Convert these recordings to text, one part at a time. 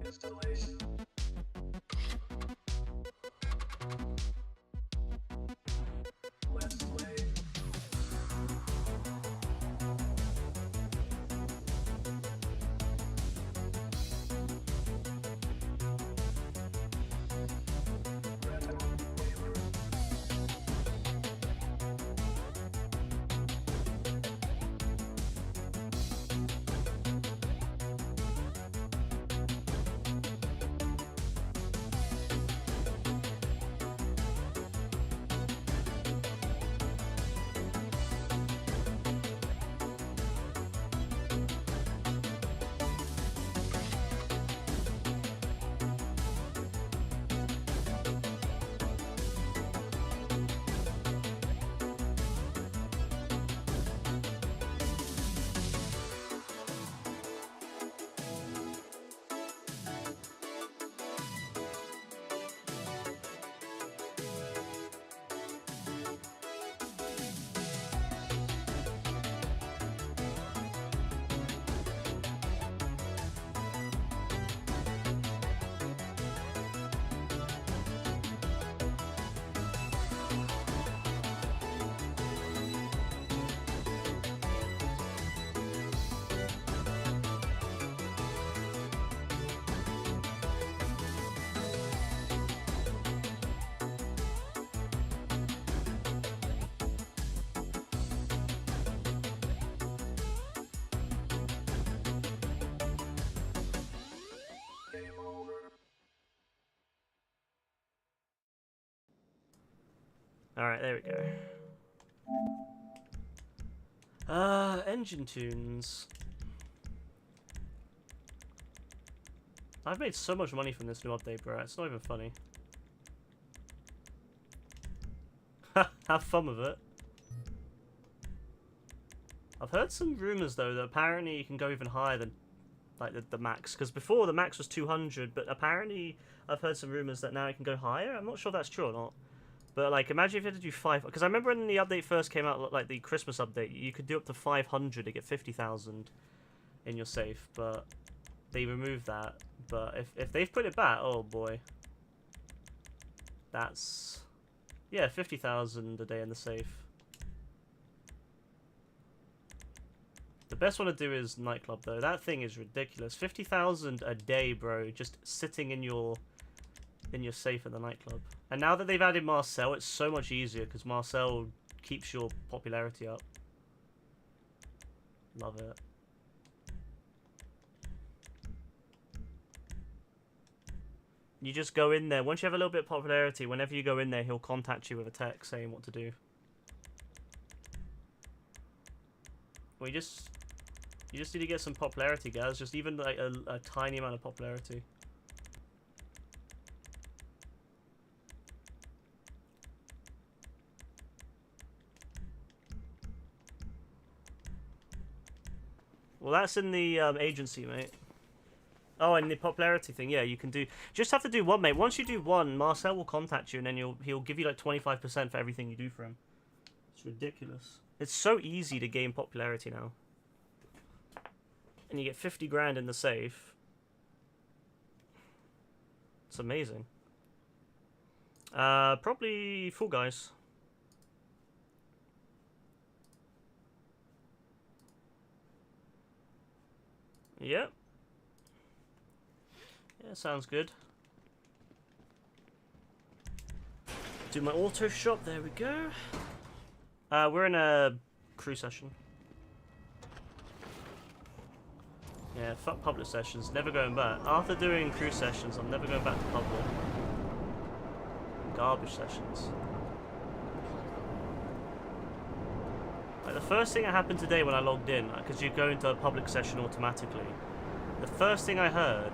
Installation. Let's play. Alright, there we go. Engine tunes. I've made so much money from this new update, bro. It's not even funny. Have fun with it. I've heard some rumors though that apparently you can go even higher than like the max, because before the max was 200, but apparently I've heard some rumors that now it can go higher. I'm not sure if that's true or not. But like, imagine if you had to do 5, because I remember when the update first came out, like the Christmas update, you could do up to 500 to get 50,000 in your safe, but they removed that. But if they've put it back, oh boy, that's, yeah, 50,000 a day in the safe. The best one to do is nightclub though. That thing is ridiculous. 50,000 a day, bro, just sitting in your safe at the nightclub. And now that they've added Marcel, it's so much easier because Marcel keeps your popularity up. Love it. You just go in there. Once you have a little bit of popularity, whenever you go in there, he'll contact you with a text saying what to do. Well, you just need to get some popularity, guys. Just even like a tiny amount of popularity. Well, that's in the agency, mate. Oh, and the popularity thing, yeah, you can do. Just have to do one, mate. Once you do one, Marcel will contact you, and then he'll give you like 25% for everything you do for him. It's ridiculous. It's so easy to gain popularity now. And you get 50 grand in the safe. It's amazing. Probably Fall Guys. Yep. Yeah, sounds good. Do my auto shop, there we go. We're in a crew session. Yeah, fuck public sessions, never going back. After doing crew sessions, I'm never going back to public. Garbage sessions. Like, the first thing that happened today when I logged in, because you go into a public session automatically, the first thing I heard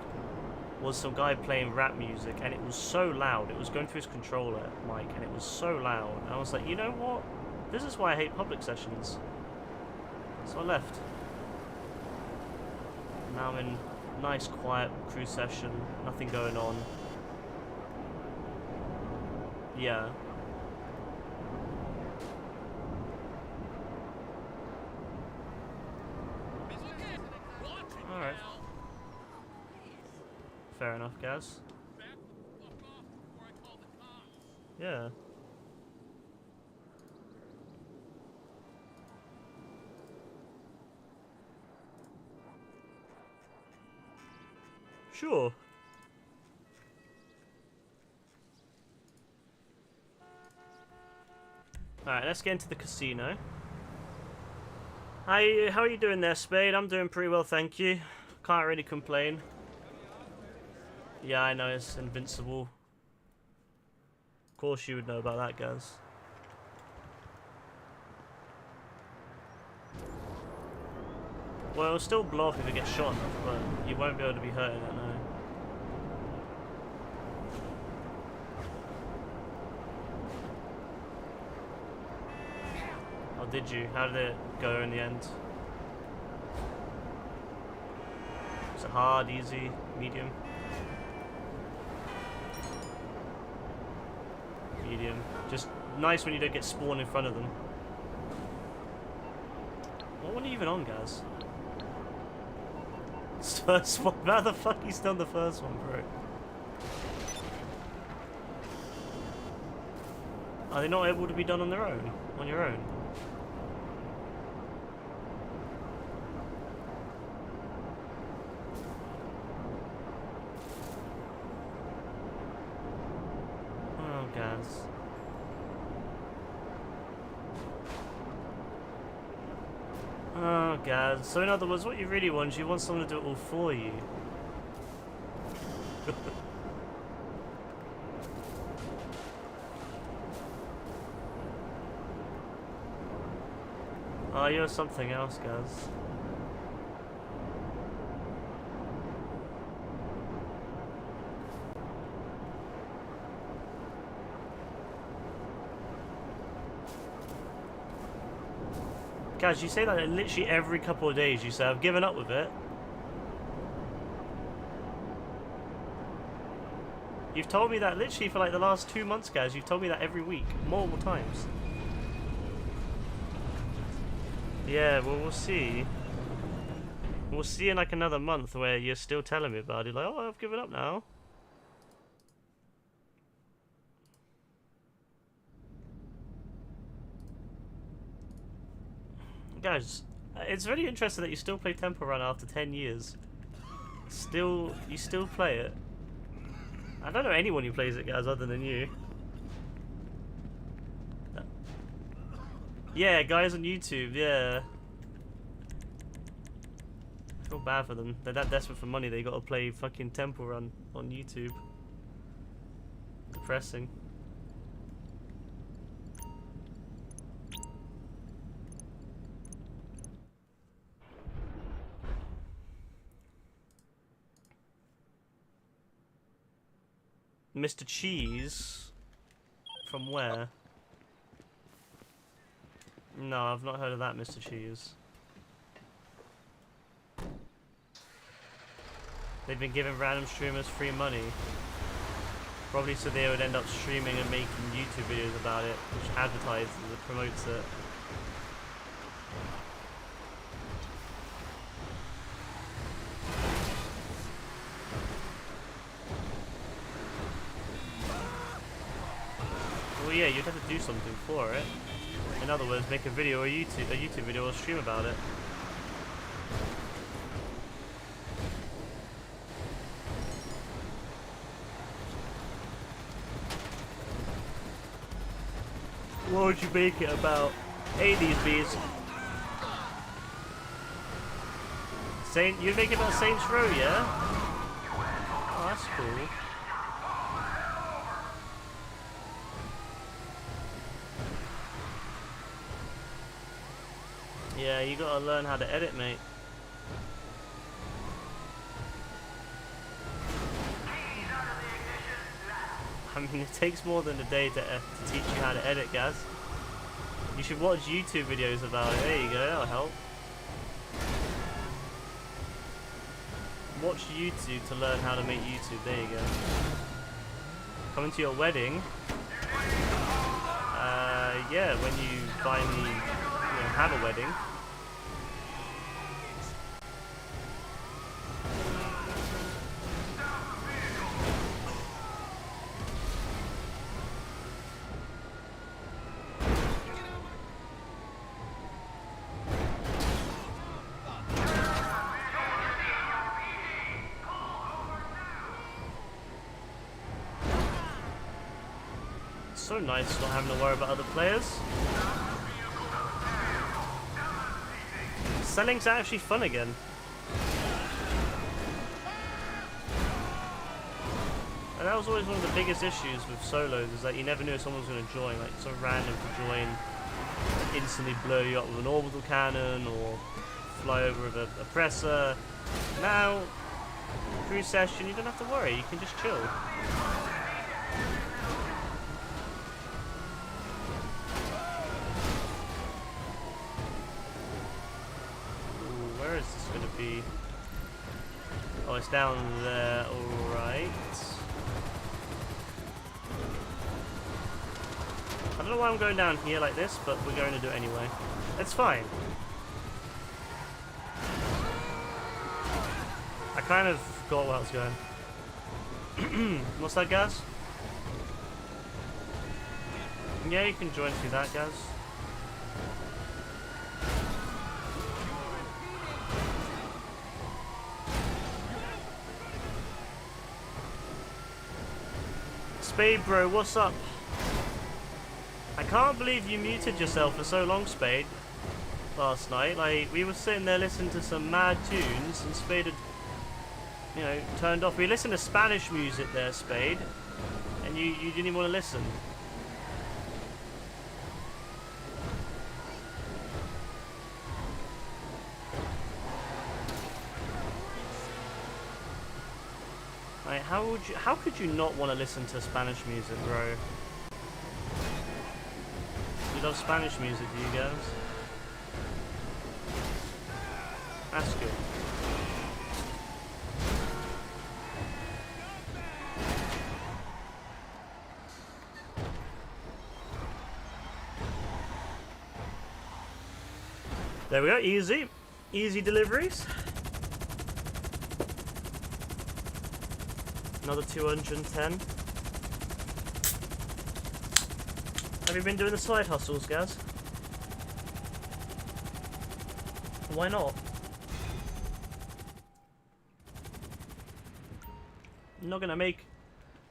was some guy playing rap music, and it was so loud. It was going through his controller mic, and it was so loud. And I was like, you know what? This is why I hate public sessions. So I left. Now I'm in nice, quiet crew session. Nothing going on. Yeah. Alright. Fair enough, guys. Yeah. Sure. Alright, let's get into the casino. Hi, how are you doing there, Spade? I'm doing pretty well, thank you. Can't really complain. Yeah, I know, it's invincible. Of course you would know about that, guys. Well, it'll still blow up if it gets shot enough, but you won't be able to be hurt in it, no. Oh, did you? How did it go in the end? Was it hard, easy, medium? Medium. Just nice when you don't get spawned in front of them. What one are you even on, guys? It's first one. How the fuck he's done the first one, bro? Are they not able to be done on their own? On your own? Oh, guys. Oh, God. So in other words, what you really want is you want someone to do it all for you. Oh, you're something else, guys. Guys, you say that literally every couple of days. You say, I've given up with it. You've told me that literally for like the last 2 months, guys. You've told me that every week, multiple times. Yeah, well, we'll see. We'll see in like another month where you're still telling me about it. Like, oh, I've given up now. Guys, it's really interesting that you still play Temple Run after 10 years. You still play it. I don't know anyone who plays it, guys, other than you. Yeah, guys on YouTube, yeah. I feel bad for them. They're that desperate for money, they gotta play fucking Temple Run on YouTube. depressing. Mr. Cheese? From where? No, I've not heard of that, Mr. Cheese. They've been giving random streamers free money. Probably so they would end up streaming and making YouTube videos about it, which advertises it, promotes it. Well, yeah, you'd have to do something for it. In other words, make a video or a YouTube video or stream about it. What would you make it about? Hey, these bees. You'd make it about Saints Row, yeah? Oh, that's cool. Yeah, you gotta learn how to edit, mate. I mean, it takes more than a day to teach you how to edit, Gaz. You should watch YouTube videos about it. There you go, that'll help. Watch YouTube to learn how to make YouTube. There you go. Coming to your wedding. Yeah, when you finally, have a wedding. So nice not having to worry about other players. Selling's actually fun again. And that was always one of the biggest issues with solos, is that you never knew if someone was going to join, like so random to join, instantly blow you up with an orbital cannon or fly over with a presser. Now, through session, you don't have to worry, you can just chill. Where is this going to be? Oh, it's down there, alright. I don't know why I'm going down here like this, but we're going to do it anyway. It's fine. I kind of forgot where I was going. What's that, Gaz? Yeah, you can join through that, Gaz. Spade bro, what's up? I can't believe you muted yourself for so long, Spade, last night. Like, we were sitting there listening to some mad tunes and Spade had, turned off. We listened to Spanish music there, Spade, and you didn't even want to listen. Like, how could you not want to listen to Spanish music, bro? You love Spanish music, do you guys? That's good. There we go, easy deliveries. Another 210. Have you been doing the side hustles, Gaz? Why not? You're not gonna make...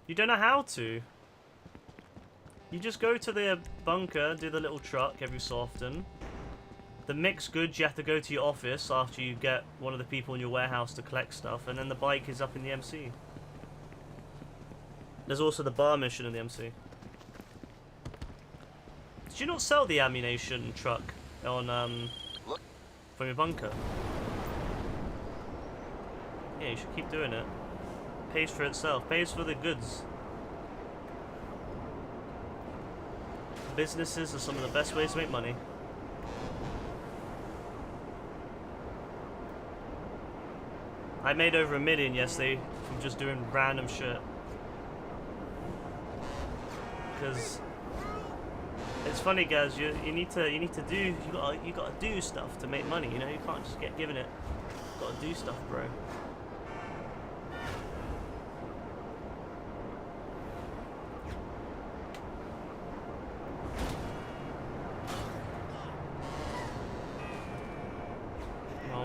You don't know how to. You just go to the bunker, do the little truck every so often. The mixed goods, you have to go to your office after you get one of the people in your warehouse to collect stuff, and then the bike is up in the MC. There's also the bar mission in the MC. Did you not sell the ammunition truck on from your bunker? Yeah, you should keep doing it. Pays for itself. Pays for the goods. Businesses are some of the best ways to make money. I made over $1 million yesterday from just doing random shit. Because it's funny, guys. You gotta do stuff to make money. You know, you can't just get given it. You gotta do stuff, bro.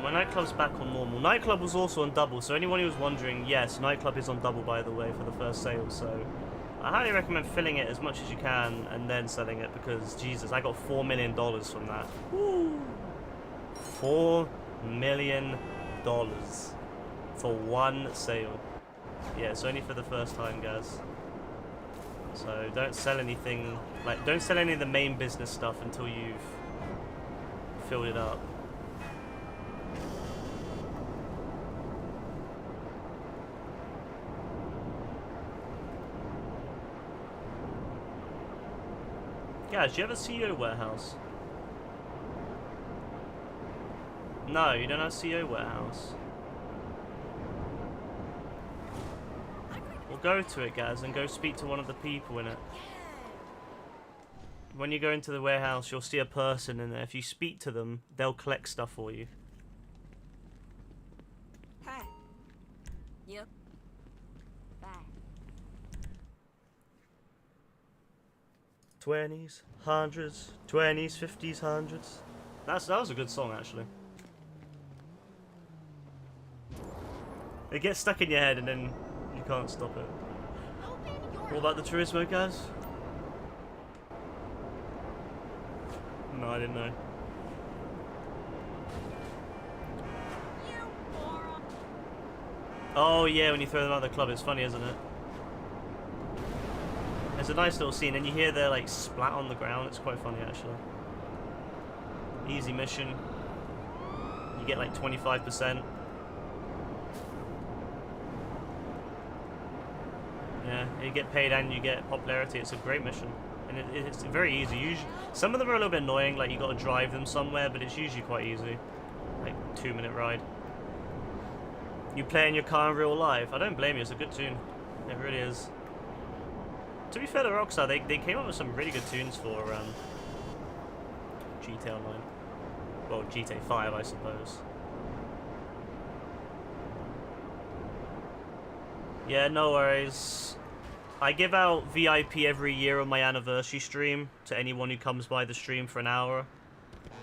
My nightclub's back on normal. Nightclub was also on double, so anyone who was wondering, yes, nightclub is on double, by the way, for the first sale, so I highly recommend filling it as much as you can and then selling it, because, Jesus, I got $4 million from that. Woo! $4 million for one sale. Yeah, it's only for the first time, guys. So don't sell anything, like, don't sell any of the main business stuff until you've filled it up. Guys, do you have a CEO warehouse? No, you don't have a CEO warehouse. Well, go to it, guys, and go speak to one of the people in it. When you go into the warehouse, you'll see a person in there. If you speak to them, they'll collect stuff for you. Hi. Yep. Bye. 20s, 100s, 20s, 50s, 100s. That was a good song, actually. It gets stuck in your head and then you can't stop it. What about the Turismo, guys? No, I didn't know. Oh yeah, when you throw them out of the club, it's funny, isn't it? It's a nice little scene, and you hear they're like splat on the ground. It's quite funny, actually. Easy mission. You get like 25%. Yeah, you get paid and you get popularity. It's a great mission, and it's very easy. Usually, some of them are a little bit annoying, like you got to drive them somewhere, but it's usually quite easy. Like 2-minute ride. You play in your car in real life. I don't blame you. It's a good tune. It really is. To be fair to Rockstar, they came up with some really good tunes for GTA Online. Well, GTA 5, I suppose. Yeah, no worries. I give out VIP every year on my anniversary stream to anyone who comes by the stream for an hour.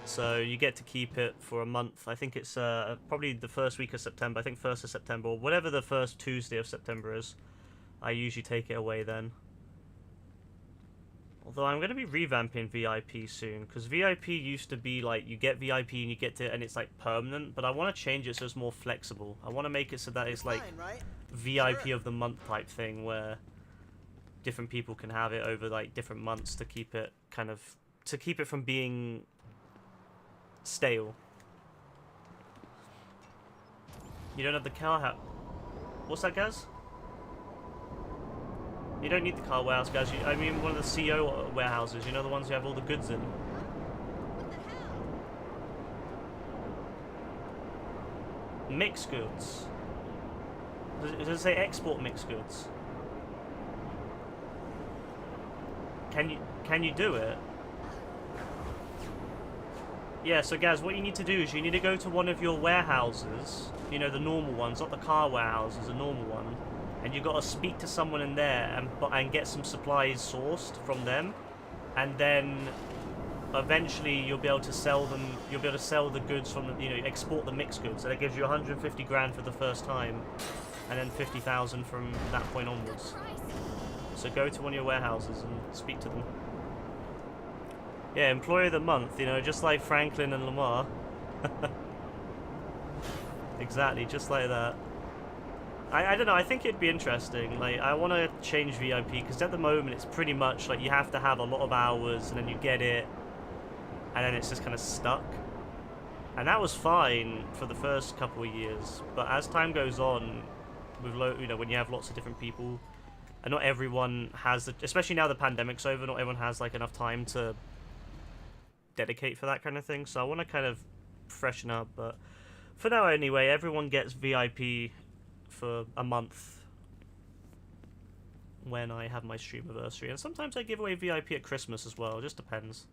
So you get to keep it for a month. I think it's probably the first week of September. I think 1st of September, or whatever the first Tuesday of September is. I usually take it away then. Although I'm going to be revamping VIP soon, because VIP used to be like, you get VIP and you get to, and it's like permanent, but I want to change it so it's more flexible. I want to make it so that it's like VIP of the month type thing, where different people can have it over like different months to keep it kind of, to keep it from being stale. You don't have the car hat. What's that, guys? You don't need the car warehouse, guys. I mean, one of the CEO warehouses. You know, the ones you have all the goods in. Mixed goods. Does it say export mixed goods? Can you do it? Yeah, so guys, what you need to do is you need to go to one of your warehouses, you know, the normal ones, not the car warehouses, a normal one, and you've got to speak to someone in there and get some supplies sourced from them, and then eventually you'll be able to sell them, you'll be able to sell the goods from the, you know, export the mixed goods, and it gives you 150 grand for the first time, and then 50,000 from that point onwards. So go to one of your warehouses and speak to them. Yeah, employee of the month, you know, just like Franklin and Lamar. Exactly, just like that. I don't know, I think it'd be interesting. Like, I want to change VIP, because at the moment it's pretty much like you have to have a lot of hours, and then you get it, and then it's just kind of stuck. And that was fine for the first couple of years, but as time goes on, with you know, when you have lots of different people, and not everyone has, especially now the pandemic's over, not everyone has like enough time to dedicate for that kind of thing. So I want to kind of freshen up, but for now anyway, everyone gets VIP for a month when I have my stream anniversary, and sometimes I give away VIP at Christmas as well. It just depends.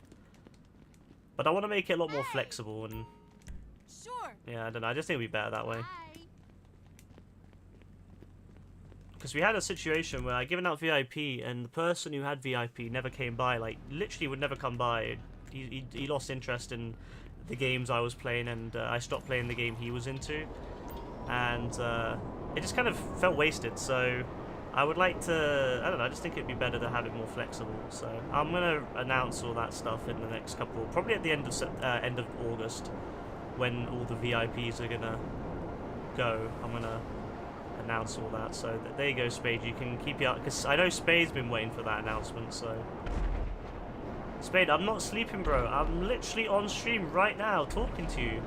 But I want to make it a lot more flexible, and Sure. yeah, I don't know. I just think it'd be better that way. Bye. Because we had a situation where I given out VIP, and the person who had VIP never came by. Like, literally would never come by. He lost interest in the games I was playing, and I stopped playing the game he was into. And it just kind of felt wasted, so I would like to, I don't know, I just think it'd be better to have it more flexible. So I'm going to announce all that stuff in the next couple, probably at the end of August, when all the VIPs are going to go. I'm going to announce all that. So there you go, Spade, you can keep your, because I know Spade's been waiting for that announcement, so. Spade, I'm not sleeping, bro. I'm literally on stream right now talking to you.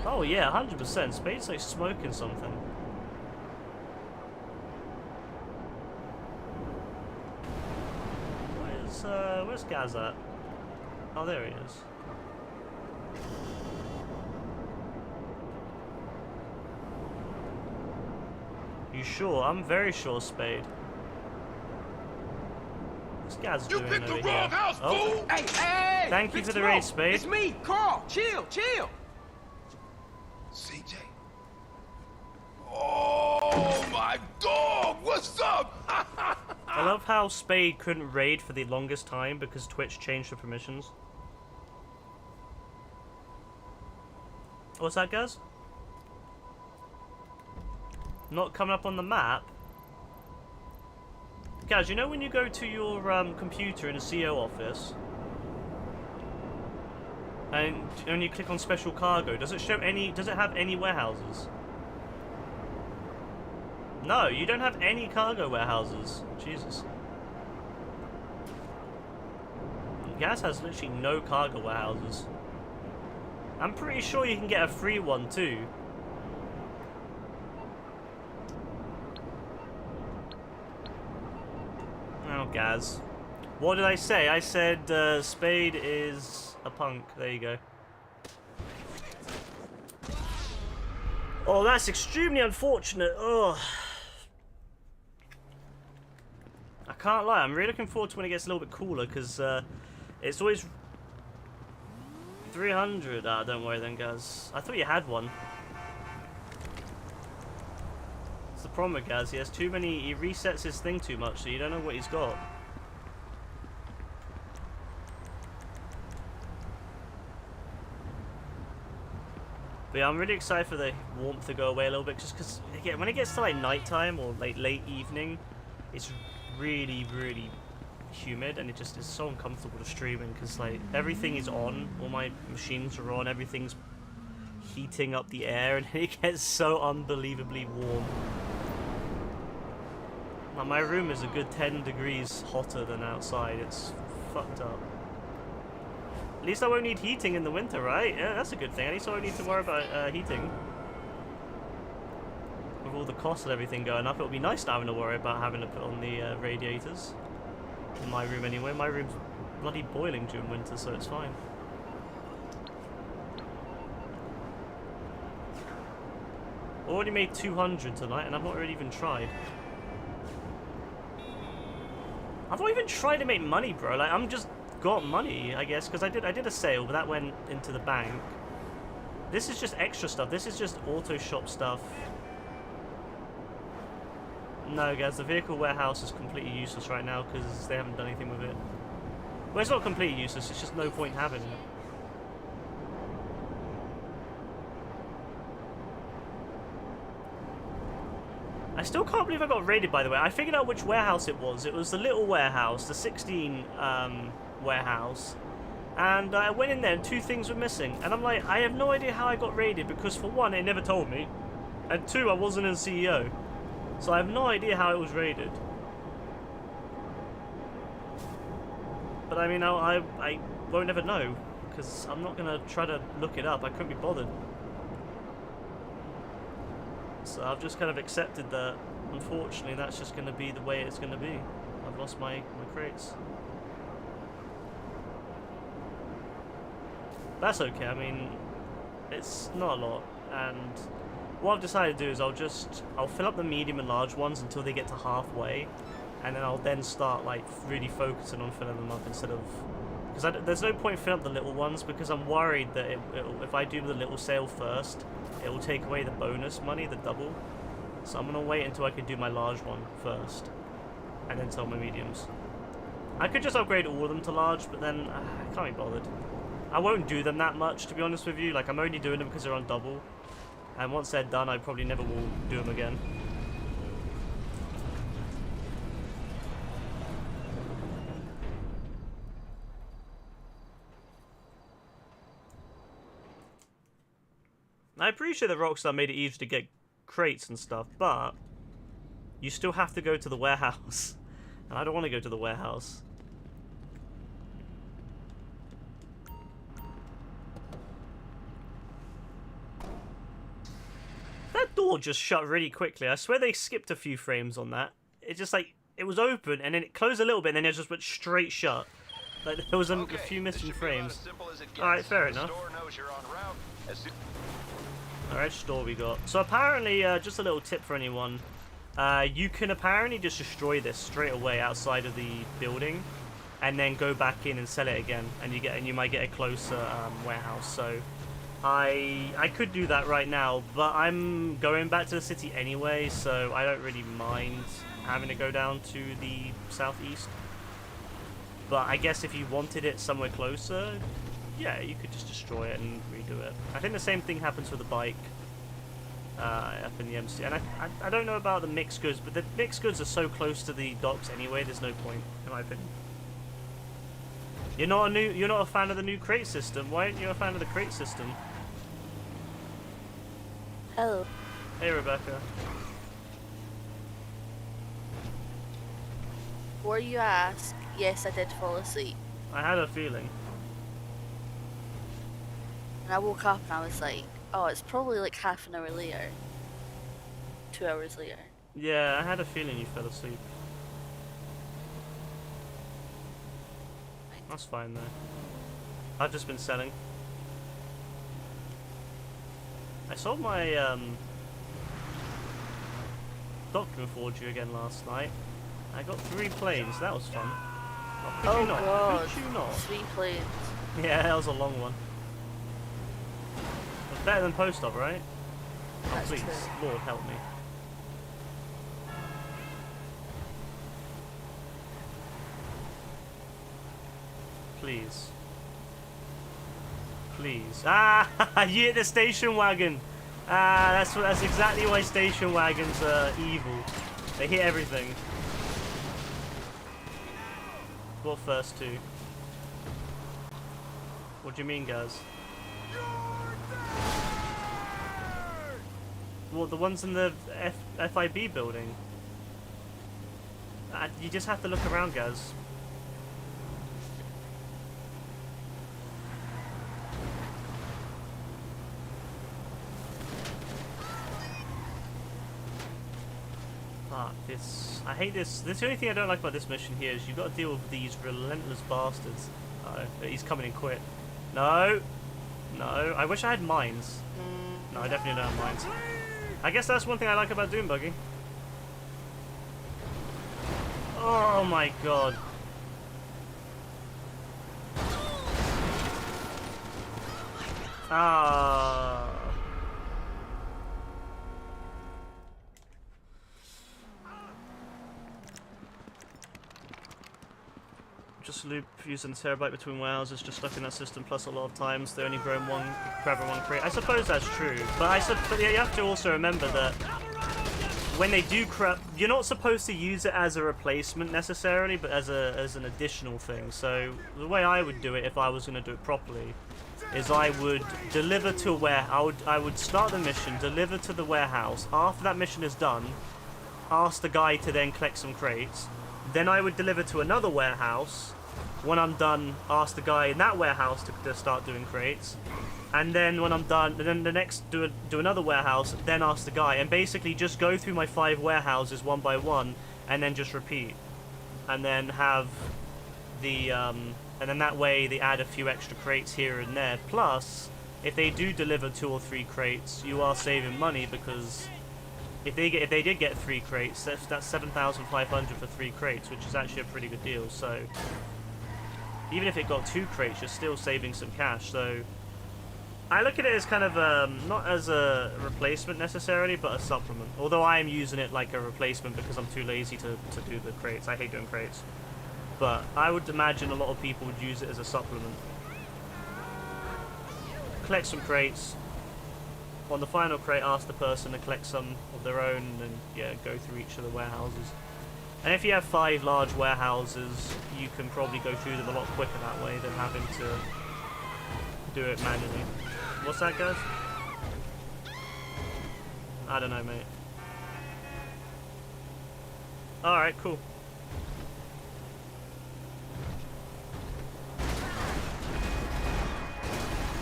Oh yeah, 100%. Spade's like smoking something. Where's Gaz at? Oh, there he is. You sure? I'm very sure, Spade. What's Gaz doing over here? You picked the wrong house, fool! Hey, hey! Thank you for the raid, Spade. It's me, Carl. Chill, chill. CJ. Oh my dog! What's up? I love how Spade couldn't raid for the longest time because Twitch changed the permissions. What's that, Gaz? Not coming up on the map? Gaz, you know when you go to your computer in a CO office and you click on special cargo, does it show any, does it have any warehouses? No, you don't have any cargo warehouses. Jesus. Gaz has literally no cargo warehouses. I'm pretty sure you can get a free one too. Oh, Gaz. What did I say? I said Spade is a punk. There you go. Oh, that's extremely unfortunate. Oh. I can't lie. I'm really looking forward to when it gets a little bit cooler, because it's always 300. Ah, don't worry then, Gaz. I thought you had one. It's the problem with Gaz. He has too many. He resets his thing too much, so you don't know what he's got. But yeah, I'm really excited for the warmth to go away a little bit, just because when it gets to like nighttime or like late evening, it's really, really humid, and it just is so uncomfortable to streaming, because like everything is on, all my machines are on, everything's heating up the air, and it gets so unbelievably warm. Like, my room is a good 10 degrees hotter than outside. It's fucked up. At least I won't need heating in the winter, right? Yeah, that's a good thing. At least I won't need to worry about heating. With all the costs and everything going up, it'll be nice not having to worry about having to put on the radiators. In my room anyway. My room's bloody boiling during winter, so it's fine. Already made 200 tonight, and I've not really even tried. I've not even tried to make money, bro. Like, I'm just got money, I guess, because I did a sale, but that went into the bank. This is just extra stuff. This is just auto shop stuff. No, guys, the vehicle warehouse is completely useless right now because they haven't done anything with it. Well, it's not completely useless. It's just no point having it. I still can't believe I got raided, by the way. I figured out which warehouse it was. It was the little warehouse, the 16 warehouse. And I went in there and 2 things were missing. And I'm like, I have no idea how I got raided because for one, it never told me. And 2, I wasn't a CEO. So I have no idea how it was raided. But I mean, I won't ever know. Because I'm not going to try to look it up. I couldn't be bothered. So I've just kind of accepted that, unfortunately, that's just going to be the way it's going to be. I've lost my crates. That's okay, I mean, it's not a lot, and what I've decided to do is I'll fill up the medium and large ones until they get to halfway, and then I'll then start, like, really focusing on filling them up instead of... Because there's no point filling up the little ones, because I'm worried that if I do the little sale first, it will take away the bonus money, the double. So I'm going to wait until I can do my large one first, and then sell my mediums. I could just upgrade all of them to large, but then I can't be bothered. I won't do them that much, to be honest with you. Like, I'm only doing them because they're on double. And once they're done, I probably never will do them again. I appreciate that Rockstar made it easy to get crates and stuff, but you still have to go to the warehouse. And I don't want to go to the warehouse. That door just shut really quickly. I swear they skipped a few frames on that. It just like, it was open and then it closed a little bit and then it just went straight shut. Like there was a few missing frames. Alright, fair enough. Alright, store we got. So apparently, just a little tip for anyone. You can apparently just destroy this straight away outside of the building and then go back in and sell it again. And you might get a closer warehouse. So I could do that right now, but I'm going back to the city anyway, so I don't really mind having to go down to the southeast. But I guess if you wanted it somewhere closer, yeah, you could just destroy it and redo it. I think the same thing happens with the bike up in the MC. And I don't know about the mixed goods, but the mixed goods are so close to the docks anyway, there's no point, in my opinion. You're not a fan of the new crate system. Why aren't you a fan of the crate system? Hello. Hey, Rebecca. Before you ask, yes, I did fall asleep. I had a feeling. And I woke up and I was like, oh, it's probably like half an hour later. 2 hours later. Yeah, I had a feeling you fell asleep. That's fine though. I've just been selling. I sold my document forgery again last night. I got 3 planes. That was fun. Oh, could Oh you not? god. Could you not? 3 planes. Yeah, that was a long one. It was better than post-op, right? Oh, That's please, true. Lord help me. Please. Please. Ah! You hit the station wagon! Ah, that's exactly why station wagons are evil. They hit everything. What first 2? What do you mean, guys? What, the ones in the FIB building? You just have to look around, guys. This, I hate this. The only thing I don't like about this mission here is you've got to deal with these relentless bastards. He's coming in quick. No, no. I wish I had mines. No, I definitely don't have mines. I guess that's one thing I like about Doom Buggy. Oh my god. Ah. Just loop using terabyte between warehouses, just stuck in that system, plus a lot of times they only grabbing one crate. I suppose that's true, but but yeah, you have to also remember that when they do crap, you're not supposed to use it as a replacement necessarily, but as an additional thing. So the way I would do it if I was going to do it properly is I would deliver to where I would start the mission, deliver to the warehouse. After that mission is done, ask the guy to then collect some crates. Then I would deliver to another warehouse. When I'm done, ask the guy in that warehouse to start doing crates. And then when I'm done, then the next do another warehouse, then ask the guy, and basically just go through my 5 warehouses one by one, and then just repeat, and then have the and then that way they add a few extra crates here and there. Plus, if they do deliver 2 or 3 crates, you are saving money, because if they did get 3 crates, that's 7,500 for 3 crates, which is actually a pretty good deal. So even if it got 2 crates, you're still saving some cash. So I look at it as kind of not as a replacement necessarily, but a supplement. Although I am using it like a replacement because I'm too lazy to do the crates. I hate doing crates. But I would imagine a lot of people would use it as a supplement. Collect some crates. On the final crate, ask the person to collect some of their own, and then, yeah, go through each of the warehouses. And if you have 5 large warehouses, you can probably go through them a lot quicker that way than having to do it manually. What's that, guys? I don't know, mate. Alright, cool.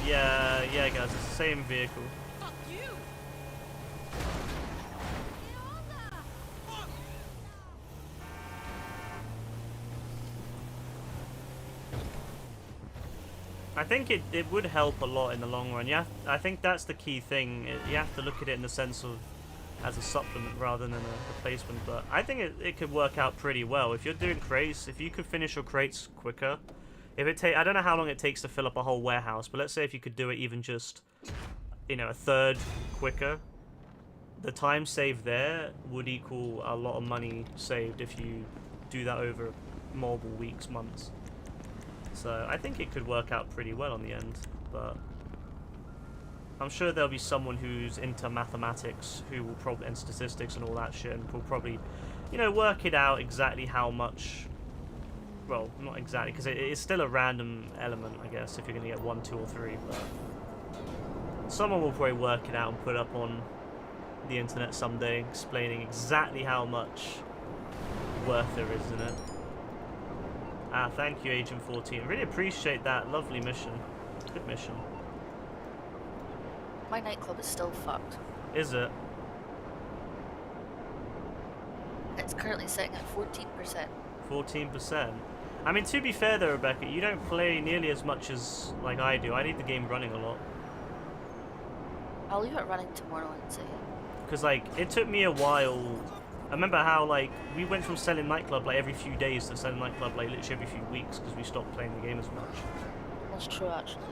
Yeah, guys, it's the same vehicle. Fuck you! I think it would help a lot in the long run. I think that's the key thing. You have to look at it in the sense of as a supplement rather than a replacement. But I think it could work out pretty well. If you're doing crates, if you could finish your crates quicker, I don't know how long it takes to fill up a whole warehouse, but let's say if you could do it even just, you know, a third quicker, the time saved there would equal a lot of money saved if you do that over multiple weeks, months. So I think it could work out pretty well in the end, but I'm sure there'll be someone who's into mathematics who will probably, and statistics and all that shit, and will probably, you know, work it out exactly how much. Well, not exactly, because it's still a random element, I guess, if you're going to get 1, 2, or 3, but someone will probably work it out and put it up on the internet someday, explaining exactly how much worth there is in it. Ah, thank you, Agent 14. Really appreciate that lovely mission. Good mission. My nightclub is still fucked. Is it? It's currently sitting at 14%. 14%. I mean, to be fair though, Rebecca, you don't play nearly as much as like I do. I need the game running a lot. I'll leave it running tomorrow and see. Because like it took me a while. I remember how like we went from selling nightclub like every few days to selling nightclub like literally every few weeks because we stopped playing the game as much. That's true, actually.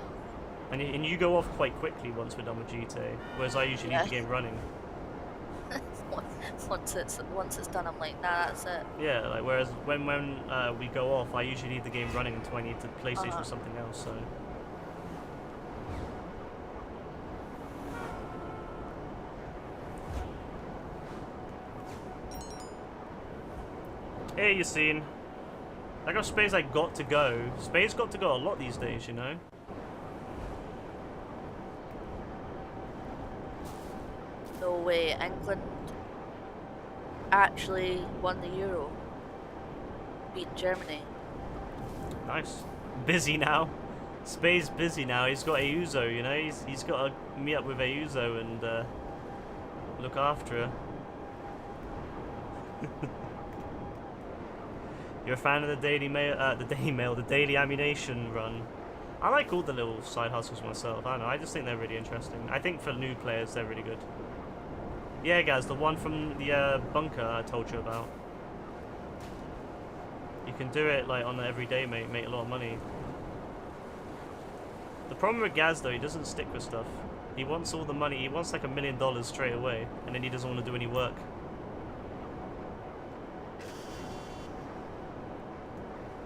And you go off quite quickly once we're done with GTA, whereas I usually need the game running. once it's done, I'm like, nah, that's it. Yeah, like whereas when we go off, I usually leave the game running until I need to PlayStation or something else. So. Hey, Yassine. I got Space. I got to go. Space got to go a lot these days, you know. No way, England actually won the Euro. Beat Germany. Nice. Busy now. Spade's busy now. He's got Ayuso, you know. He's got to meet up with Ayuso and look after her. You're a fan of the Daily Mail, the Daily Ammunition run. I like all the little side hustles myself. I don't know. I just think they're really interesting. I think for new players, they're really good. Yeah, guys, the one from the bunker I told you about. You can do it like on the everyday, mate. Make a lot of money. The problem with Gaz though, he doesn't stick with stuff. He wants all the money. He wants like $1 million straight away, and then he doesn't want to do any work.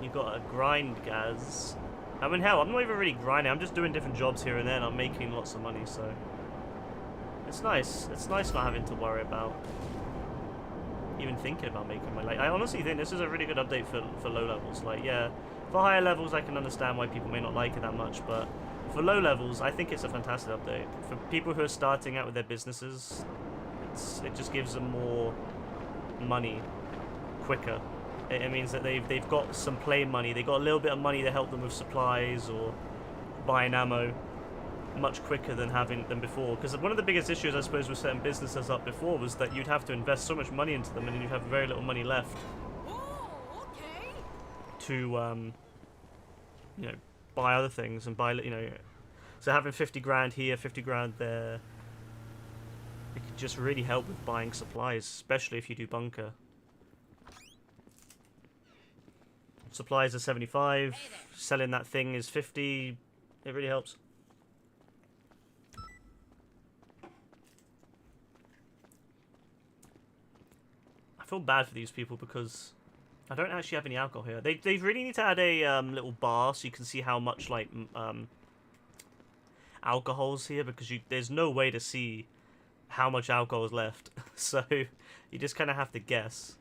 You gotta grind, Gaz. I mean, hell, I'm not even really grinding. I'm just doing different jobs here and there, and I'm making lots of money. So it's nice. It's nice not having to worry about even thinking about making money. Like, I honestly think this is a really good update for low levels. Like, yeah, for higher levels, I can understand why people may not like it that much, but for low levels, I think it's a fantastic update. For people who are starting out with their businesses, it just gives them more money quicker. It means that they've got some play money. They got a little bit of money to help them with supplies or buying ammo much quicker than before. Because one of the biggest issues, I suppose, with setting businesses up before was that you'd have to invest so much money into them, and you'd have very little money left to you know, buy other things and buy, you know. So having 50 grand here, 50 grand there, it could just really help with buying supplies, especially if you do bunker. Supplies are 75, selling that thing is 50, it really helps. I feel bad for these people because I don't actually have any alcohol here. They really need to add a little bar so you can see how much like alcohol's here, because there's no way to see how much alcohol is left. So you just kind of have to guess.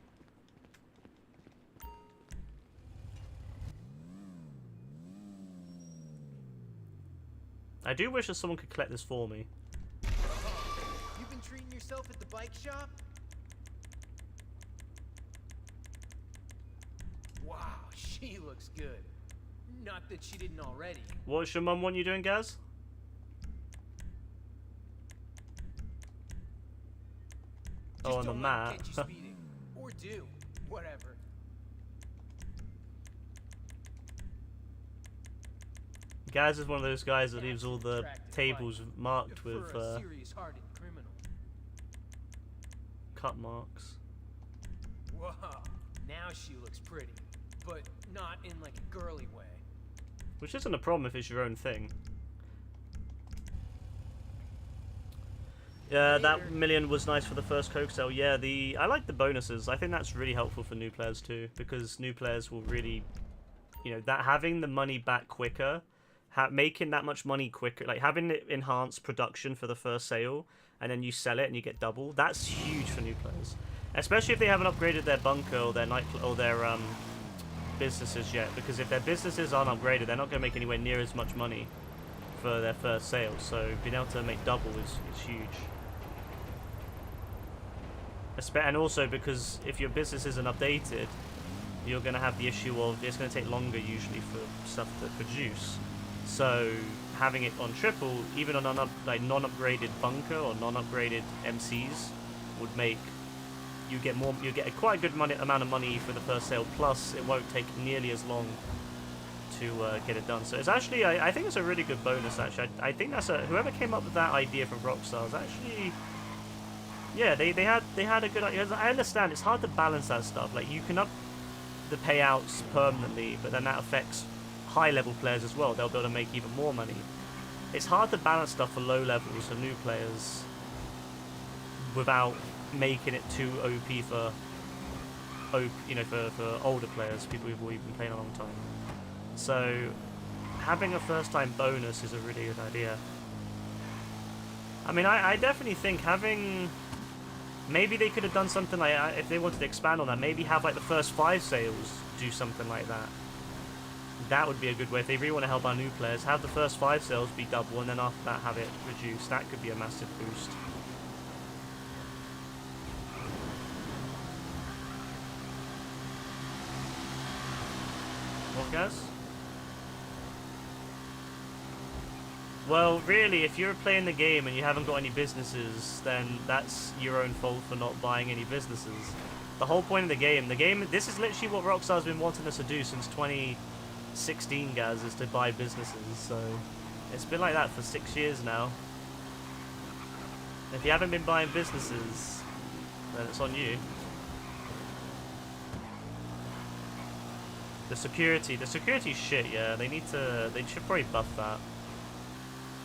I do wish that someone could collect this for me. You've been treating yourself at the bike shop? Wow, she looks good. Not that she didn't already. What's your mum want you doing, Gaz? Oh, on the mat. Catch you speeding. Or do. Whatever. Gaz is one of those guys that leaves all the tables marked with serious-hearted criminal. cut marks. Whoa, now she looks pretty, but not in like a girly way. Which isn't a problem if it's your own thing. Yeah, that million was nice for the first Coke sale. Yeah, I like the bonuses. I think that's really helpful for new players too, because new players will really, you know, that having the money back quicker, making that much money quicker, like having it enhanced production for the first sale, and then you sell it and you get double. That's huge for new players, especially if they haven't upgraded their bunker or their their businesses yet. Because if their businesses aren't upgraded, they're not going to make anywhere near as much money for their first sale. So being able to make double is huge. And also because if your business isn't updated, you're going to have the issue of it's going to take longer usually for stuff to produce. So having it on triple, even on non-upgraded bunker or non-upgraded MCs, would make you get a quite a good amount of money for the first sale. Plus, it won't take nearly as long to get it done. So it's actually, I think it's a really good bonus. Actually, I think that's whoever came up with that idea from Rockstar is actually. Yeah, they had a good idea. I understand it's hard to balance that stuff. Like, you can up the payouts permanently, but then that affects high level players as well. They'll be able to make even more money. It's hard to balance stuff for low levels for new players without making it too OP for older players, people who've already been playing a long time. So having a first time bonus is a really good idea. I mean, I definitely think having. Maybe they could have done something like if they wanted to expand on that. Maybe have like the first 5 sales do something like that. That would be a good way if they really want to help our new players. Have the first 5 sales be double, and then after that have it reduced. That could be a massive boost. What, guys? Well, really, if you're playing the game and you haven't got any businesses, then that's your own fault for not buying any businesses. The whole point of the game, this is literally what Rockstar's been wanting us to do since 2016, guys, is to buy businesses. So it's been like that for 6 years now. If you haven't been buying businesses, then it's on you. The security's shit, yeah. They should probably buff that.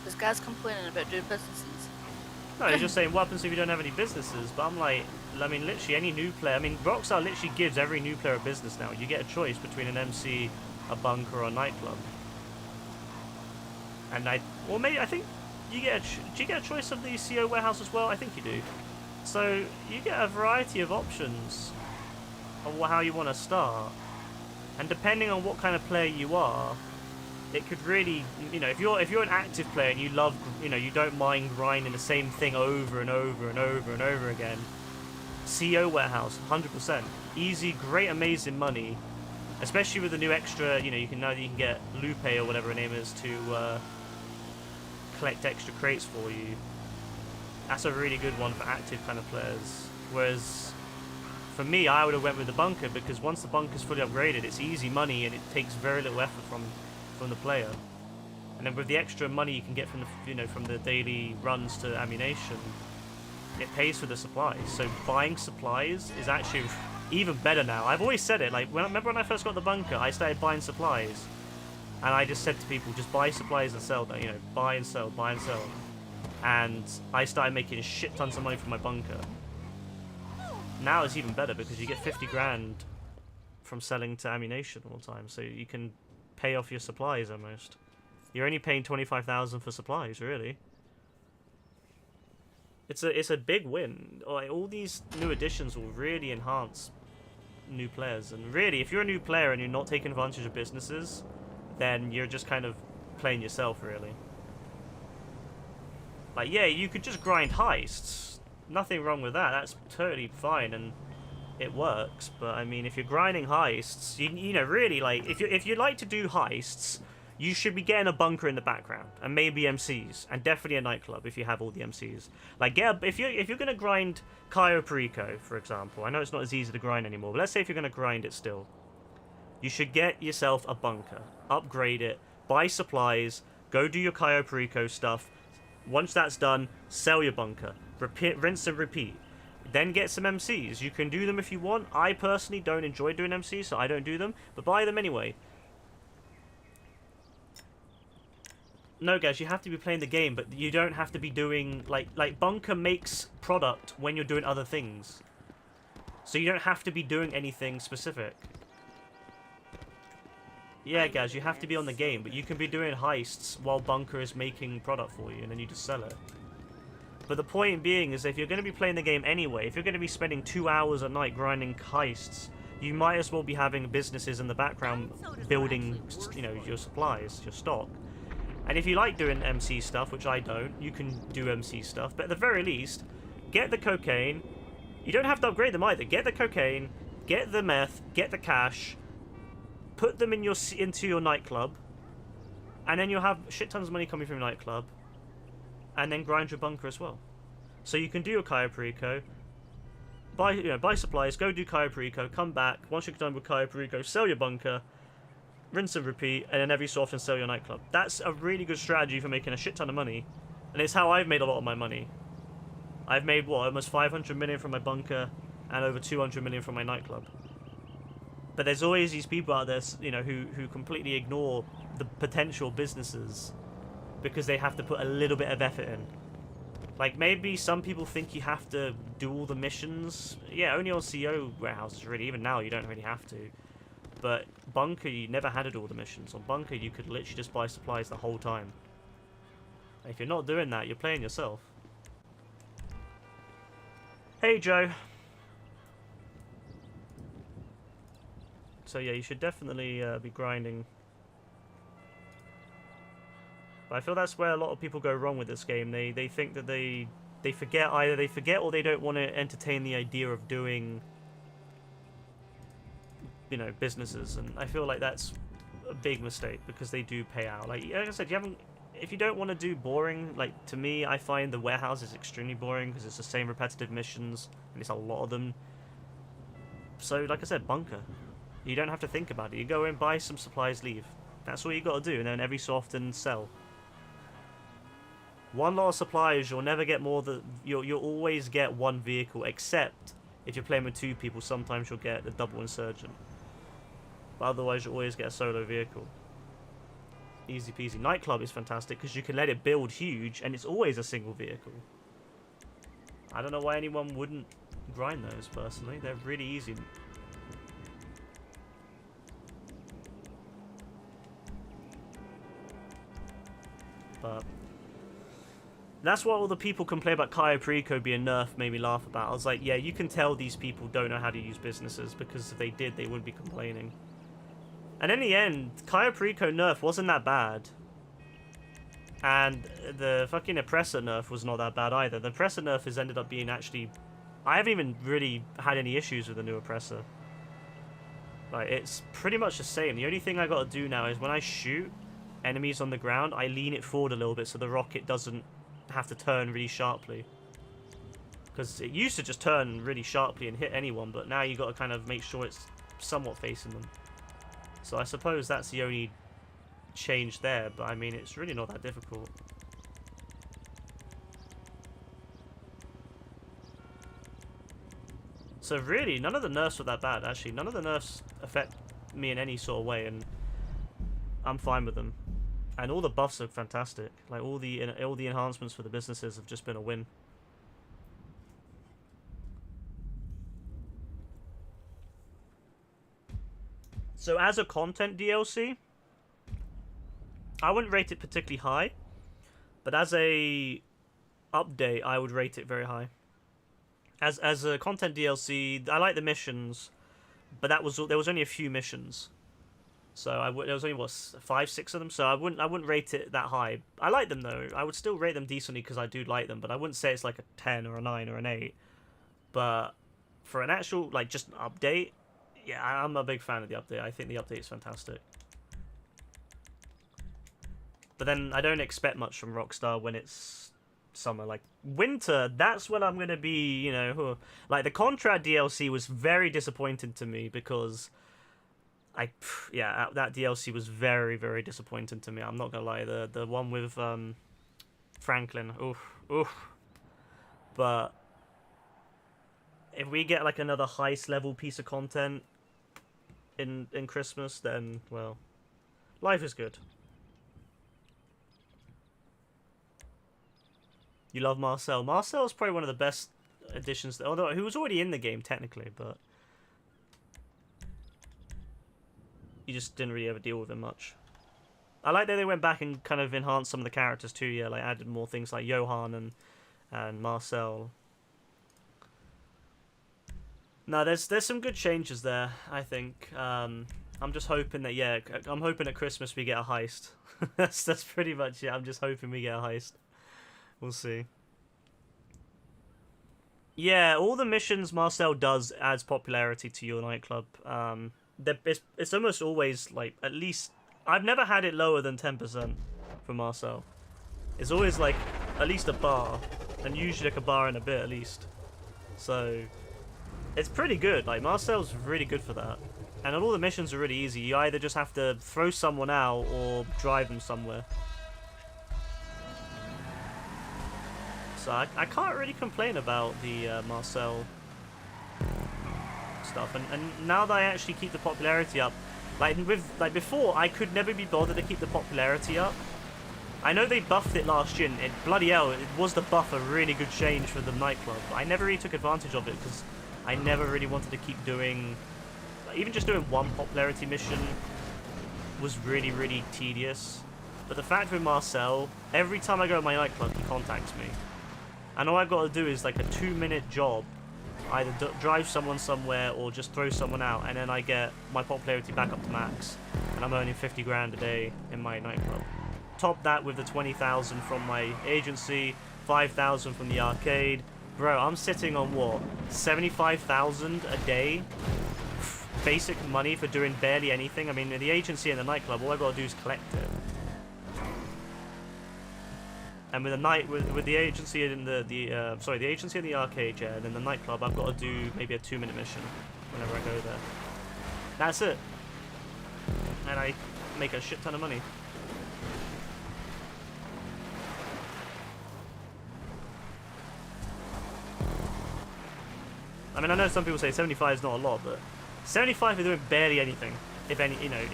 This guy's complaining about doing businesses. No, he's just saying, what happens if you don't have any businesses? But I'm like, I mean, literally any new player. I mean, Rockstar literally gives every new player a business now. You get a choice between an MC, a bunker, or a nightclub. And I think you get. Do you get a choice of the CO warehouse as well? I think you do. So you get a variety of options on how you want to start, and depending on what kind of player you are, it could really, you know, if you're an active player and you love, you know, you don't mind grinding the same thing over and over and over and over again, CO Warehouse, 100%, easy, great, amazing money, especially with the new extra, you know, you can get Lupe or whatever her name is to collect extra crates for you. That's a really good one for active kind of players. Whereas for me, I would have went with the bunker, because once the bunker's fully upgraded, it's easy money and it takes very little effort from the player. And then with the extra money you can get from the, you know, from the daily runs to ammunition, it pays for the supplies. So buying supplies is actually even better now. I've always said it, like, remember when I first got the bunker, I started buying supplies, and I just said to people, just buy supplies and sell them, you know, buy and sell, buy and sell. And I started making shit tons of money from my bunker. Now it's even better because you get 50 grand from selling to ammunition all the time, so you can pay off your supplies almost. You're only paying 25,000 for supplies, really. It's a big win. Like, all these new additions will really enhance new players, and really, if you're a new player and you're not taking advantage of businesses, then you're just kind of playing yourself, really. Like, yeah, you could just grind heists. Nothing wrong with that. That's totally fine, and it works. But I mean, if you're grinding heists, you know, really, like, if you like to do heists, you should be getting a bunker in the background, and maybe MCs, and definitely a nightclub if you have all the MCs. Like, if you're gonna grind Cayo Perico, for example, I know it's not as easy to grind anymore, but let's say if you're gonna grind it still, you should get yourself a bunker, upgrade it, buy supplies, go do your Cayo Perico stuff. Once that's done, sell your bunker, rinse and repeat. Then get some MCs. You can do them if you want. I personally don't enjoy doing MCs, so I don't do them, but buy them anyway. No, guys, you have to be playing the game, but you don't have to be doing, like bunker makes product when you're doing other things. So you don't have to be doing anything specific. Yeah, guys, you have to be on the game, but you can be doing heists while bunker is making product for you, and then you just sell it. But the point being is, if you're going to be playing the game anyway, if you're going to be spending 2 hours a night grinding heists, you might as well be having businesses in the background building, you know, your supplies, your stock. And if you like doing MC stuff, which I don't, you can do MC stuff. But at the very least, get the cocaine. You don't have to upgrade them either. Get the cocaine, get the meth, get the cash, put them in into your nightclub, and then you'll have shit tons of money coming from your nightclub, and then grind your bunker as well. So you can do your Cayo Perico, buy supplies, go do Cayo Perico, come back. Once you're done with Cayo Perico, sell your bunker, rinse and repeat, and then every so often sell your nightclub. That's a really good strategy for making a shit ton of money, and it's how I've made a lot of my money. I've made, what, almost 500 million from my bunker, and over 200 million from my nightclub. But there's always these people out there, you know, who completely ignore the potential businesses because they have to put a little bit of effort in. Like, maybe some people think you have to do all the missions. Yeah, only on CO warehouses, really. Even now, you don't really have to. But bunker, you never had to do all the missions. On bunker, you could literally just buy supplies the whole time. If you're not doing that, you're playing yourself. Hey, Joe. So yeah, you should definitely be grinding. But I feel that's where a lot of people go wrong with this game. They think that they forget, either they forget or they don't want to entertain the idea of doing, you know, businesses. And I feel like that's a big mistake because they do pay out. Like I said, if you don't want to do boring, like, to me, I find the warehouse is extremely boring because it's the same repetitive missions and it's a lot of them. So like I said, bunker. You don't have to think about it. You go in, buy some supplies, leave. That's all you got to do, and then every so often sell. One lot of supplies, you'll never get more than... You'll always get one vehicle, except if you're playing with 2 people, sometimes you'll get a double insurgent. But otherwise, you'll always get a solo vehicle. Easy peasy. Nightclub is fantastic because you can let it build huge, and it's always a single vehicle. I don't know why anyone wouldn't grind those, personally. They're really easy. But That's what all the people complain about Cayo Perico being nerfed made me laugh about. I was like, yeah, you can tell these people don't know how to use businesses, because if they did, they wouldn't be complaining. And in the end, Cayo Perico nerf wasn't that bad. And the fucking Oppressor nerf was not that bad either. The Oppressor nerf has ended up being actually... I haven't even really had any issues with the new Oppressor. Like, it's pretty much the same. The only thing I gotta do now is when I shoot enemies on the ground, I lean it forward a little bit so the rocket doesn't have to turn really sharply. Because it used to just turn really sharply and hit anyone, but now you got to kind of make sure it's somewhat facing them. So I suppose that's the only change there, but I mean, it's really not that difficult. So really, none of the nerfs were that bad, actually. None of the nerfs affect me in any sort of way, and I'm fine with them. And all the buffs are fantastic. Like, all the enhancements for the businesses have just been a win. So as a content DLC, I wouldn't rate it particularly high, but as a update, I would rate it very high. As a content DLC, I like the missions, but there was only a few missions. So there was only what 5, 6 of them. So I wouldn't rate it that high. I like them though. I would still rate them decently because I do like them. But I wouldn't say it's like a 10 or a 9 or an 8. But for an actual like just an update, yeah, I'm a big fan of the update. I think the update is fantastic. But then I don't expect much from Rockstar when it's summer. Like winter, that's when I'm gonna be. You know, like the Contract DLC was very disappointing to me because. That DLC was very, very disappointing to me. I'm not gonna lie. The one with Franklin, oof. But if we get like another heist level piece of content in Christmas, then well, life is good. You love Marcel. Marcel is probably one of the best additions. Although he was already in the game technically, but. You just didn't really ever deal with him much. I like that they went back and kind of enhanced some of the characters too, yeah, like added more things like Johan and Marcel. No, there's some good changes there, I think. I'm just hoping that, yeah, I'm hoping at Christmas we get a heist. that's pretty much it. I'm just hoping we get a heist. We'll see. Yeah, all the missions Marcel does adds popularity to your nightclub. It's almost always like at least I've never had it lower than 10% for Marcel. It's always like at least a bar, and usually like a bar and a bit at least. So it's pretty good. Like Marcel's really good for that, and all the missions are really easy. You either just have to throw someone out or drive them somewhere. So I can't really complain about the Marcel stuff, and now that I actually keep the popularity up, like before I could never be bothered to keep the popularity up. I know they buffed it last year, and bloody hell, it was the buff a really good change for the nightclub, but I never really took advantage of it because I never really wanted to keep doing, even just doing one popularity mission was really, really tedious. But the fact with Marcel, every time I go to my nightclub he contacts me, and all I've got to do is like a 2-minute job, either drive someone somewhere or just throw someone out, and then I get my popularity back up to max, and I'm earning 50 grand a day in my nightclub. Top that with the 20,000 from my agency, 5,000 from the arcade. Bro, I'm sitting on what, 75,000 a day? Basic money for doing barely anything. I mean, the agency and the nightclub, all I gotta do is collect it. And with the agency and the agency and the arcade, yeah, and then the nightclub, I've got to do maybe a 2-minute mission whenever I go there. That's it. And I make a shit ton of money. I mean, I know some people say 75 is not a lot, but 75 for doing barely anything. If any, you know,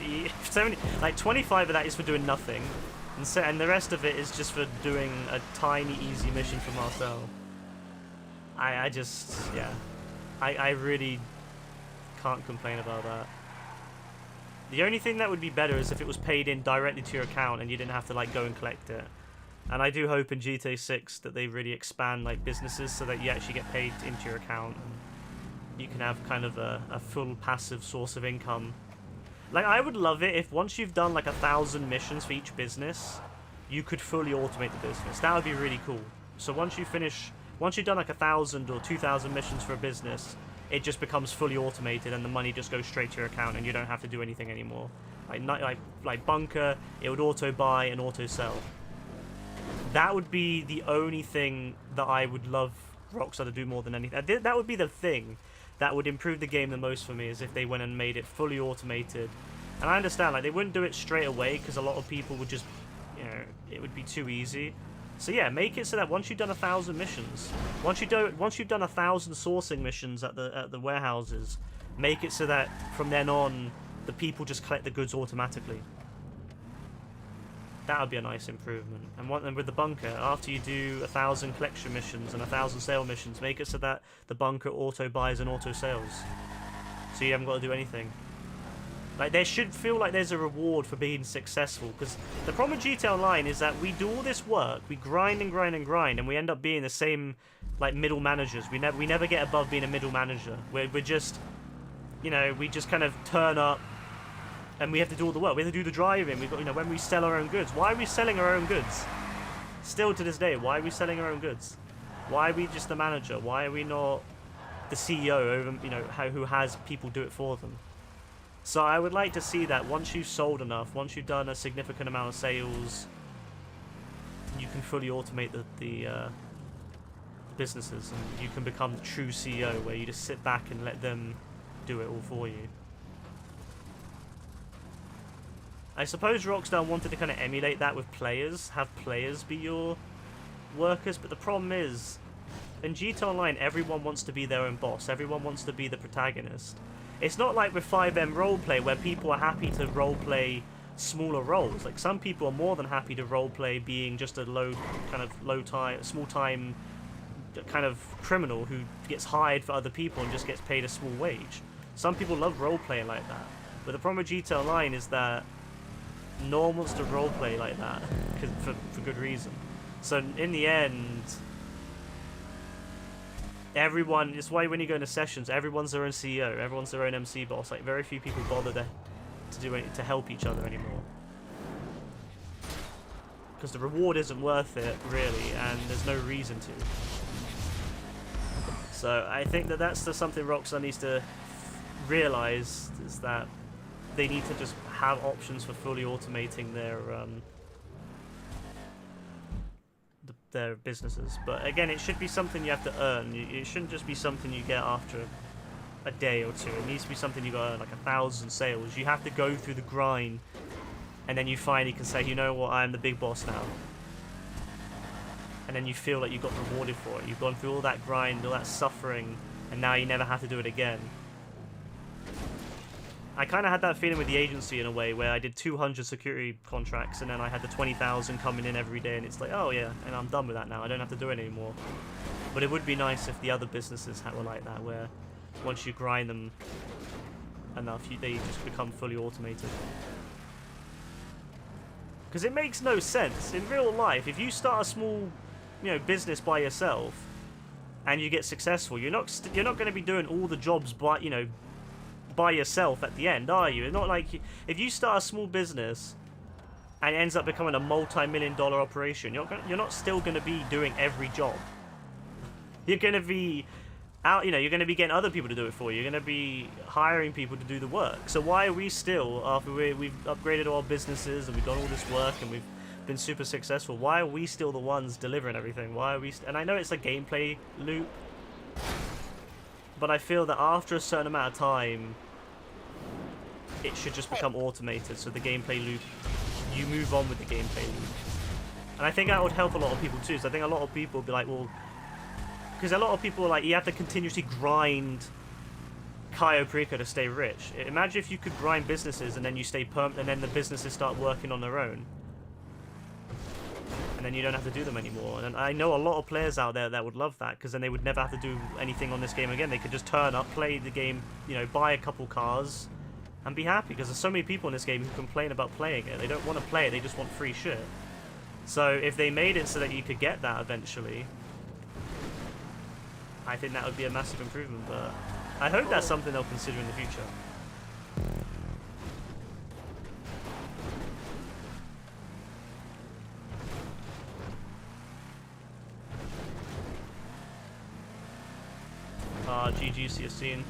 25 of that is for doing nothing. And the rest of it is just for doing a tiny, easy mission for Marcel. I just, yeah. I really can't complain about that. The only thing that would be better is if it was paid in directly to your account and you didn't have to, like, go and collect it. And I do hope in GTA 6 that they really expand like businesses so that you actually get paid into your account and you can have kind of a full passive source of income. Like, I would love it if once you've done like 1,000 missions for each business, you could fully automate the business. That would be really cool. So once you've done like 1,000 or 2,000 missions for a business, it just becomes fully automated and the money just goes straight to your account and you don't have to do anything anymore. Like Bunker, it would auto buy and auto sell. That would be the only thing that I would love Rockstar to do more than anything. That would be the thing that would improve the game the most for me, is if they went and made it fully automated. And I understand, like, they wouldn't do it straight away because a lot of people would just, you know, it would be too easy. So yeah, make it so that once you've done 1,000 missions, once you've done 1,000 sourcing missions at the warehouses, make it so that from then on the people just collect the goods automatically. That would be a nice improvement. And with the Bunker, after you do 1,000 collection missions and 1,000 sale missions, make it so that the Bunker auto buys and auto sales, so you haven't got to do anything. Like, there should feel like there's a reward for being successful, because the problem with GTA Online is that we do all this work, we grind and grind and grind, and we end up being the same, like, middle managers. We never get above being a middle manager. We're just, you know, we just kind of turn up, and we have to do all the work. We have to do the driving. We've got, you know, when we sell our own goods. Why are we selling our own goods? Still to this day, why are we selling our own goods? Why are we just the manager? Why are we not the CEO over, you know, who has people do it for them? So I would like to see that once you've sold enough, once you've done a significant amount of sales, you can fully automate the businesses, and you can become the true CEO, where you just sit back and let them do it all for you. I suppose Rockstar wanted to kind of emulate that with players, have players be your workers, but the problem is, in GTA Online, everyone wants to be their own boss, everyone wants to be the protagonist. It's not like with 5M roleplay, where people are happy to roleplay smaller roles. Like, some people are more than happy to roleplay being just a small-time kind of criminal who gets hired for other people and just gets paid a small wage. Some people love roleplaying like that. But the problem with GTA Online is that no one wants to roleplay like that, for good reason. So in the end, everyone, it's why when you go into sessions, everyone's their own CEO, everyone's their own MC boss. Like, very few people bother to help each other anymore, because the reward isn't worth it, really, and there's no reason to. So I think that that's something Rockstar needs to realise, is that they need to just have options for fully automating their businesses. But again, it should be something you have to earn. It shouldn't just be something you get after a day or two. It needs to be something you got to earn, like 1,000 sales. You have to go through the grind, and then you finally can say, you know what, I'm the big boss now. And then you feel like you got rewarded for it. You've gone through all that grind, all that suffering, and now you never have to do it again. I kind of had that feeling with the agency in a way, where I did 200 security contracts and then I had the 20,000 coming in every day, and it's like, oh yeah, and I'm done with that now. I don't have to do it anymore. But it would be nice if the other businesses were like that, where once you grind them enough, they just become fully automated. Because it makes no sense in real life. If you start a small, you know, business by yourself and you get successful, you're not going to be doing all the jobs by, you know, by yourself at the end, are you? It's not like if you start a small business and it ends up becoming a multi-million-dollar operation, you're not still going to be doing every job. You're going to be out, you know, you're going to be getting other people to do it for you. You're going to be hiring people to do the work. So why are we still, after we've upgraded our businesses and we've done all this work and we've been super successful, why are we still the ones delivering everything? Why are we? And I know it's a gameplay loop, but I feel that after a certain amount of time, it should just become automated, so the gameplay loop, you move on with the gameplay loop. And I think that would help a lot of people too, so I think a lot of people would be like, well, because a lot of people are like, you have to continuously grind Cayo Perico to stay rich. Imagine if you could grind businesses and then you stay permanent, and then the businesses start working on their own. And then you don't have to do them anymore. And I know a lot of players out there that would love that, because then they would never have to do anything on this game again. They could just turn up, play the game, you know, buy a couple cars, and be happy, because there's so many people in this game who complain about playing it. They don't want to play it, they just want free shit. So if they made it so that you could get that eventually, I think that would be a massive improvement, but I hope that's something they'll consider in the future. GG, see you soon.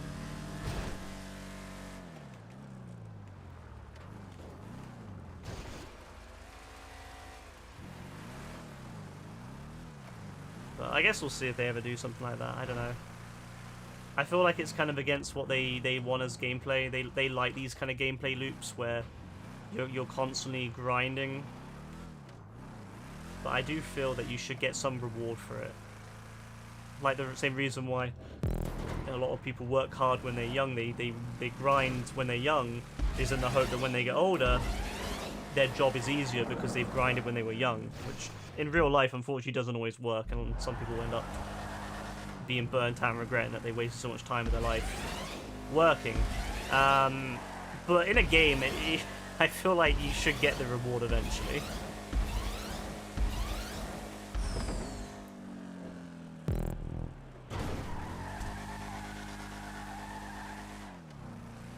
But I guess we'll see if they ever do something like that. I don't know. I feel like it's kind of against what they want as gameplay. They like these kind of gameplay loops where you're constantly grinding. But I do feel that you should get some reward for it. Like the same reason why a lot of people work hard when they're young. They grind when they're young, is in the hope that when they get older, their job is easier because they've grinded when they were young, which in real life unfortunately doesn't always work, and some people end up being burnt out and regretting that they wasted so much time of their life working. But in a game, I feel like you should get the reward eventually.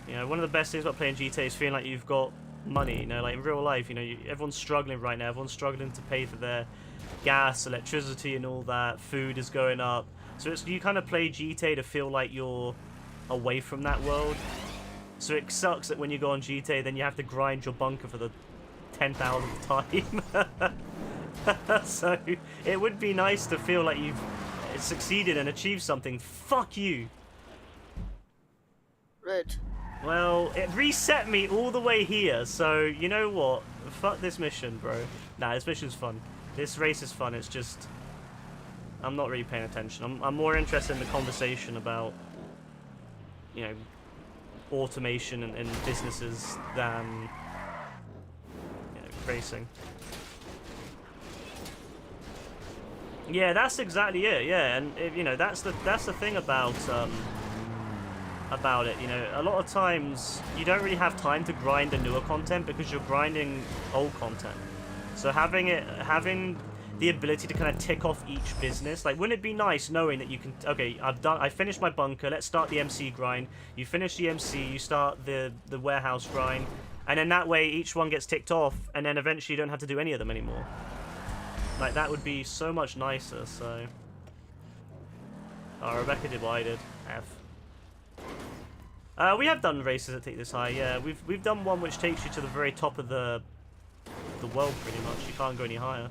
You know, one of the best things about playing GTA is feeling like you've got money. You know, like in real life, you know, everyone's struggling right now. Everyone's struggling to pay for their gas, electricity, and all that. Food is going up. So you kind of play GTA to feel like you're away from that world. So it sucks that when you go on GTA, then you have to grind your bunker for the 10,000th time. So it would be nice to feel like you've succeeded and achieved something. Fuck you. Rude. Well, it reset me all the way here, so you know what? Fuck this mission, bro. Nah, this mission's fun. This race is fun, it's just... I'm not really paying attention. I'm more interested in the conversation about, you know, automation and businesses than, you know, racing. Yeah, that's exactly it, yeah, and, you know, that's the thing about it, you know, a lot of times you don't really have time to grind the newer content because you're grinding old content. So having the ability to kind of tick off each business, like, wouldn't it be nice knowing that you can, okay, I finished my bunker, let's start the MC grind. You finish the MC, you start the warehouse grind, and then that way each one gets ticked off, and then eventually you don't have to do any of them anymore. Like, that would be so much nicer. So, oh, Rebecca did what I did. F. We have done races that take this high, yeah. We've done one which takes you to the very top of the world, pretty much. You can't go any higher.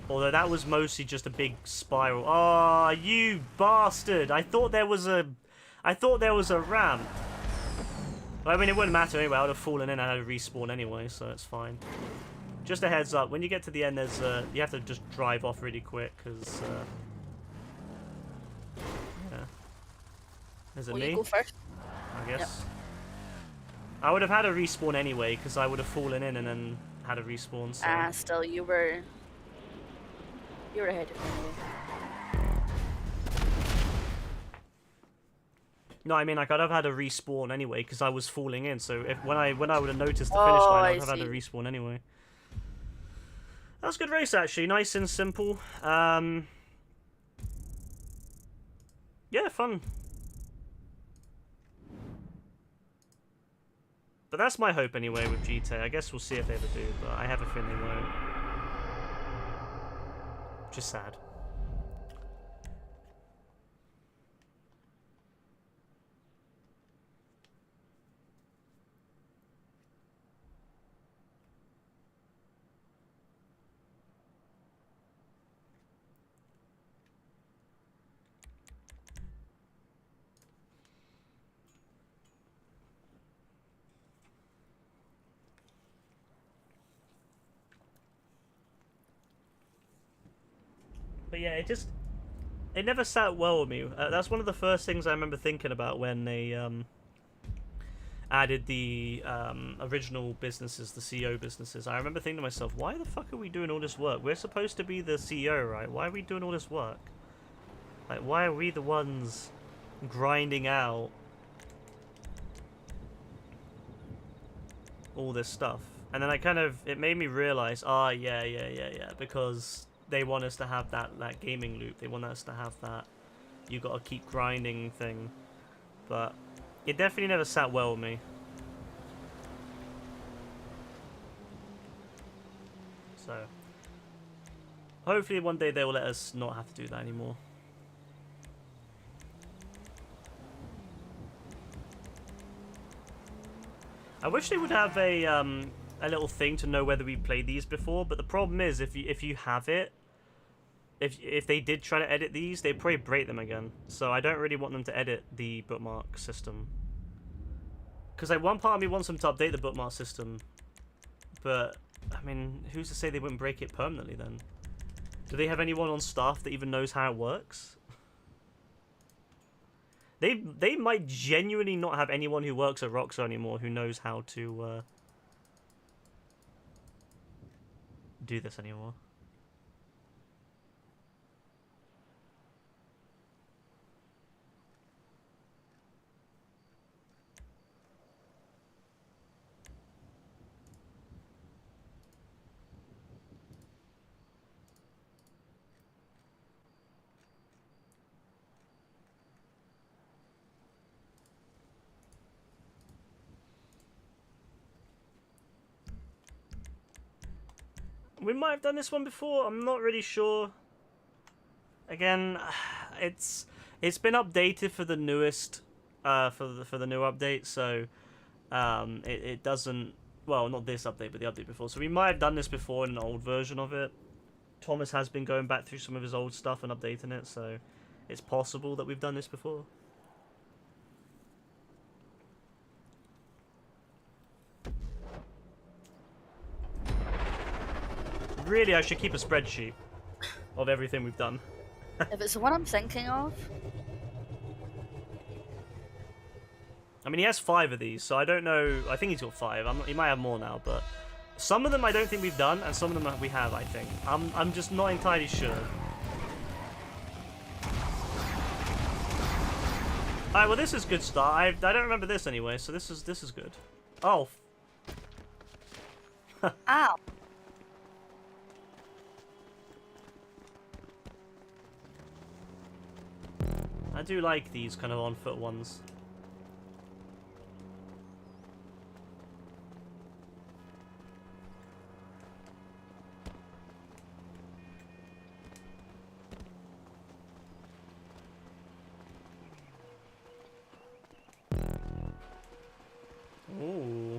Although that was mostly just a big spiral. Oh, you bastard! I thought there was a ramp. Well, I mean, it wouldn't matter anyway. I would have fallen in and I had to respawn anyway, so it's fine. Just a heads up, when you get to the end, there's you have to just drive off really quick, because yeah. Is it me? You go first. I guess. Yep. I would have had a respawn anyway, because I would have fallen in and then had a respawn. So. Still, you were ahead of me anyway. No, I mean, like, I'd have had a respawn anyway, because I was falling in, so when I would have noticed the finish line, I'd have had a respawn anyway. That was a good race, actually. Nice and simple. Yeah, fun. But that's my hope anyway with GTA. I guess we'll see if they ever do, but I have a feeling they won't. Which is sad. But yeah, it never sat well with me. That's one of the first things I remember thinking about when they added the original businesses, the CEO businesses. I remember thinking to myself, why the fuck are we doing all this work? We're supposed to be the CEO, right? Why are we doing all this work? Like, why are we the ones grinding out all this stuff? And then it made me realize, yeah, because they want us to have that gaming loop. They want us to have that you gotta keep grinding thing. But it definitely never sat well with me. So hopefully one day they will let us not have to do that anymore. I wish they would have a little thing to know whether we played these before, but the problem is if you have it, if they did try to edit these, they'd probably break them again. So I don't really want them to edit the bookmark system. Because like one part of me wants them to update the bookmark system, but I mean, who's to say they wouldn't break it permanently then? Do they have anyone on staff that even knows how it works? They might genuinely not have anyone who works at Rockstar anymore who knows how to do this anymore. We might have done this one before. I'm not really sure. Again, it's been updated for the newest for the new update, so it doesn't, well, not this update, but the update before. So we might have done this before in an old version of it. Thomas has been going back through some of his old stuff and updating it, so it's possible that we've done this before. Really, I should keep a spreadsheet of everything we've done. If it's the one I'm thinking of. I mean, he has 5 of these, so I don't know. I think he's got 5. He might have more now, but some of them I don't think we've done, and some of them we have, I think. I'm just not entirely sure. Alright, well this is a good start. I don't remember this anyway, so this is good. Oh. Ow. I do like these kind of on-foot ones. Ooh.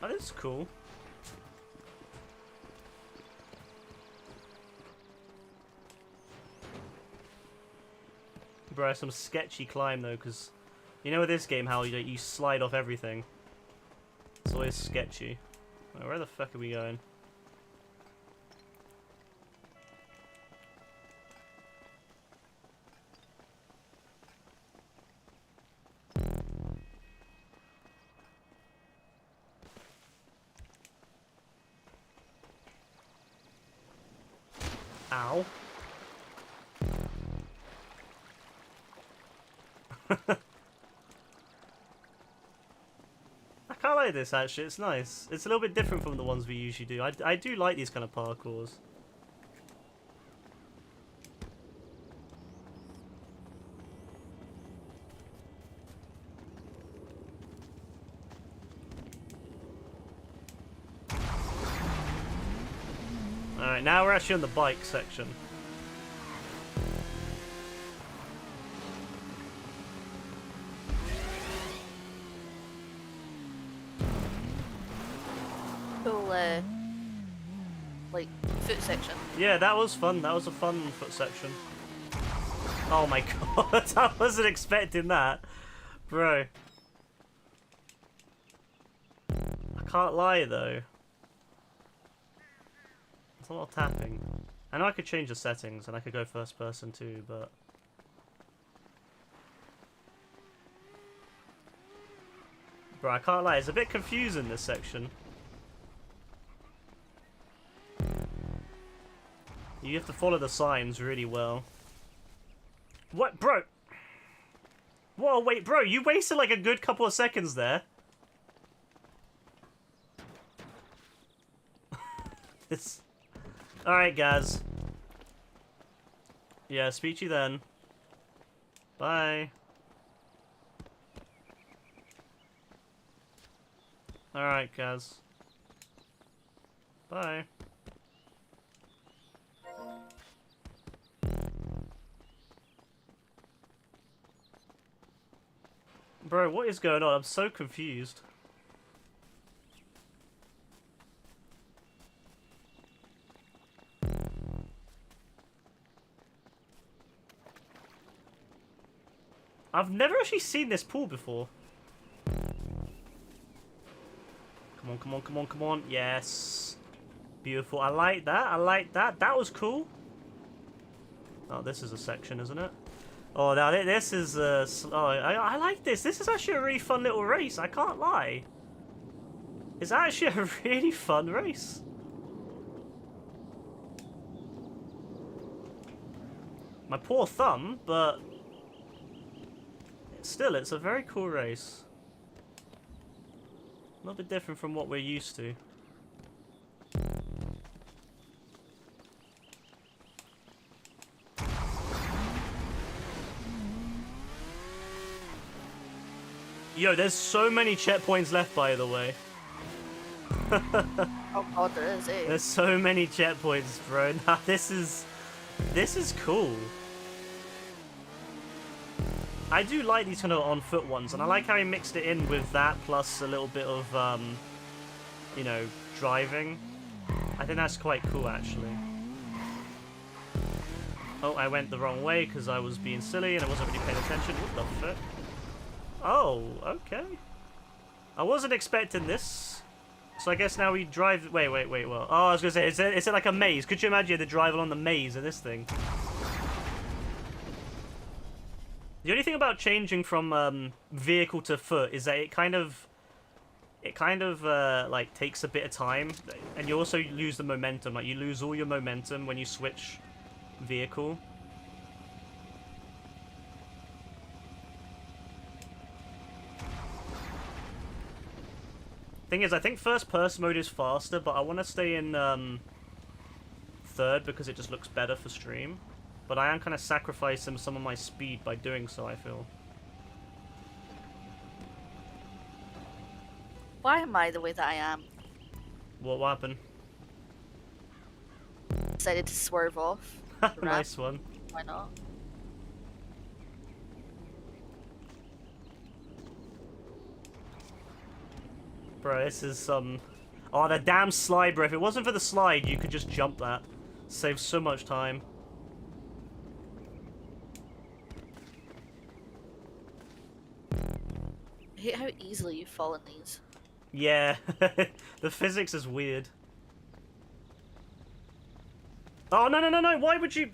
That is cool. Bro, some sketchy climb though, because you know with this game how you slide off everything. It's always sketchy. Wait, where the fuck are we going? Ow. I can't like this actually, it's nice. It's a little bit different from the ones we usually do. I do like these kind of parkours. Alright, now we're actually on the bike section. Cool, like, foot section. Yeah, that was fun. That was a fun foot section. Oh my god, I wasn't expecting that. Bro. I can't lie though. It's a lot of tapping. I know I could change the settings and I could go first person too, but... Bro, I can't lie, it's a bit confusing this section. You have to follow the signs really well. What, bro? Whoa, wait, bro, you wasted like a good couple of seconds there. This... Alright, guys. Yeah, speak to you then. Bye. Alright, guys. Bye. Bro, what is going on? I'm so confused. I've never actually seen this pool before. Come on, come on, come on, come on. Yes. Beautiful. I like that. I like that. That was cool. Oh, this is a section, isn't it? Oh, now this is... oh, I like this. This is actually a really fun little race. I can't lie. It's actually a really fun race. My poor thumb, but... Still, it's a very cool race. A little bit different from what we're used to. Yo, there's so many checkpoints left, by the way. Oh god, there is, eh? There's so many checkpoints, bro. Nah, this is cool. I do like these kind of on-foot ones, and I like how he mixed it in with that, plus a little bit of, you know, driving. I think that's quite cool, actually. Oh, I went the wrong way because I was being silly and I wasn't really paying attention. What the fuck? Oh, okay. I wasn't expecting this. So I guess now we drive... Wait, well... Oh, I was going to say, is it like a maze? Could you imagine the drive along the maze in this thing? The only thing about changing from vehicle to foot is that it kind of like takes a bit of time, and you also lose the momentum. Like you lose all your momentum when you switch vehicle. Thing is, I think first person mode is faster, but I want to stay in third because it just looks better for stream. But I am kind of sacrificing some of my speed by doing so, I feel. Why am I the way that I am? What happened? Decided to swerve off. Nice one. Why not? Bro, this is some... Oh, the damn slide, bro. If it wasn't for the slide, you could just jump that. Saves so much time. I hate how easily you fall in these. Yeah, the physics is weird. Oh, no, why would you...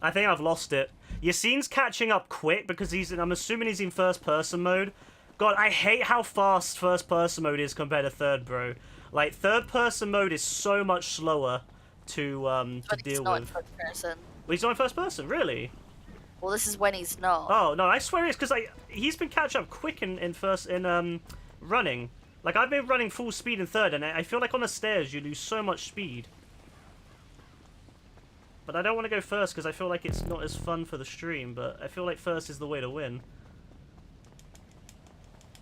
I think I've lost it. Yassine's catching up quick because I'm assuming he's in first person mode. God, I hate how fast first person mode is compared to third, bro. Like, third person mode is so much slower to deal not in with. first person. Well, he's not in first person, really? Well, this is when he's not. Oh, no, I swear it's because he's been catching up quick in running. Like, I've been running full speed in third, and I feel like on the stairs you lose so much speed. But I don't want to go first because I feel like it's not as fun for the stream, but I feel like first is the way to win.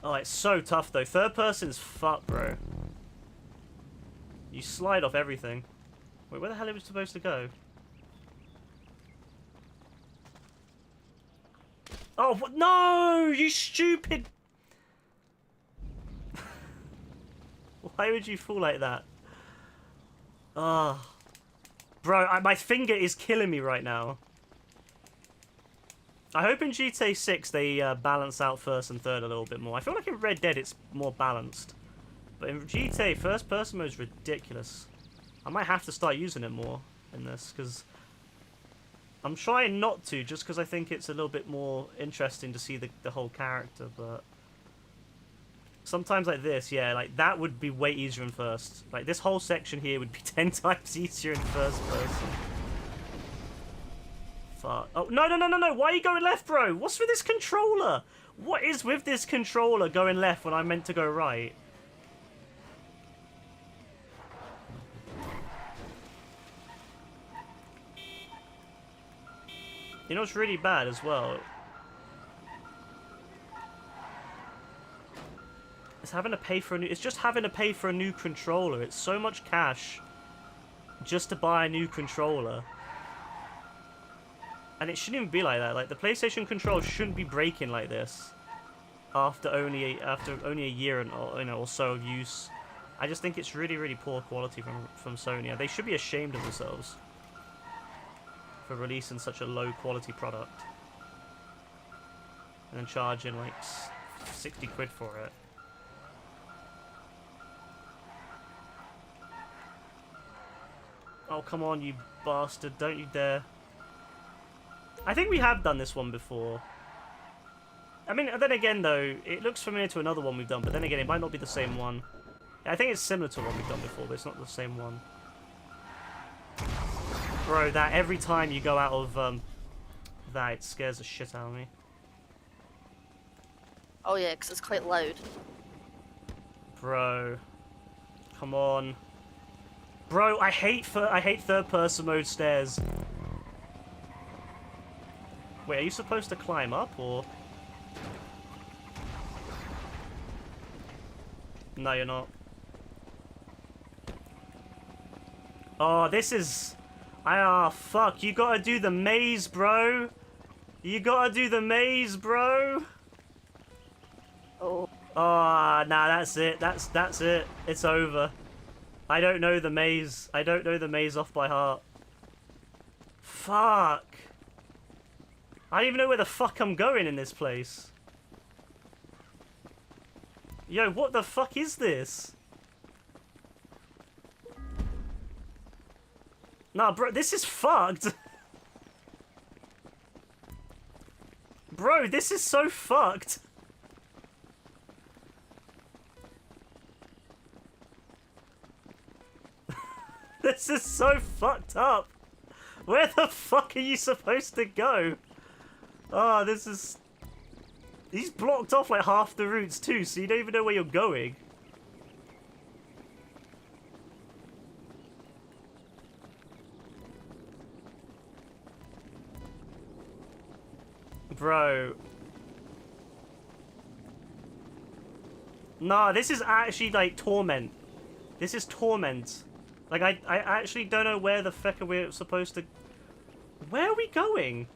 Oh, it's so tough, though. Third person's fucked, bro. You slide off everything. Wait, where the hell are we supposed to go? Oh, what? No! You stupid... Why would you fall like that? Ah. Oh. Bro, my finger is killing me right now. I hope in GTA 6 they balance out first and third a little bit more. I feel like in Red Dead it's more balanced. But in GTA, first person mode is ridiculous. I might have to start using it more in this, because... I'm trying not to, just because I think it's a little bit more interesting to see the whole character, but... Sometimes like this, yeah, like that would be way easier in first. Like this whole section here would be 10 times easier in first person. Fuck. Oh, no, no, no, no, no. Why are you going left, bro? What's with this controller? What is with this controller going left when I'm meant to go right? You know what's really bad as well? It's having to pay for a new... It's just having to pay for a new controller. It's so much cash just to buy a new controller. And it shouldn't even be like that. Like, the PlayStation controller shouldn't be breaking like this after only a year and or so of use. I just think it's really, really poor quality from Sony. They should be ashamed of themselves for releasing such a low quality product and then charging like 60 quid for it. Oh, come on, you bastard. Don't you dare. I think we have done this one before. I mean, then again, though, it looks familiar to another one we've done, but then again, it might not be the same one. I think it's similar to one we've done before, but it's not the same one. Bro, that every time you go out of that, it scares the shit out of me. Oh yeah, because it's quite loud. Bro. Come on. Bro, I hate third-person mode stairs. Wait, are you supposed to climb up, or...? No, you're not. Oh, this is... Ah, fuck. You gotta do the maze, bro. You gotta do the maze, bro. Oh. Oh, nah, that's it. That's it. It's over. I don't know the maze. I don't know the maze off by heart. Fuck. I don't even know where the fuck I'm going in this place. Yo, what the fuck is this? Nah, bro, this is fucked. Bro, this is so fucked. This is so fucked up. Where the fuck are you supposed to go? Oh, this is... He's blocked off like half the routes too, so you don't even know where you're going. Bro. Nah, this is actually like torment. This is torment. Like, I actually don't know where the fuck are we supposed to... Where are we going?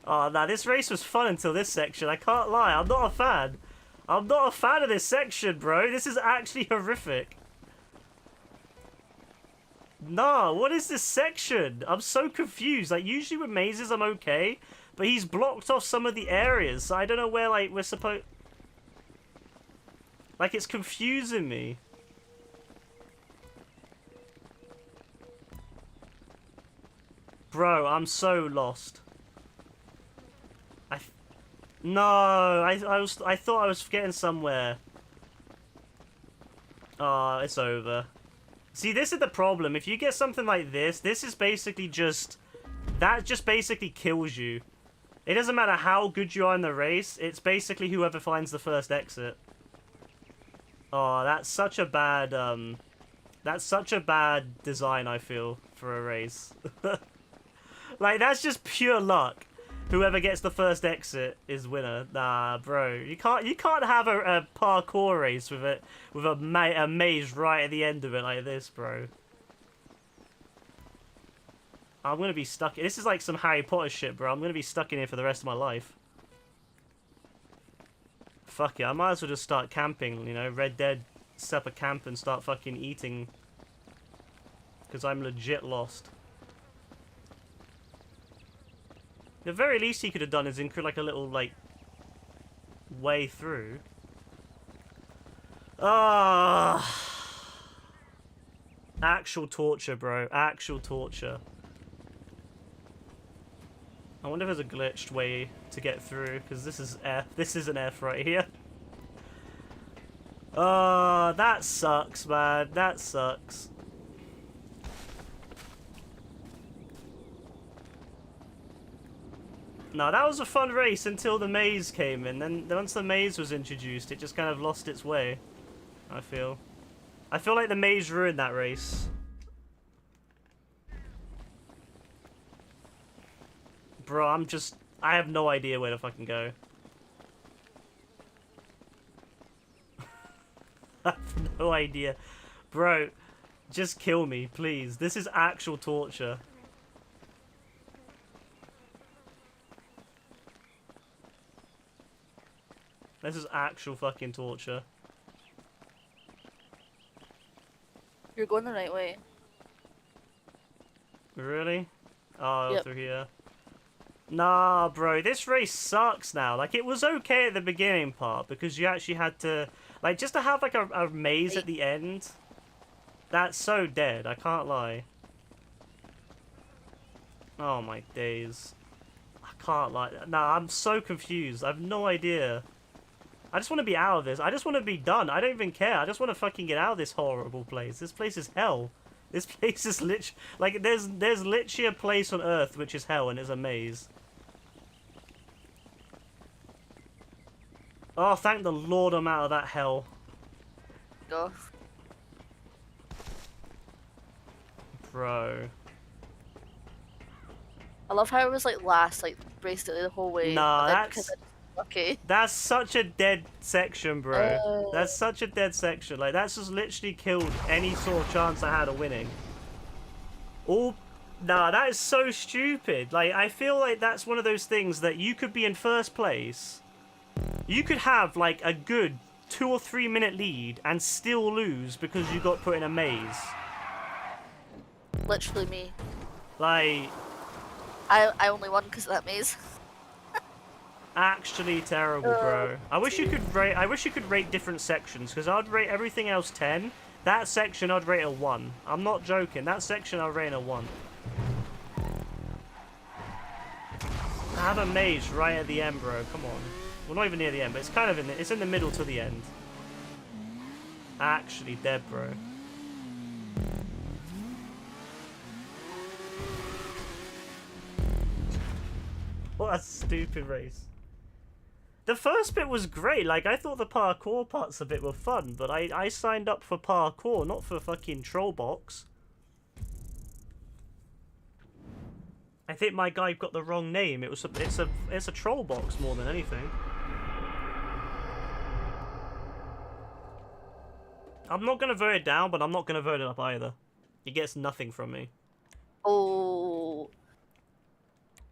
Oh, nah, this race was fun until this section. I can't lie. I'm not a fan. I'm not a fan of this section, bro. This is actually horrific. Nah, what is this section? I'm so confused. Like, usually with mazes, I'm okay. But he's blocked off some of the areas. So I don't know where, like, we're supposed... Like, it's confusing me. Bro, I'm so lost. No, I thought I was getting somewhere. Oh, it's over. See, this is the problem. If you get something like this is basically just... That just basically kills you. It doesn't matter how good you are in the race. It's basically whoever finds the first exit. Oh, that's such a bad, That's such a bad design, I feel, for a race. Like, that's just pure luck. Whoever gets the first exit is winner. Nah, bro, you can't have a parkour race with a maze right at the end of it like this, bro. I'm gonna be stuck. This is like some Harry Potter shit, bro. I'm gonna be stuck in here for the rest of my life. Fuck it, I might as well just start camping. You know, Red Dead, set up a camp and start fucking eating. Because I'm legit lost. The very least he could have done is include like a little like way through. Ah, actual torture, bro. Actual torture. I wonder if there's a glitched way to get through, because this is F. This is an F right here. Oh, that sucks, man. That sucks. No, that was a fun race until the maze came in. Then once the maze was introduced, it just kind of lost its way. I feel like the maze ruined that race. Bro, I have no idea where to fucking go. I have no idea. Bro, just kill me, please. This is actual torture. This is actual fucking torture. You're going the right way. Really? Oh, Yep. through here. Nah, bro, this race sucks now. Like, it was okay at the beginning part because you actually had to... Like, just to have, like, a maze at the end. That's so dead, I can't lie. Oh, my days. I can't lie. Nah, I'm so confused. I have no idea. I just want to be out of this. I just want to be done. I don't even care. I just want to fucking get out of this horrible place. This place is hell. This place is literally... Like, there's literally a place on Earth which is hell and it's a maze. Oh, thank the Lord I'm out of that hell. Go. Bro. I love how it was like last, like basically the whole way. Nah, but then that's... because I- Okay. That's such a dead section, bro. That's such a dead section. Like, that's just literally killed any sort of chance I had of winning. Nah, that is so stupid. Like, I feel like that's one of those things that you could be in first place. You could have, like, a good 2 or 3 minute lead and still lose because you got put in a maze. Literally me. Like... I only won because of that maze. Actually terrible, bro. I wish you could rate different sections, because I'd rate everything else 10. That section I'd rate a 1. I'm not joking. That section I'd rate a 1. I have a maze right at the end, bro. Come on. Well, not even near the end, but it's kind of it's in the middle to the end. Actually dead, bro. What a stupid race. The first bit was great. Like, I thought the parkour parts of it were fun, but I signed up for parkour, not for fucking troll box. I think my guy got the wrong name. It's a troll box more than anything. I'm not gonna vote it down, but I'm not gonna vote it up either. It gets nothing from me. Oh.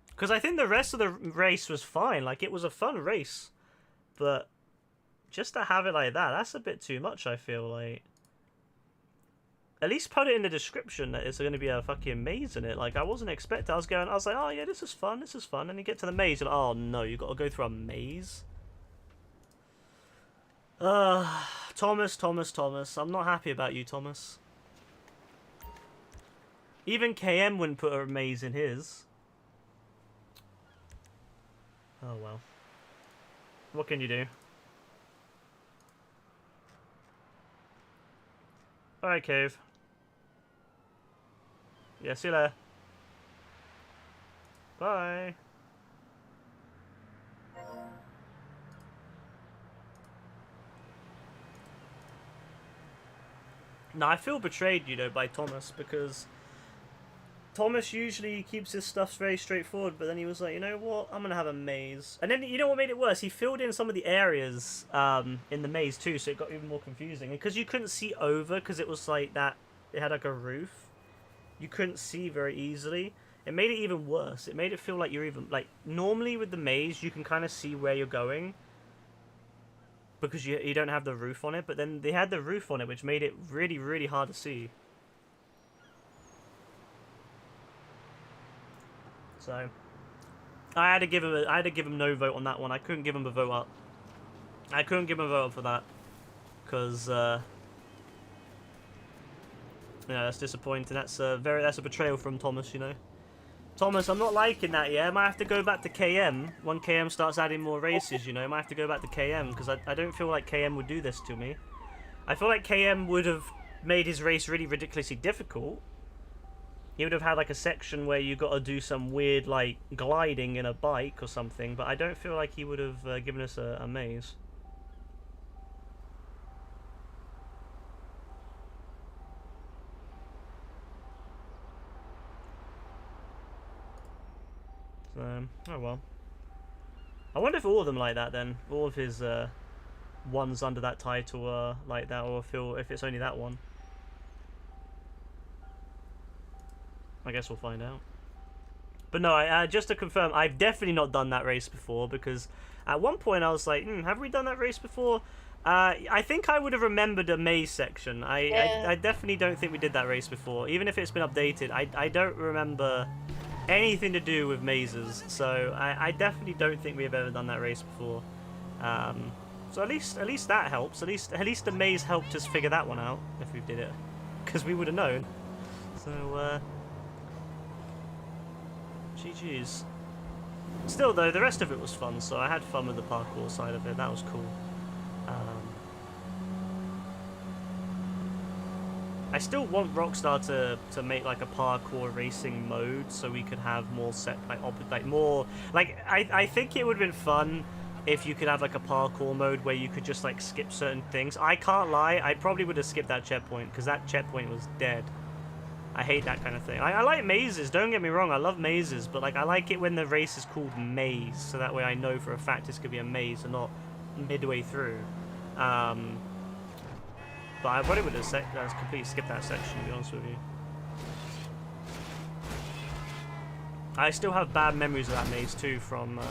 Because I think the rest of the race was fine. Like, it was a fun race. But just to have it like that, that's a bit too much, I feel like. At least put it in the description that it's going to be a fucking maze in it. Like, I wasn't expecting. I was like, oh yeah, this is fun. And you get to the maze, and oh no, you got to go through a maze. Thomas. I'm not happy about you, Thomas. Even KM wouldn't put a maze in his. Oh well. What can you do? Alright, Cave. Yeah, see you later. Bye. Now, I feel betrayed, you know, by Thomas, because Thomas usually keeps his stuff very straightforward, but then he was like, you know what, I'm gonna have a maze. And then, you know what made it worse? He filled in some of the areas in the maze too, so it got even more confusing. And because you couldn't see over, because it was like that, it had like a roof, you couldn't see very easily. It made it even worse. It made it feel like you're even, like, normally with the maze, you can kind of see where you're going, because you don't have the roof on it, but then they had the roof on it, which made it really, really hard to see. So I had to give him no vote on that one. I couldn't give him a vote up. I couldn't give him a vote up for that, because yeah, that's disappointing. That's a betrayal from Thomas, you know. Thomas, I'm not liking that. Yeah, I might have to go back to KM when KM starts adding more races. You know, I might have to go back to KM because I don't feel like KM would do this to me. I feel like KM would have made his race really ridiculously difficult. he would have had like a section where you got to do some weird like gliding in a bike or something, but I don't feel like he would have given us a maze. So, oh well. I wonder if all of them like that then. All of his ones under that title are like that, or if it's only that one. I guess we'll find out. But no, just to confirm, I've definitely not done that race before, because at one point I was like, have we done that race before? I think I would have remembered a maze section. I definitely don't think we did that race before. Even if it's been updated, I don't remember anything to do with mazes. So I definitely don't think we have ever done that race before. So at least that helps. At least the maze helped us figure that one out, if we did it. Because we would have known. So, GG's. Still though, the rest of it was fun, so I had fun with the parkour side of it. That was cool. I still want Rockstar to make like a parkour racing mode, so we could have more I think it would have been fun if you could have like a parkour mode where you could just like skip certain things. I can't lie, I probably would have skipped that checkpoint, because that checkpoint was dead. I hate that kind of thing. I like mazes, don't get me wrong, I love mazes, but like I like it when the race is called maze, so that way I know for a fact it's gonna be a maze and not midway through. But I probably would have completely skipped that section, to be honest with you. I still have bad memories of that maze too from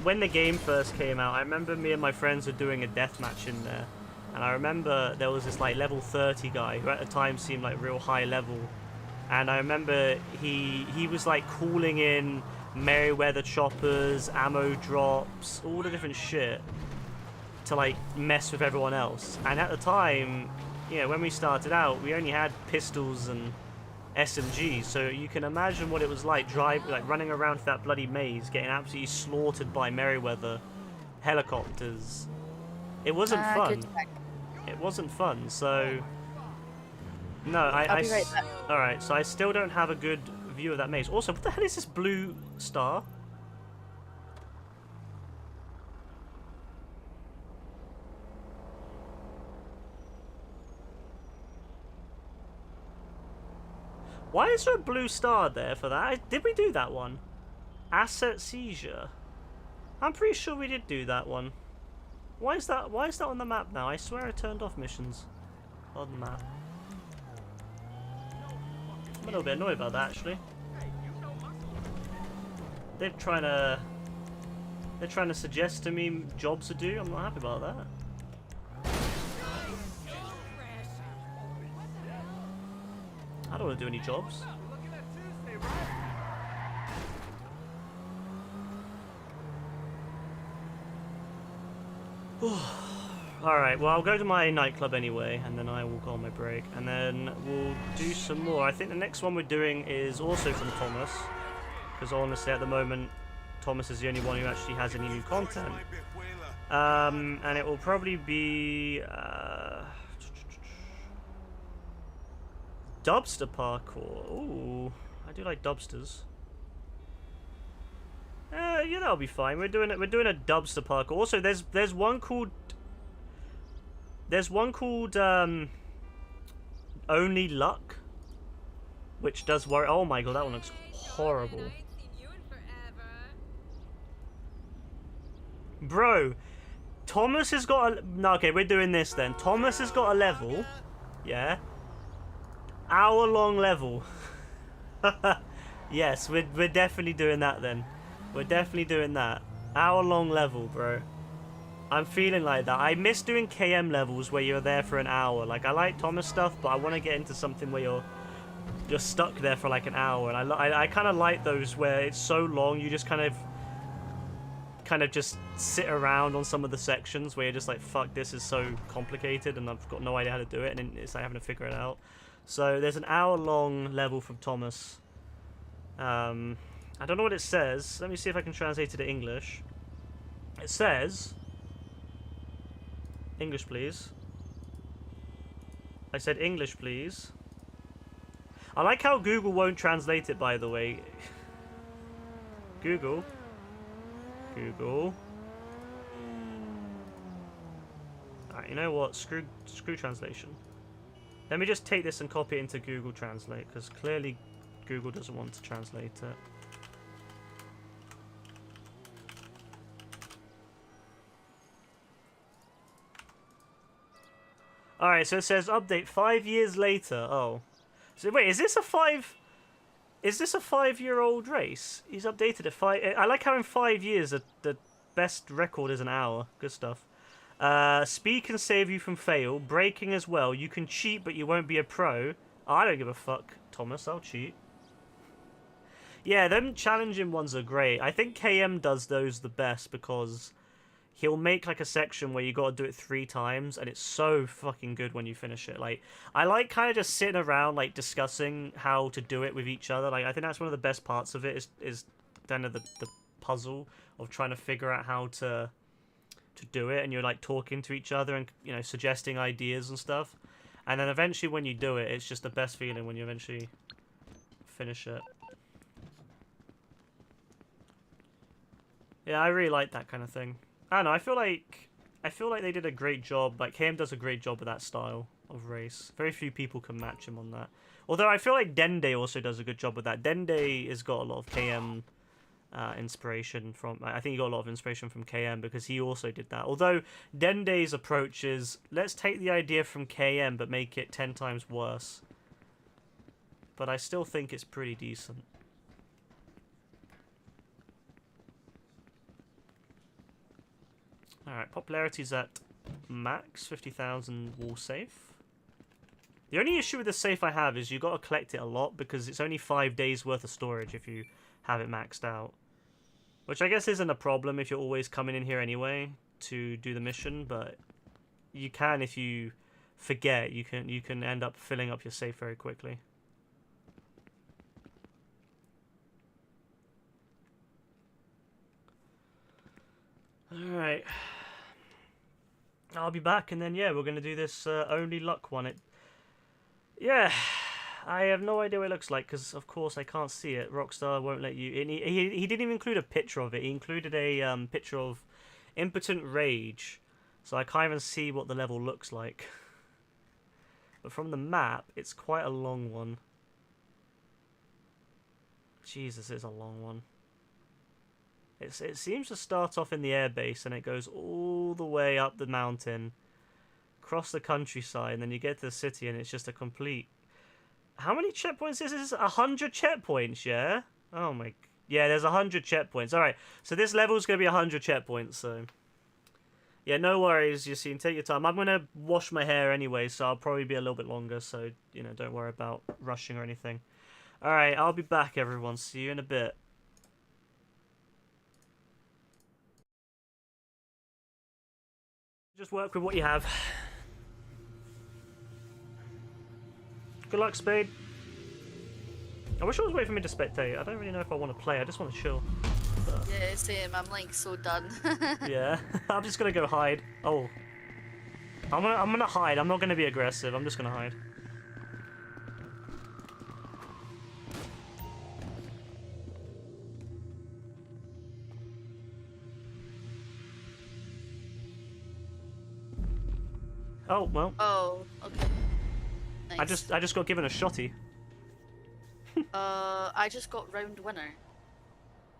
when the game first came out. I remember me and my friends were doing a deathmatch in there. And I remember there was this like level 30 guy who at the time seemed like real high level, and I remember he was like calling in Merryweather choppers, ammo drops, all the different shit to like mess with everyone else. And at the time, you know, when we started out, we only had pistols and SMGs, so you can imagine what it was like running around that bloody maze, getting absolutely slaughtered by Merryweather helicopters. It wasn't fun. It wasn't fun, so no, I'll be right back. Alright, so I still don't have a good view of that maze. Also, what the hell is this blue star? Why is there a blue star there for that? Did we do that one? Asset seizure. I'm pretty sure we did do that one. Why is that on the map now? I swear I turned off missions on the map. I'm a little bit annoyed about that, actually. They're trying to suggest to me jobs to do. I'm not happy about that. I don't want to do any jobs. Alright, well I'll go to my nightclub anyway, and then I will go on my break, and then we'll do some more. I think the next one we're doing is also from Thomas, because honestly at the moment Thomas is the only one who actually has any new content. And it will probably be Dubster Parkour. Ooh, I do like dubsters. Yeah, that'll be fine. We're doing a dubster parkour. Also, there's one called Only Luck, which does worry. Oh my god, that one looks horrible. Bro, Thomas has got a no. Okay, we're doing this then. Thomas has got a level, yeah, hour-long level. Yes, we're definitely doing that then. We're definitely doing that. Hour-long level, bro. I'm feeling like that. I miss doing KM levels where you're there for an hour. Like, I like Thomas stuff, but I want to get into something where you're stuck there for like an hour. And I kind of like those where it's so long, you just kind of just sit around on some of the sections where you're just like, fuck, this is so complicated and I've got no idea how to do it, and then it's like having to figure it out. So there's an hour-long level from Thomas. I don't know what it says. Let me see if I can translate it to English. It says... English, please. I said English, please. I like how Google won't translate it, by the way. Google. Alright, you know what? Screw translation. Let me just take this and copy it into Google Translate, because clearly Google doesn't want to translate it. Alright, so it says update 5 years later. Oh. So wait, is this a 5-year-old race? He's updated it 5. I like how in 5 years the best record is an hour. Good stuff. Speed can save you from fail. Braking as well. You can cheat, but you won't be a pro. I don't give a fuck, Thomas. I'll cheat. Yeah, them challenging ones are great. I think KM does those the best because he'll make like a section where you got to do it 3 times, and it's so fucking good when you finish it. Like, I like kind of just sitting around like discussing how to do it with each other. Like, I think that's one of the best parts of it is kind of the puzzle of trying to figure out how to do it, and you're like talking to each other and, you know, suggesting ideas and stuff. And then eventually when you do it, it's just the best feeling when you eventually finish it. Yeah, I really like that kind of thing. I don't know, I feel like they did a great job. Like, KM does a great job with that style of race. Very few people can match him on that. Although I feel like Dende also does a good job with that. Dende has got a lot of KM inspiration from... I think he got a lot of inspiration from KM because he also did that. Although Dende's approach is, let's take the idea from KM but make it 10 times worse. But I still think it's pretty decent. Alright, popularity's at max, 50,000 wall safe. The only issue with the safe I have is you got to collect it a lot because it's only 5 days worth of storage if you have it maxed out. Which I guess isn't a problem if you're always coming in here anyway to do the mission, but you can, if you forget, you can end up filling up your safe very quickly. Alright. I'll be back, and then, yeah, we're going to do this only luck one. Yeah, I have no idea what it looks like, because, of course, I can't see it. Rockstar won't let you... He didn't even include a picture of it. He included a picture of Impotent Rage, so I can't even see what the level looks like. But from the map, it's quite a long one. Jesus, it's a long one. It seems to start off in the airbase and it goes all the way up the mountain, across the countryside, and then you get to the city and it's just a complete... How many checkpoints is this? 100 checkpoints, yeah? Oh my... Yeah, there's 100 checkpoints. Alright, so this level's going to be 100 checkpoints, so... Yeah, no worries, Yassine, take your time. I'm going to wash my hair anyway, so I'll probably be a little bit longer, so, you know, don't worry about rushing or anything. Alright, I'll be back, everyone. See you in a bit. Just work with what you have. Good luck, Spade. I wish I was waiting for me to spectate. I don't really know if I want to play. I just want to chill. But... Yeah, same. I'm like so done. Yeah, I'm just gonna go hide. Oh, I'm gonna hide. I'm not gonna be aggressive. I'm just gonna hide. Oh well. Oh, okay. Nice. I just got given a shotty. I just got round winner.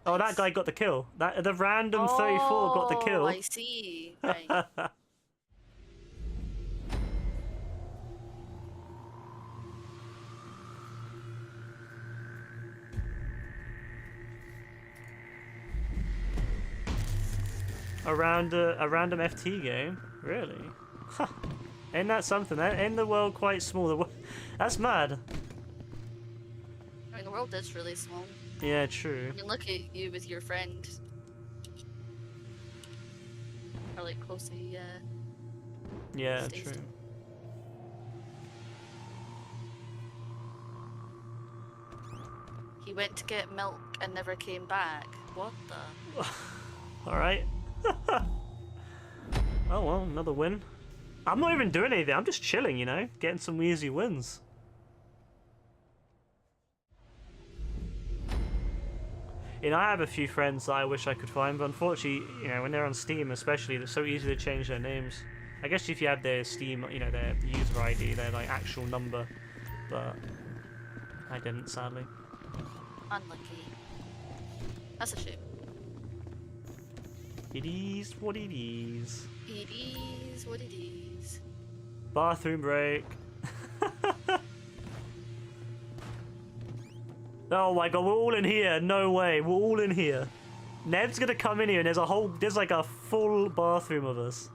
Oh, that guy got the kill. The random 34 got the kill. Oh, I see. Right. A random FT game? Really? Huh. Ain't that something? Ain't the world quite small? That's mad. I mean, the world is really small. Yeah, true. I mean, look at you with your friend. How like close he Yeah, stays true. to. He went to get milk and never came back. What the? Alright. Oh well, another win. I'm not even doing anything, I'm just chilling, you know? Getting some easy wins. You know, I have a few friends that I wish I could find, but unfortunately, you know, when they're on Steam especially, it's so easy to change their names. I guess if you have their Steam, you know, their user ID, their like actual number, but I didn't, sadly. Unlucky. That's a shame. It is what it is. It is what it is. Bathroom break. Oh my god, we're all in here. No way, we're all in here. Nev's gonna come in here and there's like a full bathroom of us.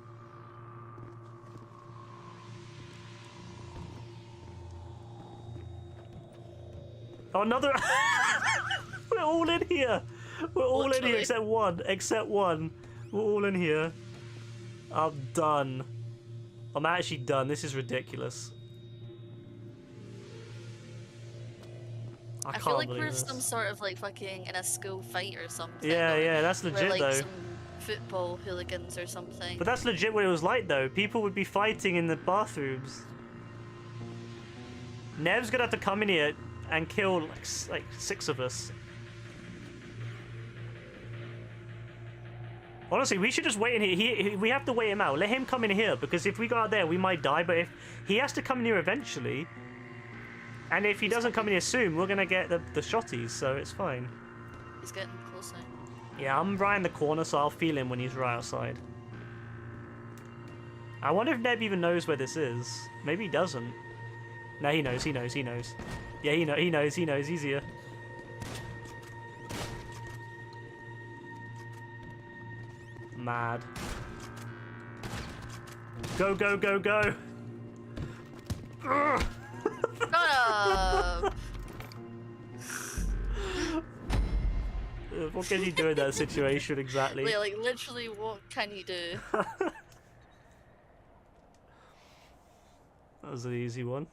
Oh, another. We're all in here. We're all in here except one. Except one. We're all in here. I'm done. I'm actually done. This is ridiculous. I feel like believe we're this. some sort of like fucking in a school fight or something. Yeah, or yeah, that's we're legit like though. some football hooligans or something. But that's legit what it was like though. People would be fighting in the bathrooms. Nev's gonna have to come in here and kill like 6 of us. Honestly, we should just wait in here. We have to wait him out. Let him come in here, because if we go out there, we might die. But if he has to come in here eventually, and if he doesn't come in here soon, we're gonna get the shotties, so it's fine. He's getting closer. Yeah, I'm right in the corner, so I'll feel him when he's right outside. I wonder if Neb even knows where this is. Maybe he doesn't. No, he knows, he knows, he knows. Yeah, he knows, he's here. Mad. Go, go, go, go! Ugh. Shut up! What can you do in that situation exactly? Yeah, like literally, what can you do? That was an easy one.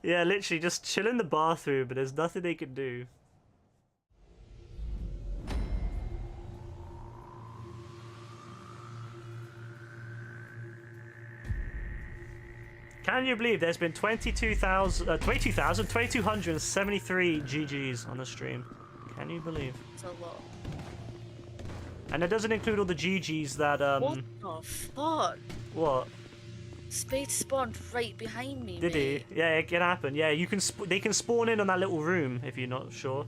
Yeah, literally just chill in the bathroom, but there's nothing they can do. Can you believe there's been 2273 GGs on the stream? Can you believe? It's a lot. And it doesn't include all the GGs that What the fuck? What? Spade spawned right behind me, Did mate. he? Yeah, it can happen. Yeah, you can. They can spawn in on that little room if you're not sure.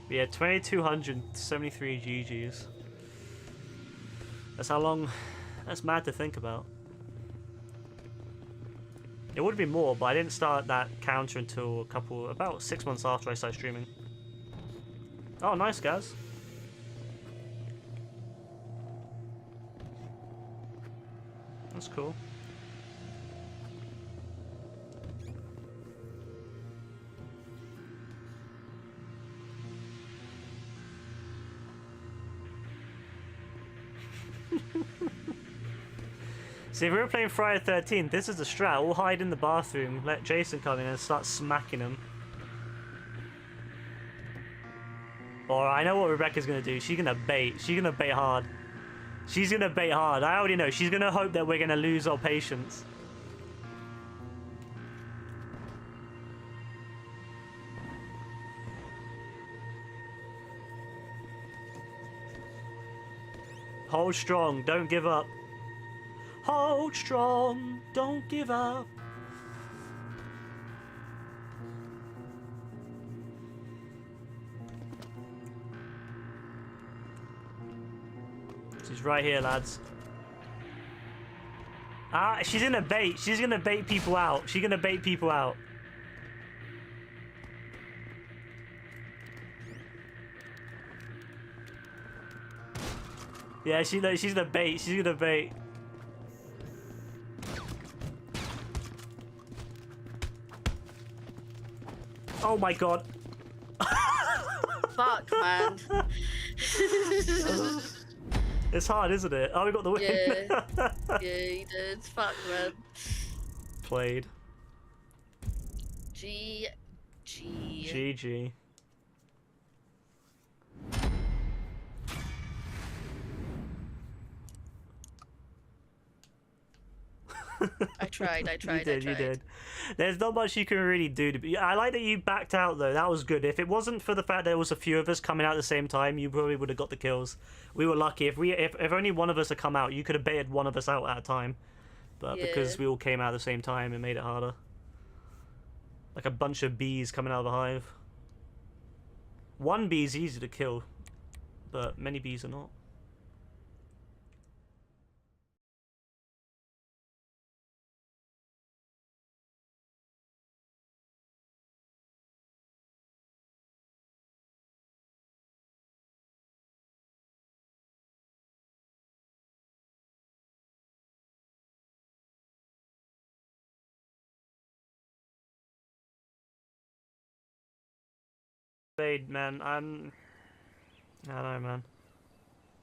But yeah, 2273 GGs. That's how long. That's mad to think about. It would be more, but I didn't start that counter until about 6 months after I started streaming. Oh, nice, guys. That's cool. See, if we were playing Friday the 13th, this is the strat. We'll hide in the bathroom, let Jason come in and start smacking him. Or I know what Rebecca's gonna do. She's gonna bait. She's gonna bait hard. She's gonna bait hard. I already know. She's gonna hope that we're gonna lose our patience. Hold strong. Don't give up. Hold strong, don't give up. She's right here, lads. Ah, she's in a bait. She's gonna bait people out. She's gonna bait people out. Yeah, she's gonna bait. She's gonna bait. Oh my god. Fuck, man. It's hard, isn't it? Oh, we got the win. Yeah. Yeah, you did. Fuck, man. Played. GG. GG. I tried. You did. There's not much you can really do I like that you backed out though. That was good. If it wasn't for the fact there was a few of us coming out at the same time, you probably would have got the kills. We were lucky. If only one of us had come out, you could have baited one of us out at a time. But because we all came out at the same time, it made it harder. Like a bunch of bees coming out of the hive. One bee is easy to kill, but many bees are not. Spade, man, I don't know, man.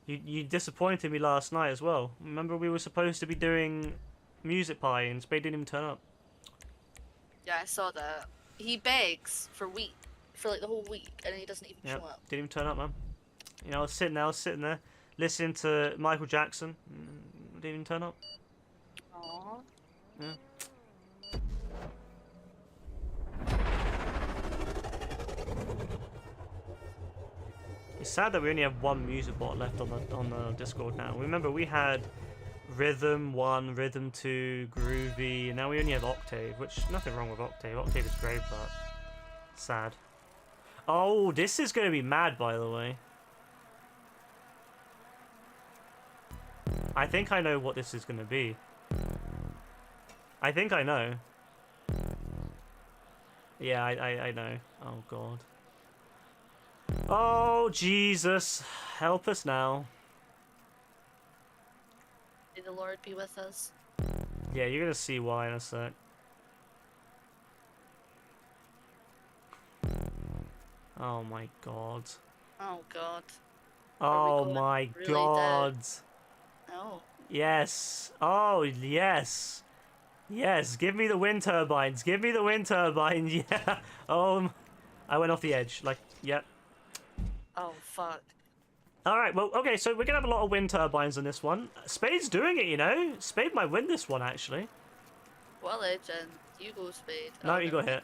You disappointed me last night as well. Remember we were supposed to be doing Music Pie and Spade didn't even turn up. Yeah, I saw that. He begs for like the whole week, and he doesn't even show up. Didn't even turn up, man. You know, I was sitting there, listening to Michael Jackson. Didn't even turn up. Aww. Yeah. It's sad that we only have one music bot left on the Discord now. Remember, we had Rhythm 1, Rhythm 2, Groovy, and now we only have Octave, which nothing wrong with Octave. Octave is great, but sad. Oh, this is going to be mad, by the way. I think I know what this is going to be. I think I know. Yeah, I know. Oh, God. Oh, Jesus. Help us now. May the Lord be with us. Yeah, you're going to see why in a sec. Oh, my God. Oh, God. Oh, my really God. Oh. Yes. Oh, yes. Yes, give me the wind turbines. Give me the wind turbines. Yeah. I went off the edge. Like, yep. Oh, fuck. Alright, well, okay, so we're going to have a lot of wind turbines on this one. Spade's doing it, you know? Spade might win this one, actually. Well, Legend, you go, Spade. No, Oh, you got hit.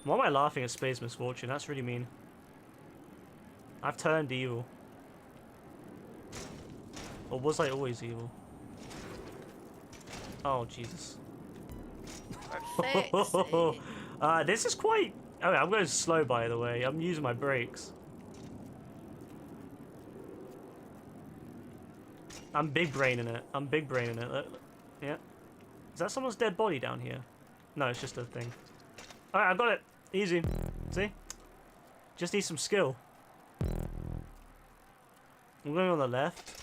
Why am I laughing at Spade's misfortune? That's really mean. I've turned evil. Or was I always evil? Oh, Jesus. This is quite... Oh, I'm going slow, by the way. I'm using my brakes. I'm big braining it. I'm big braining it. Look. Yeah. Is that someone's dead body down here? No, it's just a thing. Alright, I got it. Easy. See? Just need some skill. I'm going on the left.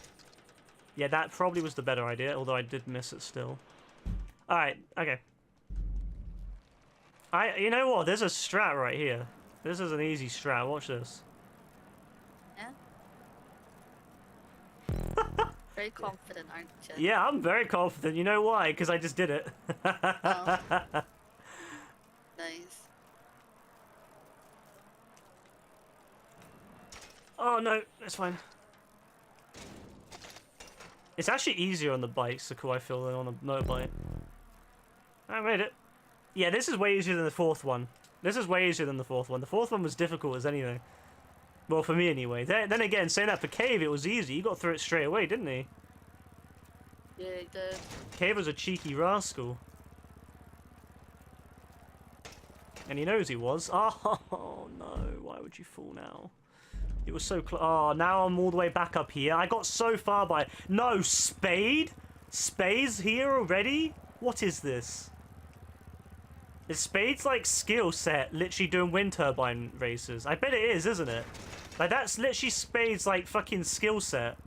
Yeah, that probably was the better idea, although I did miss it still. Alright, okay. You know what? There's a strat right here. This is an easy strat. Watch this. Yeah? Very confident, aren't you? Yeah, I'm very confident. You know why? Because I just did it. Oh. Nice. Oh, no. That's fine. It's actually easier on the bicycle, I feel, than on a motorbike. I made it. Yeah, this is way easier than the fourth one. This is way easier than the fourth one. The fourth one was difficult as anything. Well, for me anyway. Then again, saying that for Cave, it was easy. He got through it straight away, didn't he? Yeah, he did. Cave was a cheeky rascal. And he knows he was. Oh, no. Why would you fall now? It was so close. Oh, now I'm all the way back up here. I got so far by... No, Spade? Spade's here already? What is this? Is Spade's, like, skill set literally doing wind turbine races? I bet it is, isn't it? Like, that's literally Spade's, like, fucking skill set.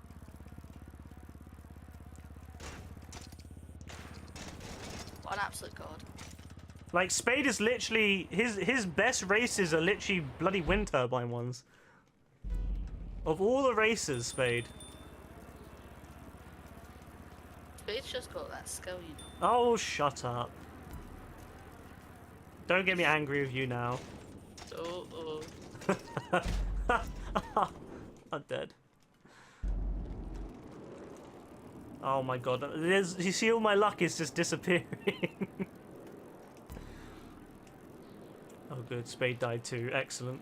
What an absolute god. Like, Spade is literally... His best races are literally bloody wind turbine ones. Of all the races, Spade. Spade's just got that skill, you know. Oh, shut up. Don't get me angry with you now. Oh. I'm dead. Oh my god. You see all my luck is just disappearing. Oh good, Spade died too. Excellent.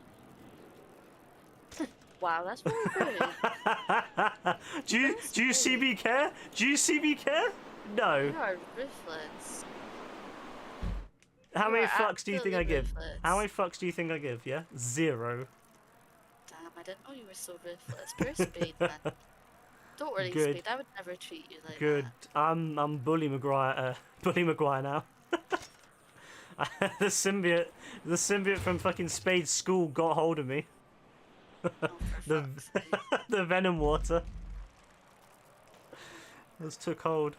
Wow, that's really good. Do you see me care? Do you see me care? No. You are ruthless. How You many are fucks do you think I absolutely give? ruthless. How many fucks do you think I give? Yeah? 0. Damn, I didn't know you were so ruthless. Poor Spade, man. Don't worry, Good. Spade. I would never treat you like Good. that. I'm Bully Maguire. Bully Maguire now. the symbiote from fucking Spade's school got hold of me. Oh, for The fuck's sake. the venom water. Just took hold.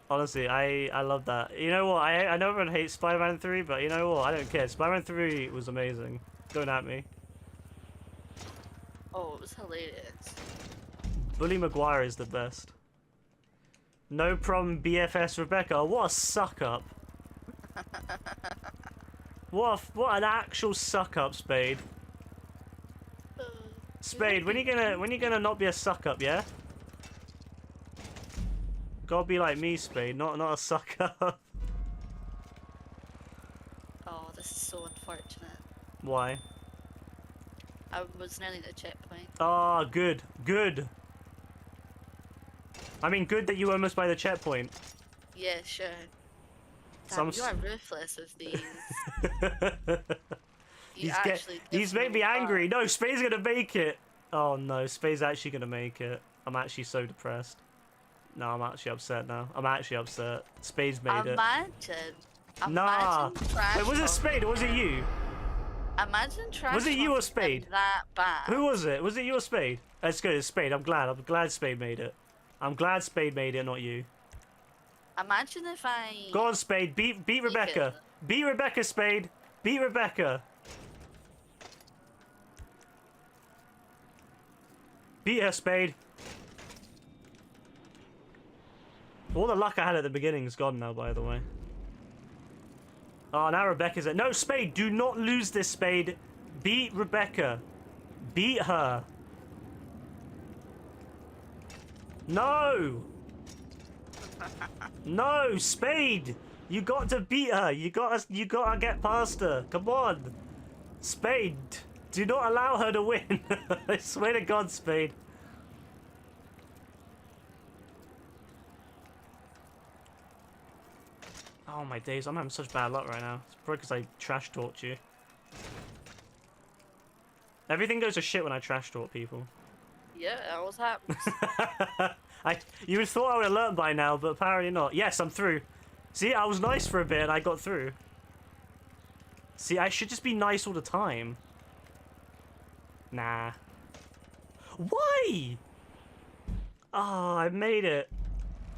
Honestly, I love that. You know what? I know everyone hates Spider-Man 3, but you know what? I don't care. Spider-Man 3 was amazing. Don't at me. Oh, it was hilarious. Bully Maguire is the best. No problem, BFS Rebecca. What a suck up. What an actual suck up, Spade. Spade, when you gonna not be a suck up, yeah? Gotta be like me, Spade, not a suck up. Oh, this is so unfortunate. Why? I was nearly at the checkpoint. Ah, good. I mean, good that you were almost by the checkpoint. Yeah, sure. Some Damn, you are ruthless with these. You He's made me angry. No, Spade's gonna make it. Oh no, Spade's actually gonna make it. I'm actually so depressed. No, I'm actually upset now. I'm actually upset. Spade's made it. Imagine trash Wait, was it talking. Spade or was it you? Imagine trash Was it you or talking Spade? them that bad. Who was it? Was it you or Spade? That's good. It's Spade. I'm glad Spade made it. I'm glad Spade made it, not you. Imagine if I... Go on, Spade. Beat Rebecca. Beat Rebecca, Spade. Beat Rebecca. Beat her, Spade. All the luck I had at the beginning is gone now, by the way. Oh, now Rebecca's it. No, Spade, do not lose this, Spade. Beat Rebecca. Beat her. No! No, Spade! You got to beat her. You gotta get past her. Come on. Spade, do not allow her to win. I swear to God, Spade. Oh my days, I'm having such bad luck right now. It's probably because I trash talked you. Everything goes to shit when I trash talk people. Yeah, it always happens. You would have thought I would have learned by now, but apparently not. Yes, I'm through. See, I was nice for a bit and I got through. See, I should just be nice all the time. Nah. Why? Oh, I made it.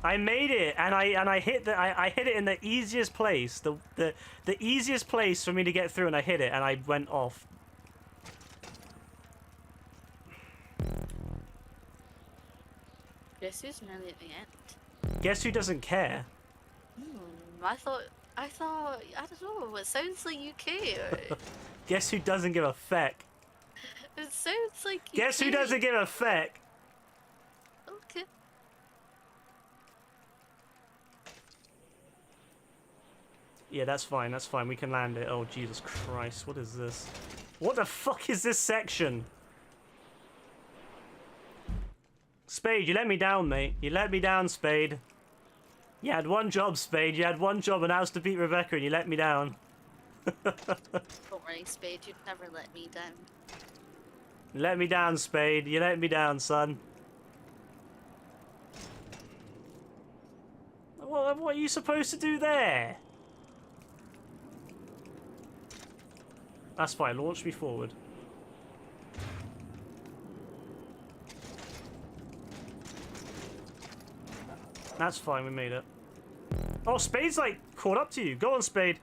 I made it, and I hit I hit it in the easiest place, the easiest place for me to get through, and I hit it, and I went off. Guess who's nearly at the end? Guess who doesn't care? I thought, I don't know, it sounds like you care. Guess who doesn't give a feck? It sounds like you Guess who care. doesn't give a feck? Okay. Yeah, that's fine, we can land it. Oh, Jesus Christ, what is this? What the fuck is this section? Spade, you let me down, mate. You let me down, Spade. You had one job, Spade. You had one job, and that was to beat Rebecca, and you let me down. Don't worry, Spade, you'd never let me down. Let me down, Spade. You let me down, son. What are you supposed to do there? That's fine. Launch me forward. That's fine. We made it. Oh, Spade's like caught up to you. Go on, Spade.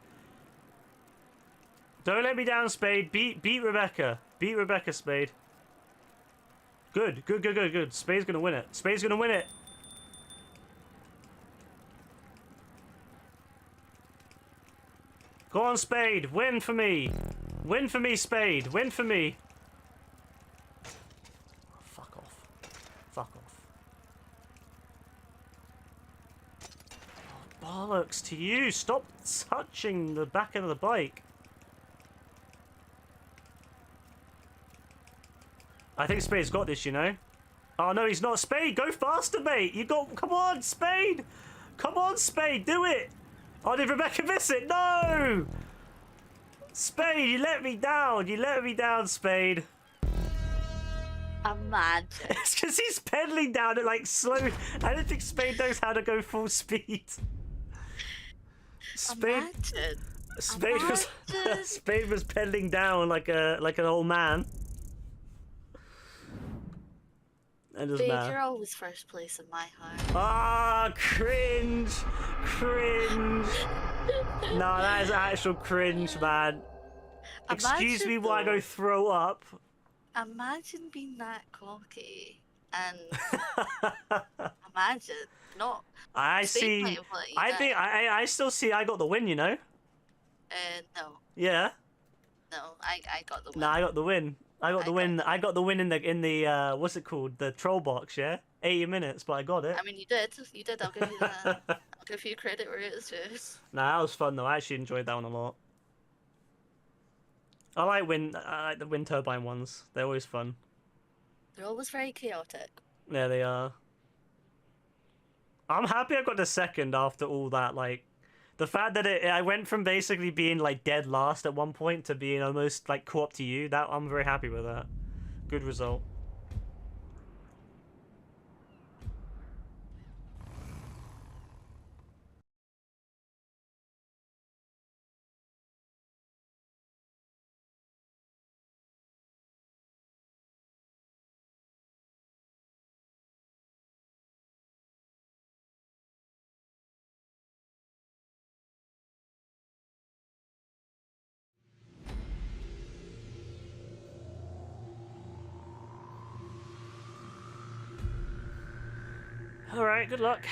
Don't let me down, Spade. Beat Rebecca. Beat Rebecca, Spade. Good. Spade's gonna win it. Spade's gonna win it. Go on, Spade. Win for me. Win for me, Spade. Win for me. Oh, fuck off. Bollocks to you! Stop touching the back end of the bike. I think Spade's got this, you know. Oh no, he's not. Spade, go faster, mate. You got. Come on, Spade. Come on, Spade, do it. Oh, did Rebecca miss it? No. Spade, you let me down. You let me down, Spade. Imagine. It's because he's pedaling down at like slow. I don't think Spade knows how to go full speed. Imagine. Spade was pedaling down like an old man. And Babe, you're always first place in my heart. Ah, cringe, cringe. No, that is actual cringe, man. Excuse me while I go throw up. Imagine being that cocky and imagine not. I Spade see. might have let you I think down. I still see. I got the win. You know. No, Yeah. I got the win. No, I got the win. I got the win. I got the win in the what's it called? The troll box. Yeah. 80 minutes, but I got it. I mean, you did. You did. I'll give you that. I'll give you credit where it is due. Nah, that was fun though. I actually enjoyed that one a lot. I like the wind turbine ones. They're always fun. They're always very chaotic. Yeah, they are. I'm happy I got the second after all that. Like, the fact that I went from basically being like dead last at one point to being almost like caught up to you. That I'm very happy with that. Good result. Alright, good luck.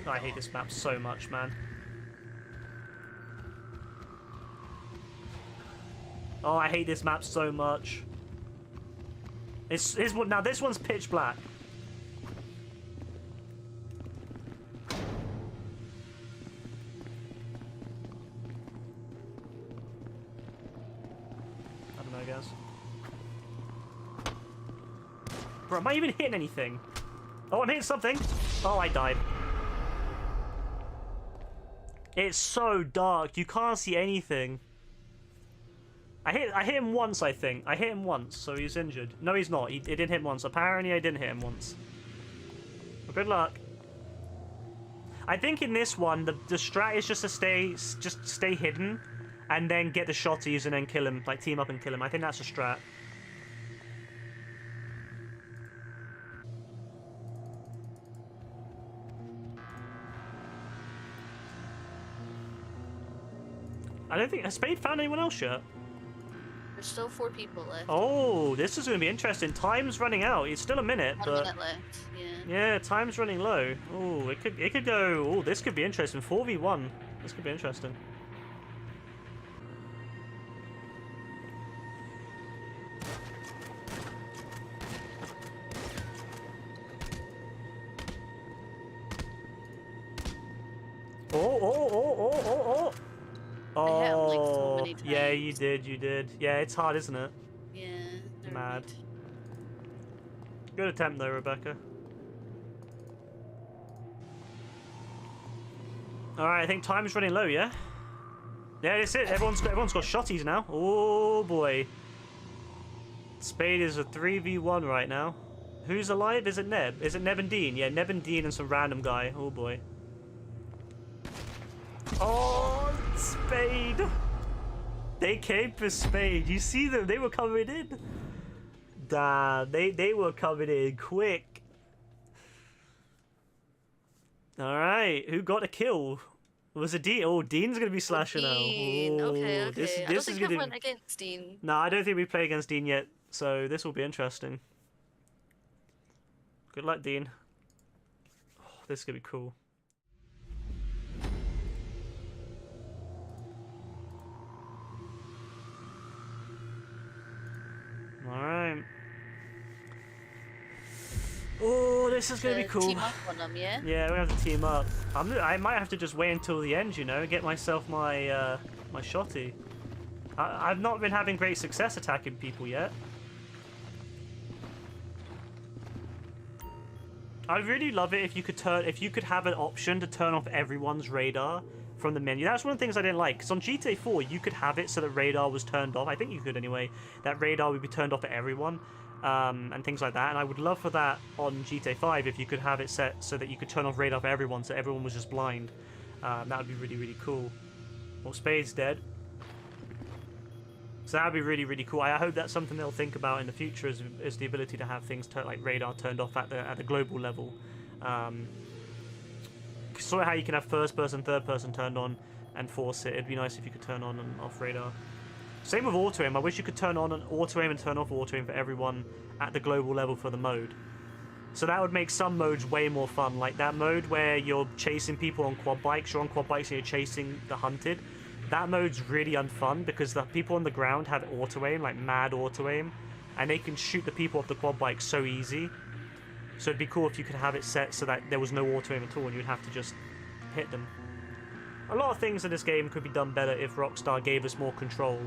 Oh, I hate this map so much, man. Oh, I hate this map so much. Now this one's pitch black. I don't know, guys. Bro, am I even hitting anything? Oh, I'm hitting something. Oh, I died. It's so dark. You can't see anything. I hit him once, I think. I hit him once, so he's injured. No, he's not. It didn't hit him once. Apparently, I didn't hit him once. Well, good luck. I think in this one, the strat is just to stay hidden, and then get the shotties and then kill him. Like, team up and kill him. I think that's a strat. I don't think... Has Spade found anyone else yet? There's still 4 people left. Oh, this is going to be interesting. Time's running out. It's still a minute, 1 but... minute left, yeah. Yeah, time's running low. Oh, it could go... Oh, this could be interesting. 4v1. This could be interesting. Oh. I hit him, like, so many Yeah, times. you did. Yeah, it's hard, isn't it? Yeah, they're Mad. rude. Good attempt though, Rebecca. Alright, I think time's running low, yeah? Yeah, that's it. Everyone's got shotties now. Oh boy. Spade is a 3v1 right now. Who's alive? Is it Neb? Is it Neb and Dean? Yeah, Neb and Dean and some random guy. Oh boy. Oh, Spade! They came for Spade. You see them? They were coming in. Damn, they were coming in quick. All right, who got a kill? Was it Dean? Oh, Dean's gonna be slashing out. Dean. Oh, Okay. This I don't is think gonna. I've went against Dean. No, I don't think we play against Dean yet, so this will be interesting. Good luck, Dean. Oh, this is gonna be cool. Alright. Oh, this is gonna be cool. Team up on them, yeah? Yeah, we have to team up. I might have to just wait until the end, you know, get myself my my shotty. I've not been having great success attacking people yet. I'd really love it if you could have an option to turn off everyone's radar from the menu. That's one of the things I didn't like, because on GTA 4 you could have it so that radar was turned off. I think you could anyway. That radar would be turned off for everyone, and things like that. And I would love for that on GTA 5 if you could have it set so that you could turn off radar for everyone, so everyone was just blind. That would be really, really cool. Well, Spade's dead. So that would be really, really cool. I hope that's something they'll think about in the future, is the ability to have things like radar turned off at the global level. Sort of how you can have first person, third person turned on and force it. It'd be nice if you could turn on and off radar. Same with auto aim. I wish you could turn on an auto aim and turn off auto aim for everyone at the global level for the mode. So that would make some modes way more fun, like that mode where you're chasing people on quad bikes. You're on quad bikes and you're chasing the hunted. That mode's really unfun because the people on the ground have auto aim, like mad auto aim, and they can shoot the people off the quad bike so easy. So it'd be cool if you could have it set so that there was no auto aim at all and you'd have to just hit them. A lot of things in this game could be done better if Rockstar gave us more control.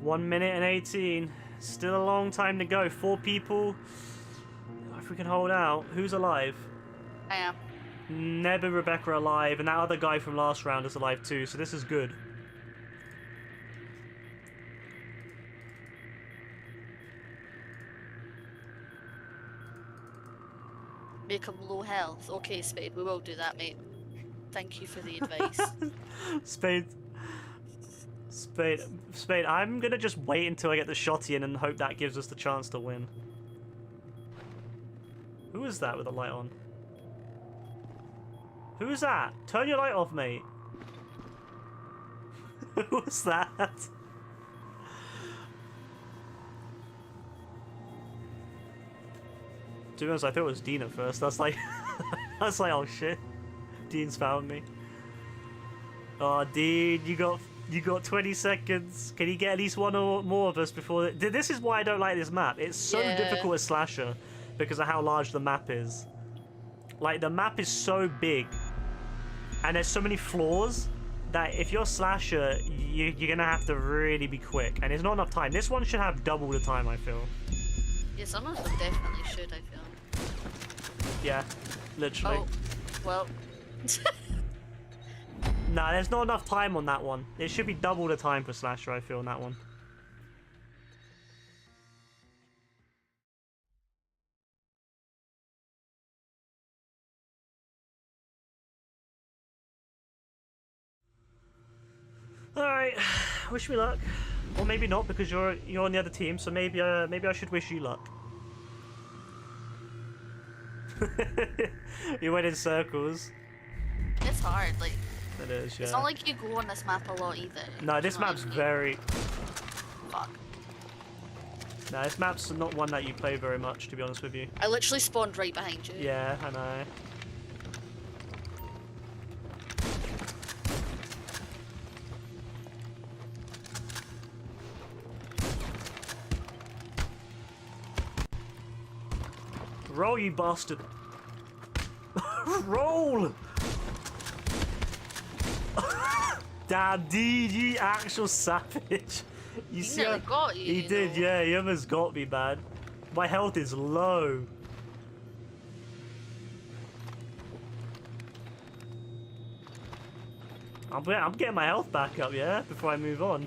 One minute and 18. Still a long time to go. 4 people. If we can hold out. Who's alive? I am. Neb and Rebecca are alive, and that other guy from last round is alive too, so this is good. Make him low health. Okay, Spade, we will do that, mate. Thank you for the advice. Spade, I'm gonna just wait until I get the shotty in and hope that gives us the chance to win. Who is that with the light on? Who is that? Turn your light off, mate. Who was that? To be honest, I thought it was Dean at first. That's like, that's like, oh shit, Dean's found me. Oh, Dean, you got 20 seconds. Can you get at least one or more of us before? This is why I don't like this map. It's so difficult as Slasher because of how large the map is. Like, the map is so big, and there's so many floors that if you're Slasher, you're gonna have to really be quick, and there's not enough time. This one should have double the time, I feel. Yeah, some of them definitely should, I feel. Yeah, literally. Oh, well. Nah, there's not enough time on that one. It should be double the time for Slasher, I feel, on that one. Alright, wish me luck. Or maybe not, because you're on the other team, so maybe I should wish you luck. You went in circles. It's hard, like. It is, yeah. It's not like you go on this map a lot either. No, this map's very... Fuck. No, this map's not one that you play very much, to be honest with you. I literally spawned right behind you. Yeah, I know. Roll, you bastard! Roll! Damn, dude, you actual savage. You see nearly got you, he you did, know. yeah, he almost got me, man. My health is low. I'm getting my health back up, yeah, before I move on.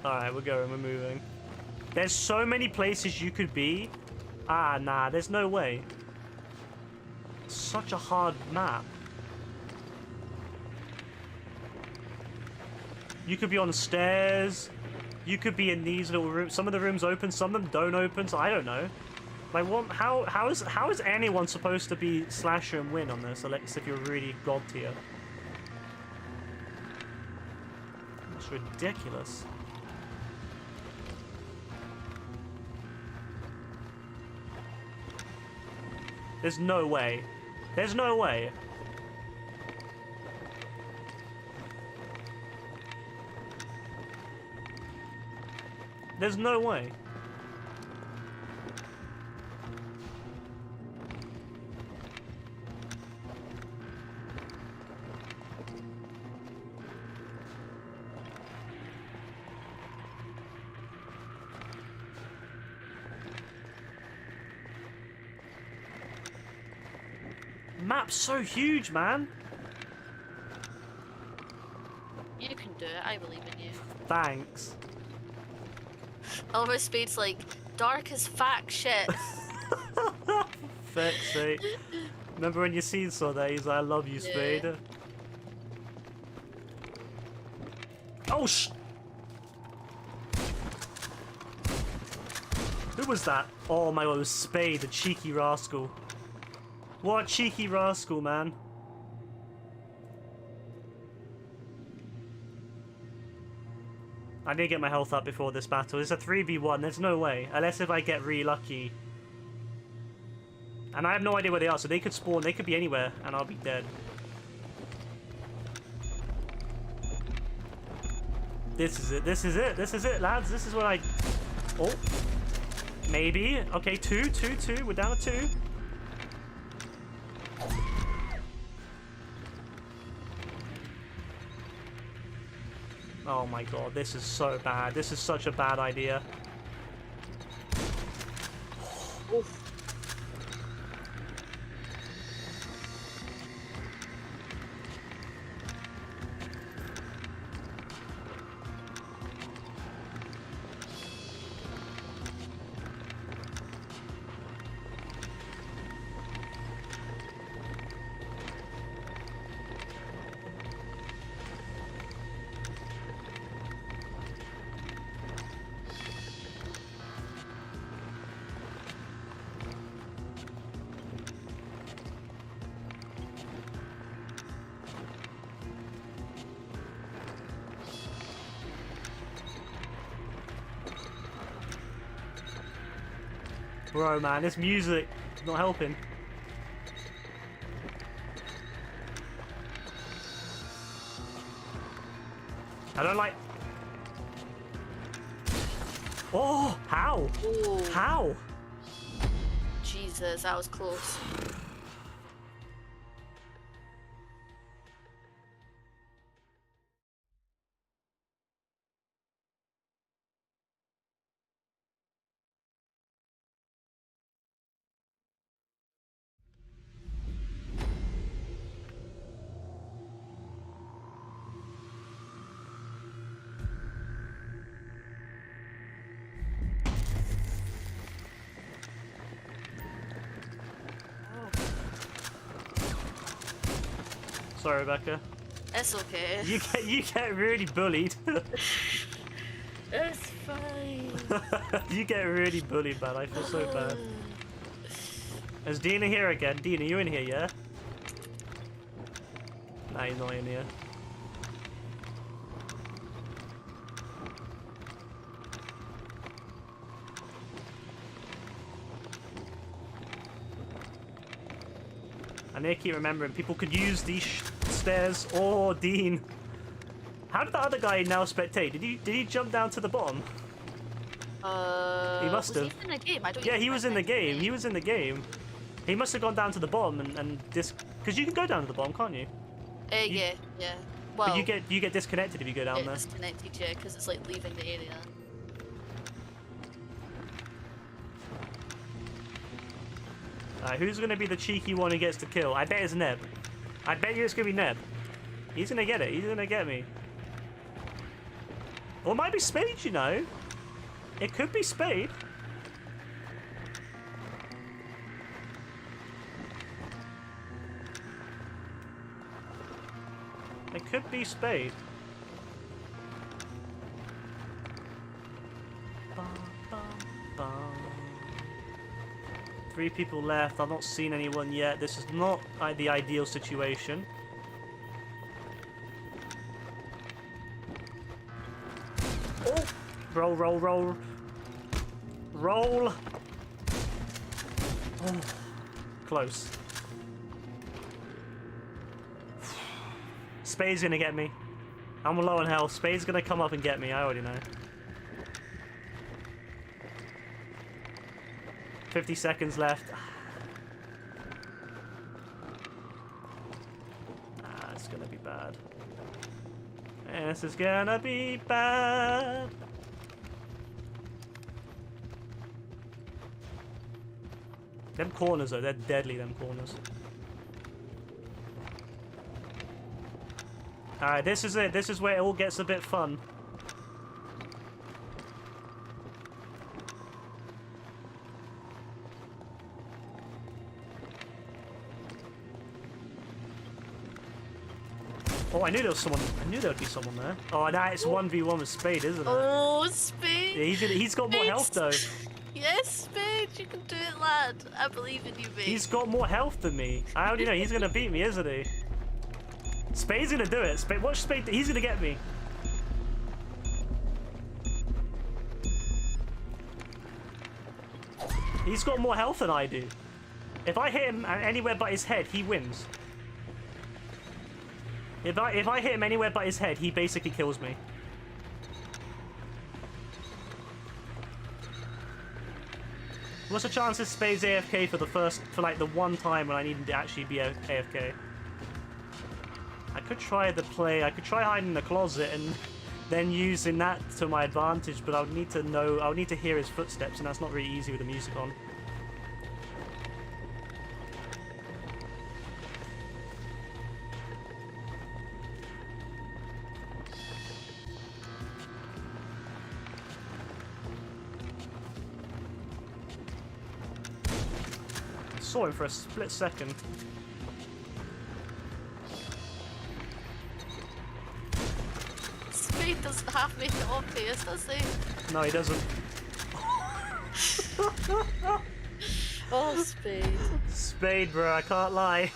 Alright, we're going, we're moving. There's so many places you could be. Ah, nah, there's no way. Such a hard map. You could be on the stairs. You could be in these little rooms. Some of the rooms open, some of them don't open, so I don't know. Like, what? How is anyone supposed to be Slasher and win on this, unless if you're really god tier? ridiculous. There's no way. There's no way. There's no way. Map's so huge, man. You can do it. I believe in you. Thanks. Oliver Spade's like dark as fuck shit. Fuck's sake. Remember when you saw that? He's like, I love you, Spade. Yeah. Oh, Who was that? Oh my god, it was Spade, the cheeky rascal. What a cheeky rascal, man. I need to get my health up before this battle. It's a 3v1, there's no way. Unless if I get really lucky. And I have no idea where they are, so they could spawn, they could be anywhere, and I'll be dead. This is it, this is it, this is it, lads. This is what I... Oh. Maybe. Okay, two. We're down to 2. Oh my god, this is so bad. This is such a bad idea. Oof. Bro, man, this music is not helping. I don't like... Oh, how? Ooh. How? Jesus, that was close. Sorry, Rebecca. It's okay. You get really bullied. It's fine. You get really bullied, man. I feel so bad. Is Dina here again? Dina, you in here, yeah? Nah, you're not in here. I need to keep remembering, people could use these stairs or Dean. How did the other guy now spectate? Did he jump down to the bottom? He must have. Was he in the game? I don't Yeah, even he was in the remember game. He was in the game. He must have gone down to the bottom and because you can go down to the bottom, can't you? Yeah. Well, But you get disconnected if you go down there. disconnected, yeah, because it's like leaving the area. Alright, who's gonna be the cheeky one who gets the kill? I bet it's Neb. I bet you it's gonna be Neb. He's gonna get it. He's gonna get me. Or it might be Spade, you know. It could be Spade. It could be Spade. Bum, bum, bum. 3 people left. I've not seen anyone yet. This is not the ideal situation. Roll, roll, roll. Roll. Oh, close. Spade's gonna get me. I'm low on health. Spade's gonna come up and get me. I already know. 50 seconds left. Ah, it's gonna be bad. This is gonna be bad. Them corners though, they're deadly, them corners. Alright, this is it. This is where it all gets a bit fun. Oh, I knew there was someone. I knew there would be someone there. Oh, now it's 1v1 with Spade, isn't it? Oh, Spade. Yeah, he's got more health though. Yes, Spade, you can do it, lad. I believe in you, mate. He's got more health than me. I already know he's gonna beat me, isn't he? Spade's gonna do it. Spade, watch Spade. He's gonna get me. He's got more health than I do. If I hit him anywhere but his head, he wins. If I hit him anywhere but his head, he basically kills me. What's the chances Spade's AFK for like the one time when I need him to actually be AFK? I could try the play. I could try hiding in the closet and then using that to my advantage, but I would need to know. I would need to hear his footsteps, and that's not really easy with the music on. Saw him for a split second. Spade doesn't have make it obvious, does he? No, he doesn't. Oh, Spade. Spade, bro, I can't lie.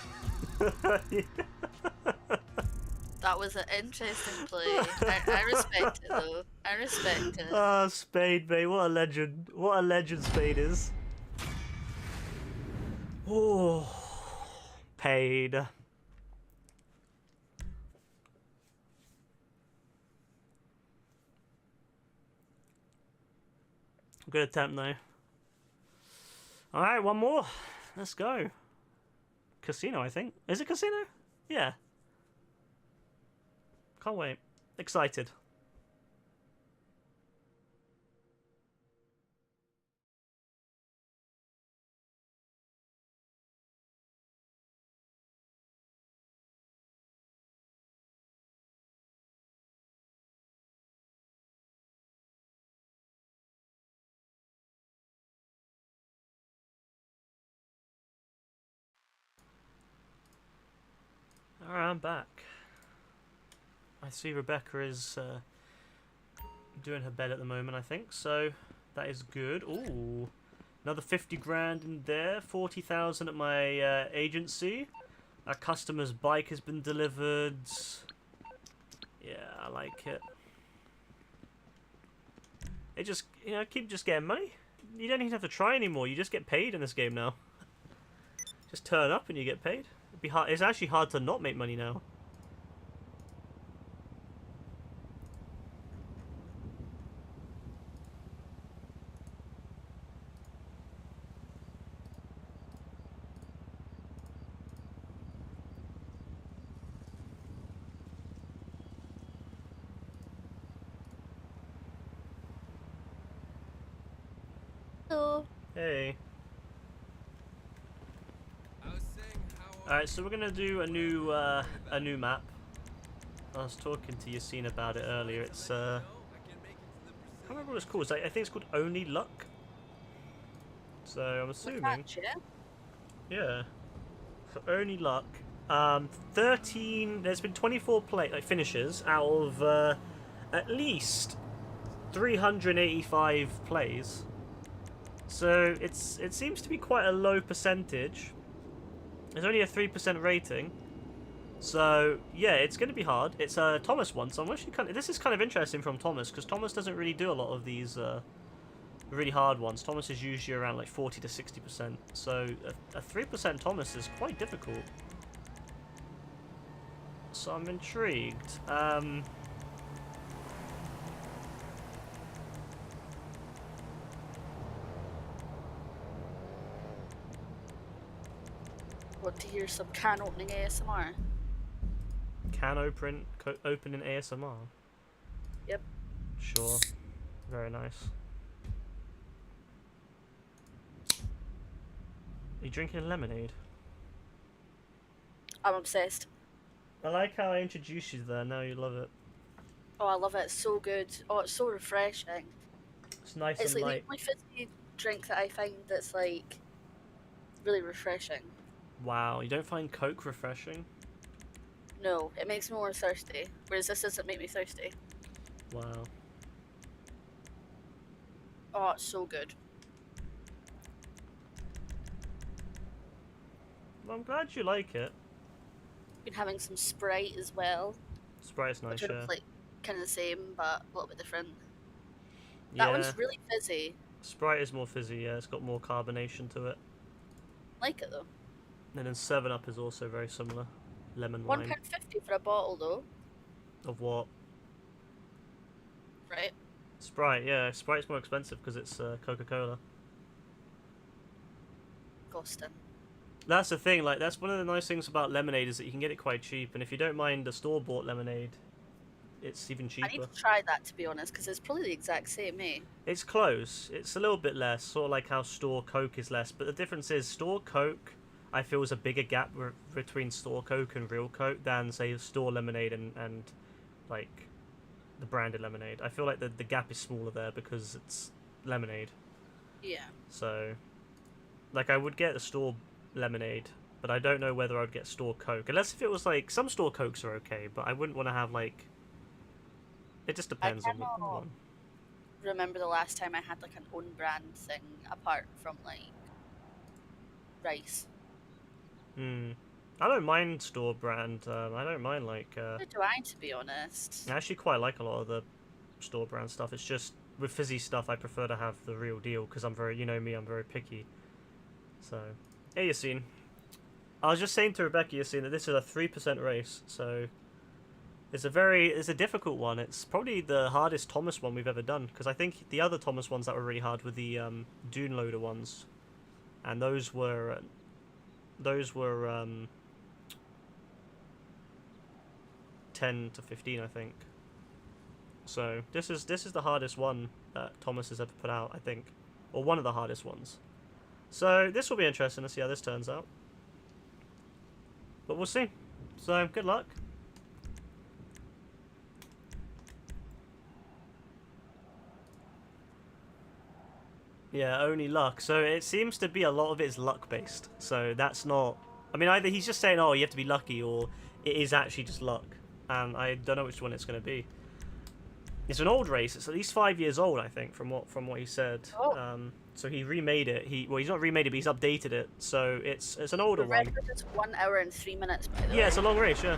That was an interesting play. I respect it, though. I respect it. Ah, Spade, mate, what a legend. What a legend Spade is. Oh, paid. Good attempt though. Alright, one more. Let's go. Casino, I think. Is it casino? Yeah. Can't wait. Excited. Alright, I'm back. I see Rebecca is doing her bed at the moment, I think, so that is good. Ooh, another 50 grand in there, 40,000 at my agency. Our customer's bike has been delivered. Yeah, I like it. It just, you know, keep just getting money. You don't even have to try anymore, you just get paid in this game now. Just turn up and you get paid. It'd be hard. It's actually hard to not make money now. Hello. Hey. Alright, so we're gonna do a new map. I was talking to Yassine about it earlier. It's I can't remember what it's called. I think it's called Only Luck. So I'm assuming. Yeah. So Only Luck. 13. There's been 24 finishes out of at least 385 plays. So it seems to be quite a low percentage. There's only a 3% rating. So yeah, it's going to be hard. It's a Thomas one, so I'm actually this is kind of interesting from Thomas because Thomas doesn't really do a lot of these really hard ones. Thomas is usually around like 40 to 60%. So a 3% Thomas is quite difficult. So I'm intrigued. Want to hear some can opening ASMR? Can open in ASMR. Yep. Sure. Very nice. Are you drinking lemonade? I'm obsessed. I like how I introduced you there. Now you love it. Oh, I love it. It's so good. Oh, it's so refreshing. It's nice It's and like light. the only fizzy drink that I find that's like really refreshing. Wow, you don't find Coke refreshing? No, it makes me more thirsty. Whereas this doesn't make me thirsty. Wow. Oh, it's so good. Well, I'm glad you like it. Been having some Sprite as well. Sprite's nice, Which yeah. is like kind of the same, but a little bit different. Yeah, That one's really fizzy. Sprite is more fizzy, yeah. It's got more carbonation to it. Like it though. And then 7-Up is also very similar. Lemon lime. £1.50 for a bottle though, Of what? right? Sprite, yeah. Sprite's more expensive because it's Coca-Cola. Ghosting. That's the thing, like, that's one of the nice things about lemonade is that you can get it quite cheap. And if you don't mind a store-bought lemonade, it's even I need cheaper. to try that to be honest, because it's probably the exact same, eh? It's close. It's a little bit less, sort of like how store Coke is less. But the difference is store Coke, I feel, is a bigger gap between store Coke and real Coke than, say, store lemonade and like, the branded lemonade. I feel like the gap is smaller there because it's lemonade. Yeah. So, like, I would get a store lemonade, but I don't know whether I'd get store Coke. Unless if it was, like, some store Cokes are okay, but I wouldn't want to have, like... It just depends on the cannot one. remember the last time I had like an own brand thing apart from like rice. I don't mind store brand. I don't mind, like... Neither do I, to be honest. I actually quite like a lot of the store brand stuff. It's just, with fizzy stuff, I prefer to have the real deal, because I'm very, you know me, I'm very picky. So, yeah, Yassine. I was just saying to Rebecca, Yassine, that this is a 3% race, so... It's a difficult one. It's probably the hardest Thomas one we've ever done, because I think the other Thomas ones that were really hard were the Dune Loader ones, and those were 10 to 15, I think. So this is the hardest one that Thomas has ever put out, I think, or one of the hardest ones. So this will be interesting to see how this turns out, but we'll see. So good luck. Yeah, only luck. So it seems to be a lot of it is luck based. So that's not... I mean, either he's just saying, oh, you have to be lucky, or it is actually just luck. And I don't know which one it's going to be. It's an old race. It's at least 5 years old, I think, from what he said. Oh. So he remade it. Well, he's not remade it, but he's updated it. So it's an older The one. record is 1 hour and 3 minutes, by the way. Yeah, it's a long race, yeah.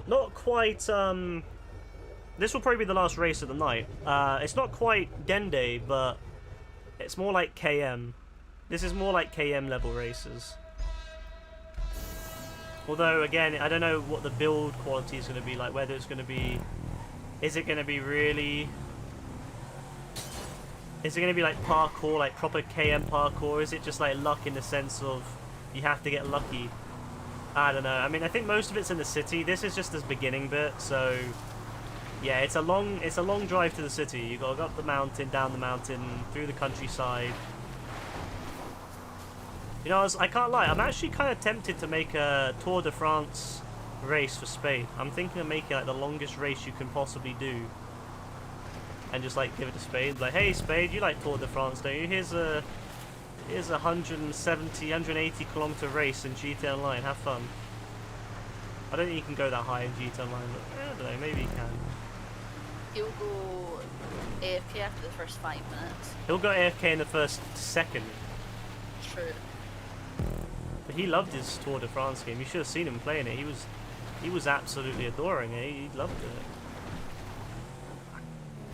Not quite, this will probably be the last race of the night. It's not quite Dende, but it's more like KM. This is more like KM level races. Although, again, I don't know what the build quality is going to be like, whether it's going to be... Is it going to be really... Is it going to be like parkour, like proper KM parkour, or is it just like luck in the sense of you have to get lucky? I don't know. I mean, I think most of it's in the city. This is just this beginning bit, so... Yeah, it's a long drive to the city. You gotta go up the mountain, down the mountain, through the countryside. You know, I can't lie, I'm actually kind of tempted to make a Tour de France race for Spain. I'm thinking of making like the longest race you can possibly do, and just like give it to Spain. Like, hey Spain, you like Tour de France, don't you? Here's a 170, 180 kilometer race in GT Online. Have fun. I don't think you can go that high in GT Online, but I don't know, maybe you can. He'll go AFK after the first 5 minutes. He'll go AFK in the first second. True. But he loved his Tour de France game. You should have seen him playing it. He was absolutely adoring it. He loved it.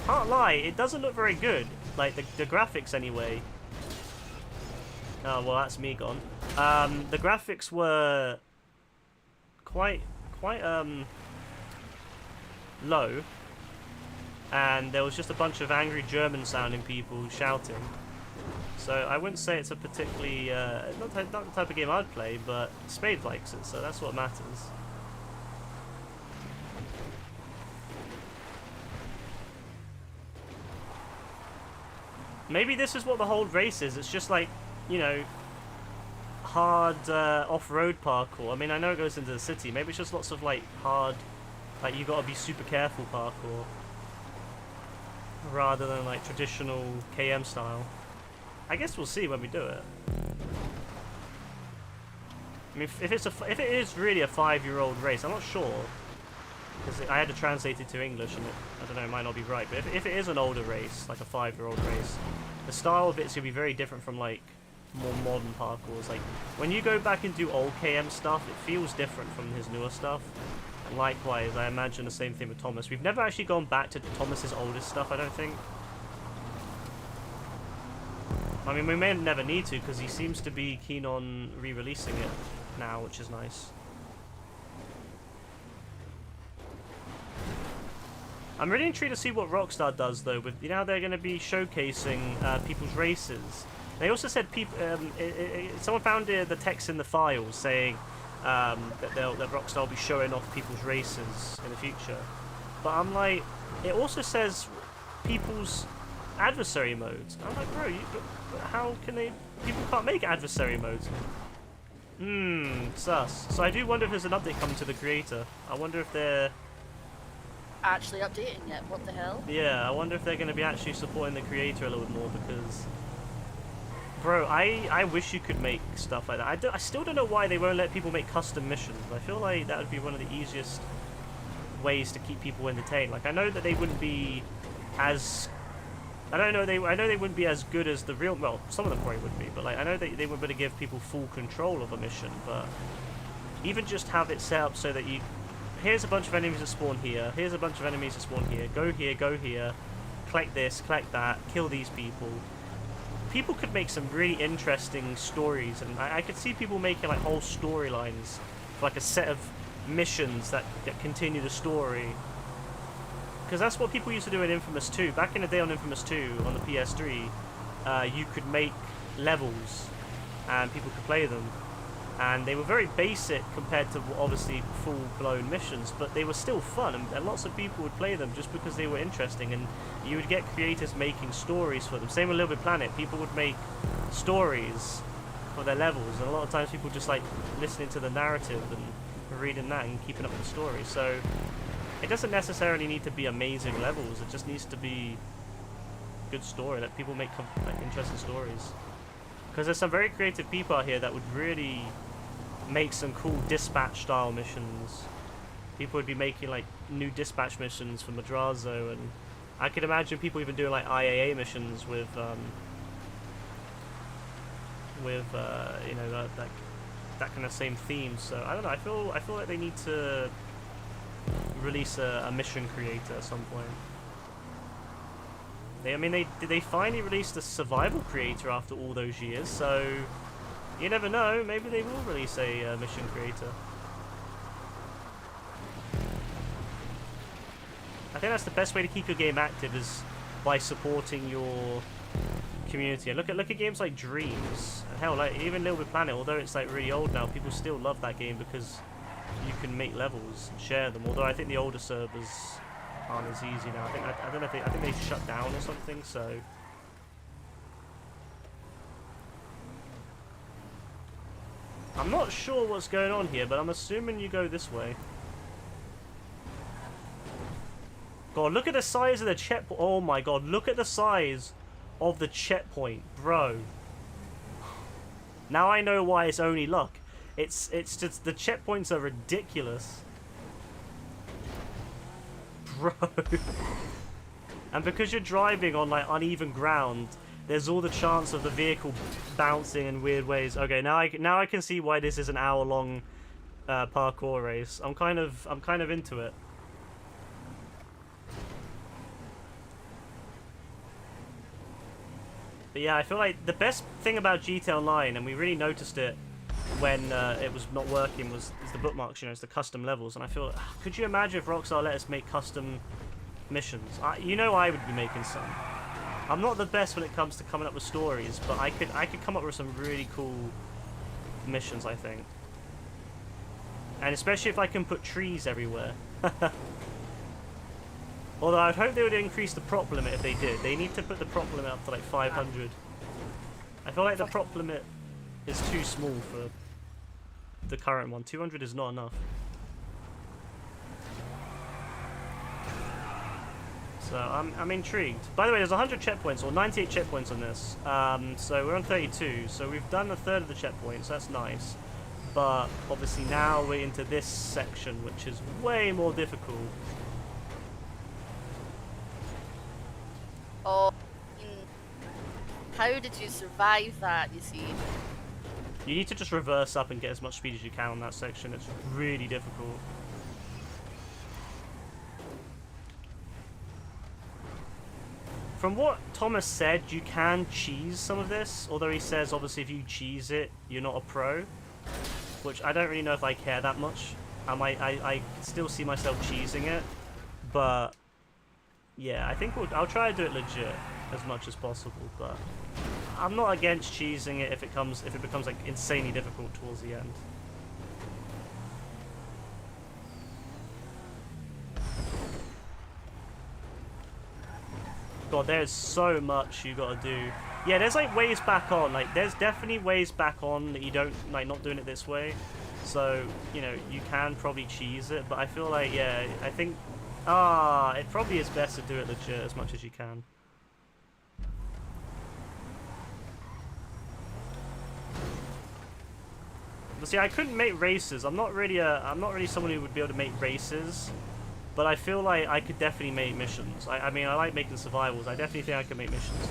Can't lie, it doesn't look very good. Like the graphics anyway. Oh well, that's me gone. The graphics were quite low, and there was just a bunch of angry German-sounding people shouting. So I wouldn't say it's a particularly not the type of game I'd play, but Spade likes it, so that's what matters. Maybe this is what the whole race is. It's just like, you know, hard off-road parkour. I mean, I know it goes into the city. Maybe it's just lots of like hard, like you gotta be super careful parkour, rather than like traditional KM style. I guess we'll see when we do it. I mean, if it is really a 5-year-old race, I'm not sure, because I had to translate it to English, and I don't know, it might not be right. But if it is an older race, like a 5-year-old race, the style of it's gonna be very different from like more modern parkours. Like when you go back and do old KM stuff, it feels different from his newer stuff. And likewise, I imagine the same thing with Thomas. We've never actually gone back to Thomas's oldest stuff, I don't think. I mean, we may never need to, because he seems to be keen on re-releasing it now, which is nice. I'm really intrigued to see what Rockstar does, though, with, you know, how they're going to be showcasing people's races. They also said people, someone found the text in the files saying that Rockstar will be showing off people's races in the future. But I'm like, it also says people's adversary modes. I'm like, bro, but how can they? People can't make adversary modes. Sus. So I do wonder if there's an update coming to the creator. I wonder if they're Actually updating it. What the hell? Yeah, I wonder if they're going to be actually supporting the creator a little bit more, because, bro, I wish you could make stuff like that. I still don't know why they won't let people make custom missions. I feel like that would be one of the easiest ways to keep people entertained. Like, I know that they wouldn't be as... I know they wouldn't be as good as the real... Well, some of them probably wouldn't be, but like I know they wouldn't be able to give people full control of a mission, but even just have it set up so that you... Here's a bunch of enemies that spawn here, here's a bunch of enemies that spawn here, go here, collect this, collect that, kill these people. People could make some really interesting stories, and I could see people making like whole storylines for like a set of missions that continue the story. Because that's what people used to do in Infamous 2. Back in the day on Infamous 2, on the PS3, you could make levels, and people could play them. And they were very basic compared to, obviously, full-blown missions, but they were still fun, and lots of people would play them just because they were interesting, and you would get creators making stories for them. Same with Little Big Planet. People would make stories for their levels, and a lot of times people just like listening to the narrative and reading that and keeping up with the story. So it doesn't necessarily need to be amazing levels, it just needs to be good story, that people make like interesting stories. Because there's some very creative people out here that would really make some cool dispatch style missions. People would be making like new dispatch missions for Madrazo, and I could imagine people even doing like IAA missions with you know, that kind of same theme. So I don't know, I feel like they need to release a mission creator at some point. They finally released a survival creator after all those years, so you never know, maybe they will release a mission creator. I think that's the best way to keep your game active, is by supporting your community. And look at games like Dreams, and hell, like even Little Big Planet, although it's like really old now, people still love that game because you can make levels and share them. Although I think the older servers aren't as easy now. I don't know if I think they shut down or something. So I'm not sure what's going on here, but I'm assuming you go this way. God, look at the size of the checkpoint. Oh my god, look at the size of the checkpoint, bro. Now I know why it's only luck. It's just the checkpoints are ridiculous. Bro. And because you're driving on like uneven ground, there's all the chance of the vehicle bouncing in weird ways. Okay, now I can see why this is an hour-long parkour race. I'm kind of into it. But yeah, I feel like the best thing about GTA Online, and we really noticed it when it was not working, is the bookmarks. You know, it's the custom levels. And I feel, could you imagine if Rockstar let us make custom missions? You know, I would be making some. I'm not the best when it comes to coming up with stories, but I could come up with some really cool missions, I think. And especially if I can put trees everywhere. Although I'd hope they would increase the prop limit if they did. They need to put the prop limit up to like 500. I feel like the prop limit is too small for the current one. 200 is not enough. So I'm intrigued. By the way, there's 100 checkpoints, or 98 checkpoints on this. So we're on 32. So we've done a third of the checkpoints. That's nice. But obviously now we're into this section, which is way more difficult. Oh, how did you survive that? You see. You need to just reverse up and get as much speed as you can on that section. It's really difficult. From what Thomas said, you can cheese some of this, although he says obviously if you cheese it, you're not a pro, which I don't really know if I care that much. I still see myself cheesing it, but yeah, I think I'll try to do it legit as much as possible, but I'm not against cheesing it if it becomes like insanely difficult towards the end. God, there's so much you gotta do. Yeah, there's like ways back on. Like, there's definitely ways back on that you don't like not doing it this way. So, you know, you can probably cheese it, but I feel like, yeah, I think it probably is best to do it legit as much as you can. But see, I couldn't make races. I'm not really someone who would be able to make races. But I feel like I could definitely make missions. I mean, I like making survivals. I definitely think I could make missions.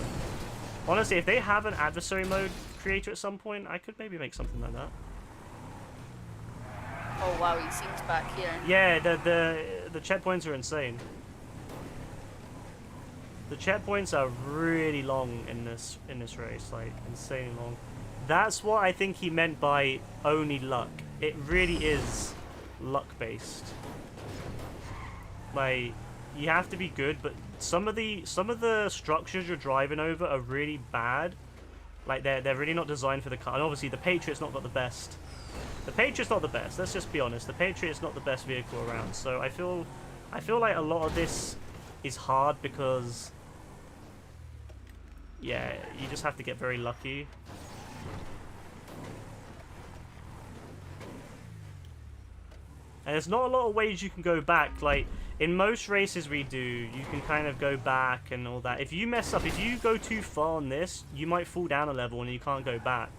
Honestly, if they have an adversary mode creator at some point, I could maybe make something like that. Oh wow, he seems back here. Yeah, the checkpoints are insane. The checkpoints are really long in this race, like insanely long. That's what I think he meant by only luck. It really is luck based. Like, you have to be good, but some of the structures you're driving over are really bad. Like, they're really not designed for the car. And obviously the Patriot's not got the best. The Patriot's not the best. Let's just be honest. The Patriot's not the best vehicle around. So I feel like a lot of this is hard because, yeah, you just have to get very lucky. And there's not a lot of ways you can go back. Like, in most races we do, you can kind of go back and all that. If you mess up, if you go too far on this, you might fall down a level and you can't go back.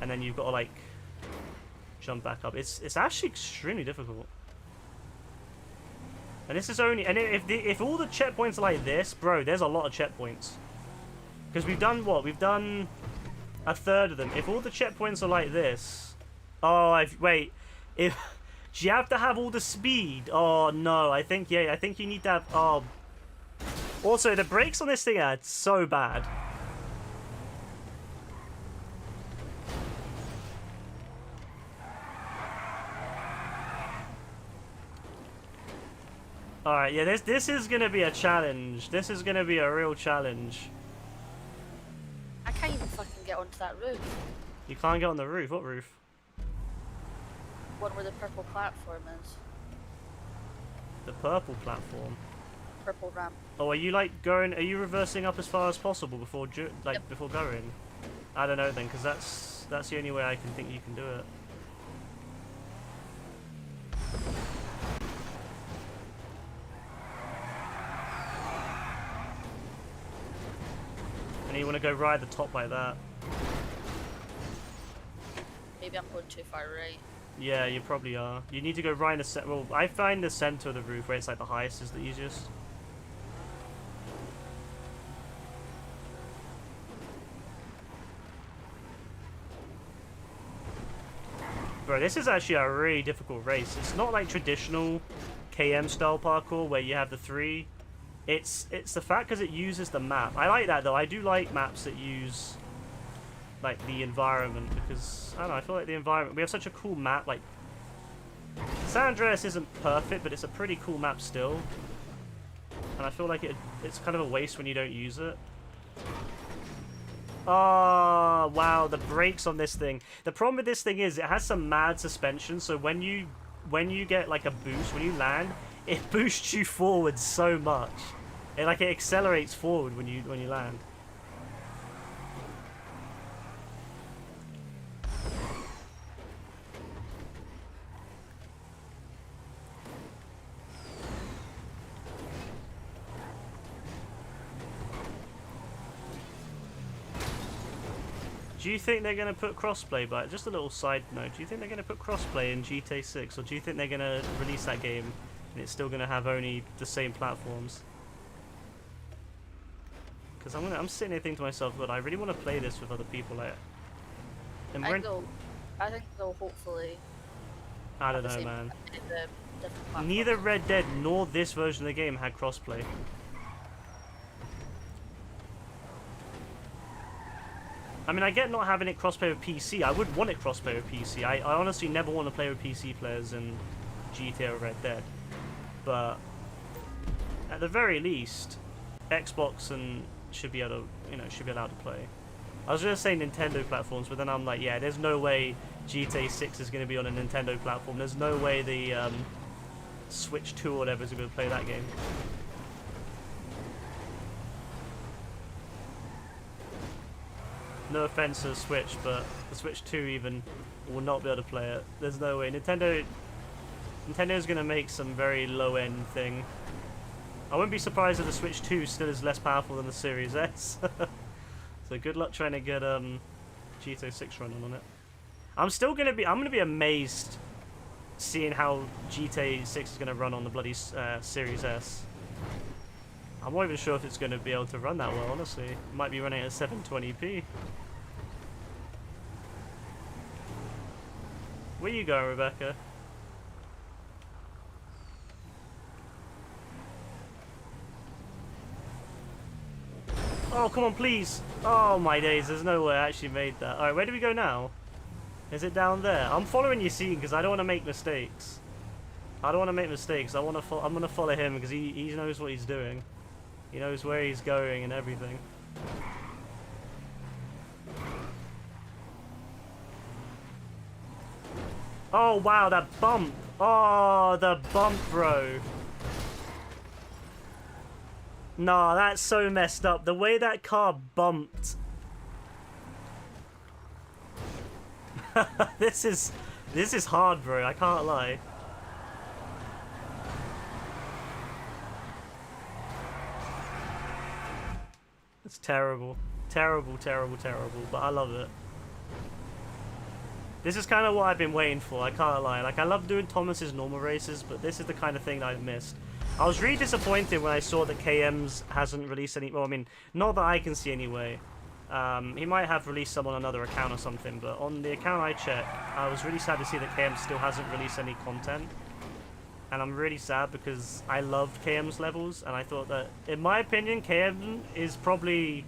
And then you've got to, like, jump back up. It's actually extremely difficult. And this is only... And if all the checkpoints are like this, bro, there's a lot of checkpoints. Because we've done what? We've done a third of them. If all the checkpoints are like this... Oh, wait. If... Do you have to have all the speed? Oh, no. I think you need to have... Oh. Also, the brakes on this thing are so bad. Alright, yeah, this is going to be a challenge. This is going to be a real challenge. I can't even fucking get onto that roof. You can't get on the roof? What roof? One where the purple platform is. The purple platform? Purple ramp. Oh, are you like going... Are you reversing up as far as possible before before going? I don't know then, because that's the only way I can think you can do it. And you want to go right at the top like that. Maybe I'm going too far right. Yeah, you probably are. You need to go right in the center. Well, I find the center of the roof where it's like the highest is the easiest. Bro, this is actually a really difficult race. It's not like traditional KM style parkour where you have the three. It's the fact because it uses the map. I like that though. I do like maps that use like the environment because I don't know. I feel like the environment. We have such a cool map. Like San Andreas isn't perfect, but it's a pretty cool map still. And I feel like it's kind of a waste when you don't use it. Oh, wow, the brakes on this thing. The problem with this thing is it has some mad suspension, so when you get like a boost, when you land, it boosts you forward so much. It accelerates forward when you land. Do you think they're going to put crossplay, but just a little side note, do you think they're going to put crossplay in GTA 6, or do you think they're going to release that game and it's still going to have only the same platforms? Because I'm sitting here thinking to myself, but I really want to play this with other people. Like, and I think they'll hopefully. I don't know, man. The different platforms. Neither Red Dead nor this version of the game had crossplay. I mean, I get not having it crossplay with PC. I would want it crossplay with PC. I honestly never want to play with PC players in GTA or Red Dead. But at the very least, Xbox and should be able to, should be allowed to play. I was going to say Nintendo platforms, but then I'm like, yeah, there's no way GTA 6 is going to be on a Nintendo platform. There's no way the Switch 2 or whatever is going to play that game. No offense to the Switch, but the Switch 2 even will not be able to play it. There's no way. Nintendo's going to make some very low-end thing. I wouldn't be surprised if the Switch 2 still is less powerful than the Series S. So good luck trying to get GTA 6 running on it. I'm going to be amazed seeing how GTA 6 is going to run on the bloody Series S. I'm not even sure if it's going to be able to run that well, honestly. It might be running at 720p. Where you going, Rebecca? Oh, come on, please. Oh, my days. There's no way I actually made that. Alright, where do we go now? Is it down there? I'm following your scene because I don't want to make mistakes. I'm going to follow him because he knows what he's doing. He knows where he's going and everything. Oh, wow, that bump. Oh, the bump, bro. Nah, that's so messed up. The way that car bumped. This is hard, bro. I can't lie. It's terrible. Terrible, terrible, terrible. But I love it. This is kind of what I've been waiting for. I can't lie. Like, I love doing Thomas's normal races, but this is the kind of thing that I've missed. I was really disappointed when I saw that KM's hasn't released any... Well, I mean, not that I can see anyway. He might have released some on another account or something, but on the account I checked, I was really sad to see that KM still hasn't released any content. And I'm really sad because I loved KM's levels, and I thought that, in my opinion, KM is probably...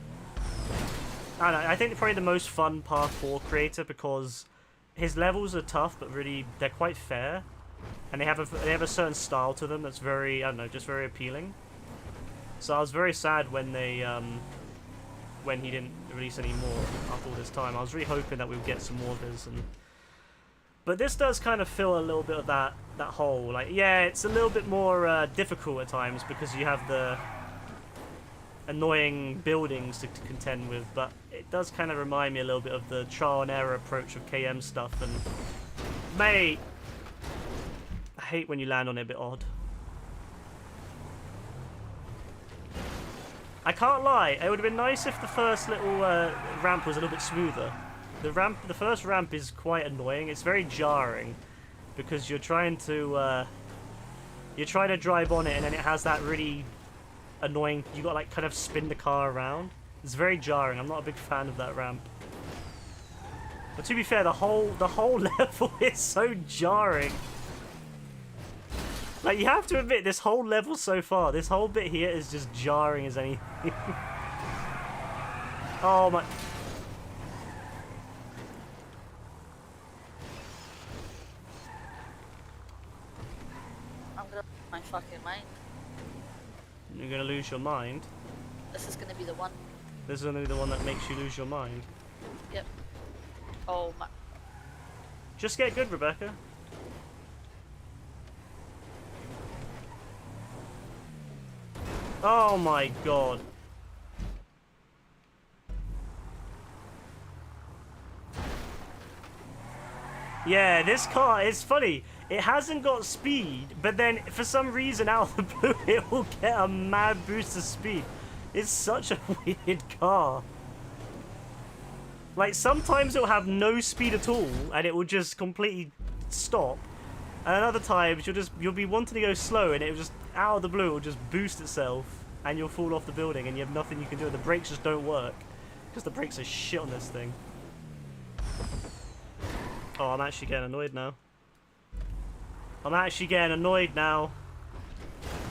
I don't know, I think probably the most fun parkour creator because his levels are tough, but really, they're quite fair. And they have a certain style to them that's very, I don't know, just very appealing. So I was very sad when they, when he didn't release any more after all this time. I was really hoping that we would get some more of his. But this does kind of fill a little bit of that hole. Like, yeah, it's a little bit more difficult at times because you have the annoying buildings to contend with. But it does kind of remind me a little bit of the trial and error approach of KM stuff. And, mate, I hate when you land on it a bit odd. I can't lie, it would have been nice if the first little ramp was a little bit smoother. The first ramp is quite annoying. It's very jarring because you're trying to drive on it and then it has that really annoying. You got to like kind of spin the car around. It's very jarring. I'm not a big fan of that ramp. But to be fair, the whole level is so jarring. Like, you have to admit, this whole level so far, this whole bit here is just jarring as anything. Oh my... I'm gonna lose my fucking mind. You're gonna lose your mind. This is gonna be the one. This is gonna be the one that makes you lose your mind. Yep. Oh my. Just get good, Rebecca. Oh my god. Yeah, this car is funny. It hasn't got speed, but then for some reason out of the blue it will get a mad boost of speed. It's such a weird car. Like, sometimes it'll have no speed at all and it will just completely stop. And other times you'll be wanting to go slow and it will just out of the blue it will just boost itself and you'll fall off the building and you have nothing you can do and the brakes just don't work. Because the brakes are shit on this thing. Oh, I'm actually getting annoyed now. I'm actually getting annoyed now.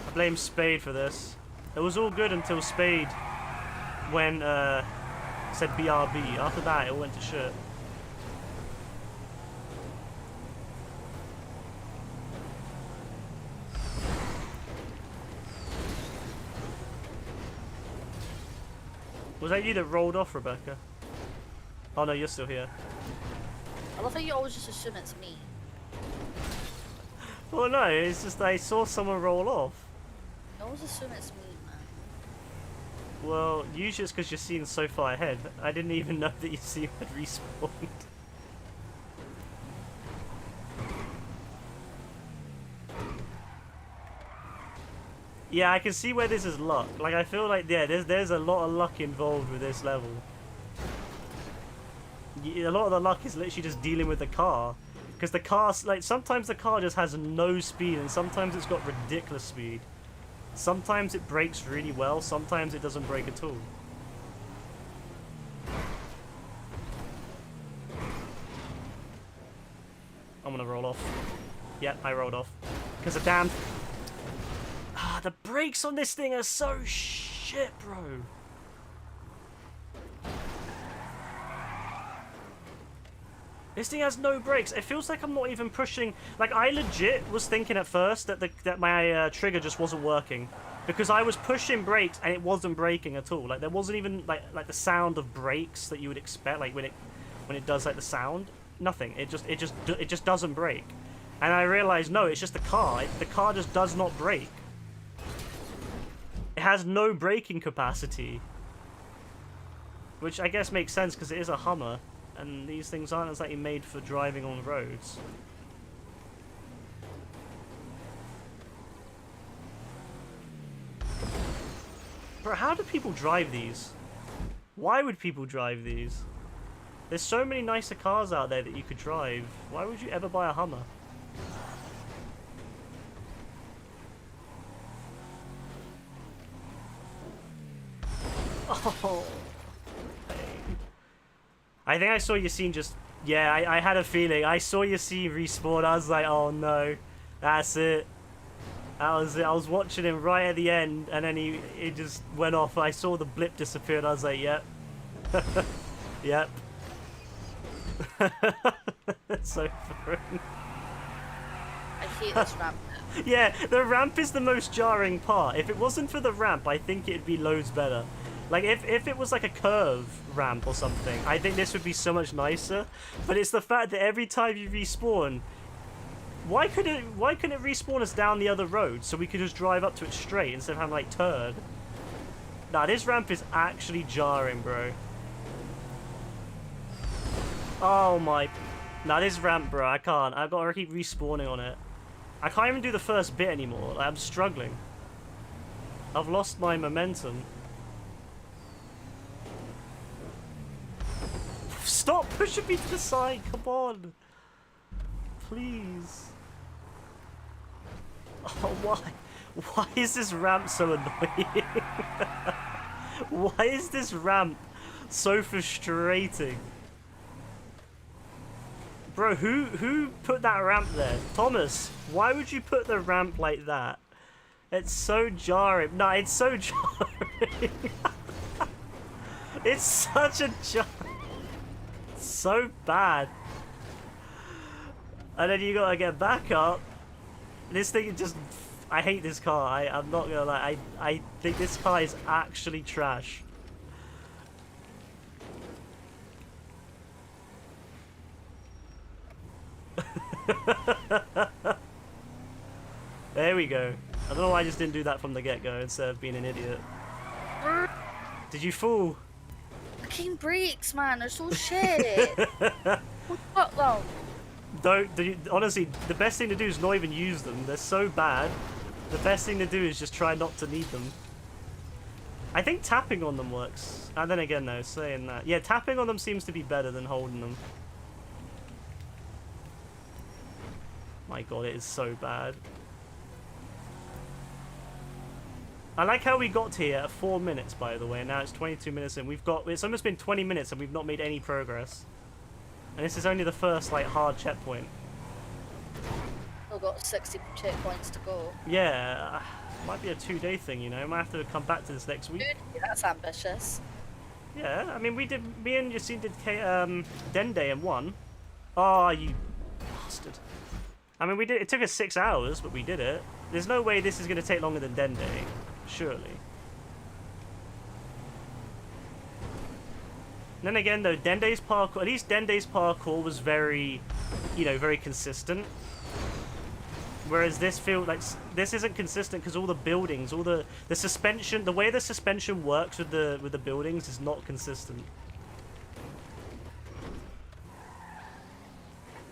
I blame Spade for this. It was all good until Spade when said BRB. After that, it all went to shit. Was that you that rolled off, Rebecca? Oh no, you're still here. I love how you always just assume it's me. Well, no, it's just I saw someone roll off. You always assume it's me, man. Well, usually it's because you're seeing so far ahead. I didn't even know that your team had respawned. Yeah, I can see where this is luck. Like, I feel like, yeah, there's a lot of luck involved with this level. A lot of the luck is literally just dealing with the car. Because the car, like, sometimes the car just has no speed and sometimes it's got ridiculous speed. Sometimes it brakes really well, sometimes it doesn't brake at all. I'm gonna roll off. Yep, I rolled off. Because of damn... Ah, the brakes on this thing are so shit, bro. This thing has no brakes. It feels like I'm not even pushing. Like, I legit was thinking at first that my trigger just wasn't working because I was pushing brakes and it wasn't braking at all. Like, there wasn't even like the sound of brakes that you would expect. Like when it does like the sound, nothing. It just doesn't brake. And I realized no, it's just the car. The car just does not brake. It has no braking capacity, which I guess makes sense because it is a Hummer. And these things aren't exactly made for driving on roads. Bro, how do people drive these? Why would people drive these? There's so many nicer cars out there that you could drive. Why would you ever buy a Hummer? Oh... I think I saw Yassine just... Yeah, I had a feeling. I saw Yassine respawn. I was like, oh no. That's it. That was it. I was watching him right at the end, and then he just went off. I saw the blip disappear, and I was like, yep. Yep. That's so fun. I hate this ramp. Yeah, the ramp is the most jarring part. If it wasn't for the ramp, I think it'd be loads better. Like, if it was like a curve ramp or something, I think this would be so much nicer. But it's the fact that every time you respawn, why couldn't it respawn us down the other road so we could just drive up to it straight instead of having, like, turn? Nah, this ramp is actually jarring, bro. Oh my... Nah, this ramp, bro, I can't. I've got to keep respawning on it. I can't even do the first bit anymore. Like, I'm struggling. I've lost my momentum. Stop pushing me to the side, come on. Please. Oh, why? Why is this ramp so annoying? Why is this ramp so frustrating? Bro, who put that ramp there? Thomas, why would you put the ramp like that? It's so jarring. No, it's so jarring. It's such a jar. So bad. And then you gotta get back up. This thing just... I hate this car. I'm not gonna lie. I think this car is actually trash. There we go. I don't know why I just didn't do that from the get-go instead of being an idiot. Did you fall? Fucking brakes, man. They're so shit. Fuck them. Honestly, the best thing to do is not even use them. They're so bad. The best thing to do is just try not to need them. I think tapping on them works. And then again, though, saying that. Yeah, tapping on them seems to be better than holding them. My god, it is so bad. I like how we got here at 4 minutes, by the way, and now it's 22 minutes and it's almost been 20 minutes and we've not made any progress. And this is only the first, like, hard checkpoint. Still got 60 checkpoints to go. Yeah, might be a 2-day thing, you know. Might have to come back to this next week. Dude, that's ambitious. Yeah, I mean, me and Yassine did Dende and won. Oh, you bastard. I mean, it took us 6 hours, but we did it. There's no way this is going to take longer than Dende, surely. And then again, though, Dende's parkour, at least Dende's parkour was very, you know, very consistent. Whereas this isn't consistent because all the buildings, all the suspension, the way the suspension works with the buildings is not consistent.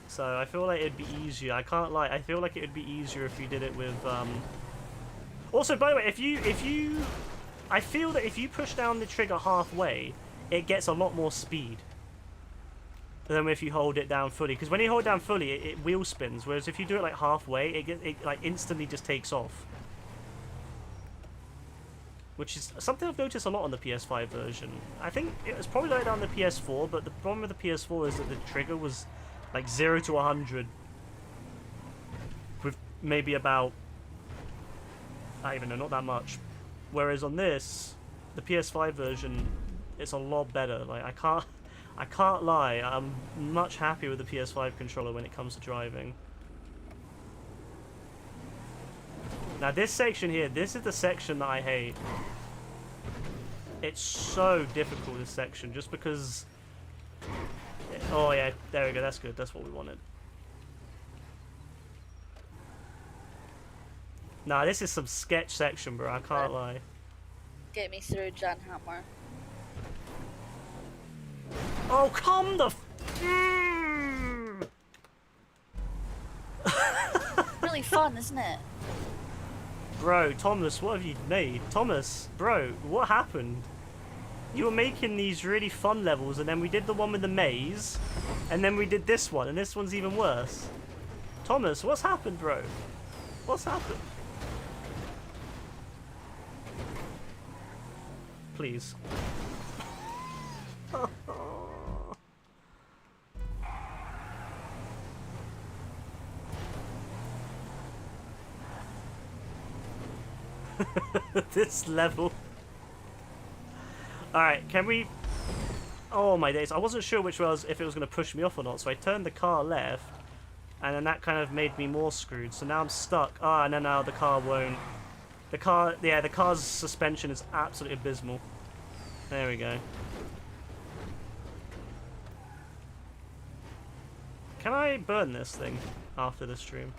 So I feel like it'd be easier. I can't lie. I feel like it would be easier if you did it with. Also, by the way, I feel that if you push down the trigger halfway, it gets a lot more speed than if you hold it down fully. Because when you hold down fully, it wheel spins. Whereas if you do it like halfway, it like instantly just takes off. Which is something I've noticed a lot on the PS5 version. I think it was probably like that on the PS4, but the problem with the PS4 is that the trigger was like 0 to 100 with maybe about, I don't even know, not that much. Whereas on this, the PS5 version, it's a lot better. Like I can't lie, I'm much happier with the PS5 controller when it comes to driving. Now this section here, this is the section that I hate. It's so difficult, this section, just because... Oh yeah, there we go, that's good, that's what we wanted. Nah, this is some sketch section, bro, I can't lie. Get me through, Jan Hammer. Oh, come the Really fun, isn't it? Bro, Thomas, what have you made? Thomas, bro, what happened? You were making these really fun levels, and then we did the one with the maze, and then we did this one, and this one's even worse. Thomas, what's happened, bro? What's happened? Please. This level. Alright, can we... Oh my days, I wasn't sure which was, if it was going to push me off or not, so I turned the car left, and then that kind of made me more screwed, so now I'm stuck. Ah, and then now the car won't. The car's suspension is absolutely abysmal. There we go. Can I burn this thing after the stream?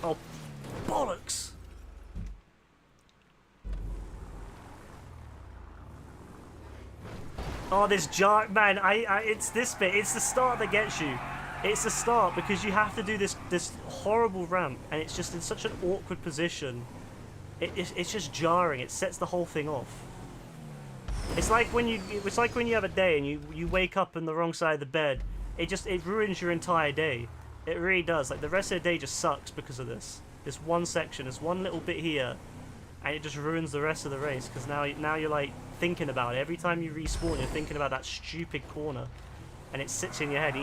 Oh, bollocks! Oh, this jar, man! It's this bit. It's the start that gets you. It's the start because you have to do this horrible ramp, and it's just in such an awkward position. It's just jarring. It sets the whole thing off. It's like when you have a day and you wake up on the wrong side of the bed. It ruins your entire day. It really does. Like the rest of the day just sucks because of this. This one section, this one little bit here, and it just ruins the rest of the race because now you're like thinking about it. Every time you respawn, you're thinking about that stupid corner, and it sits in your head.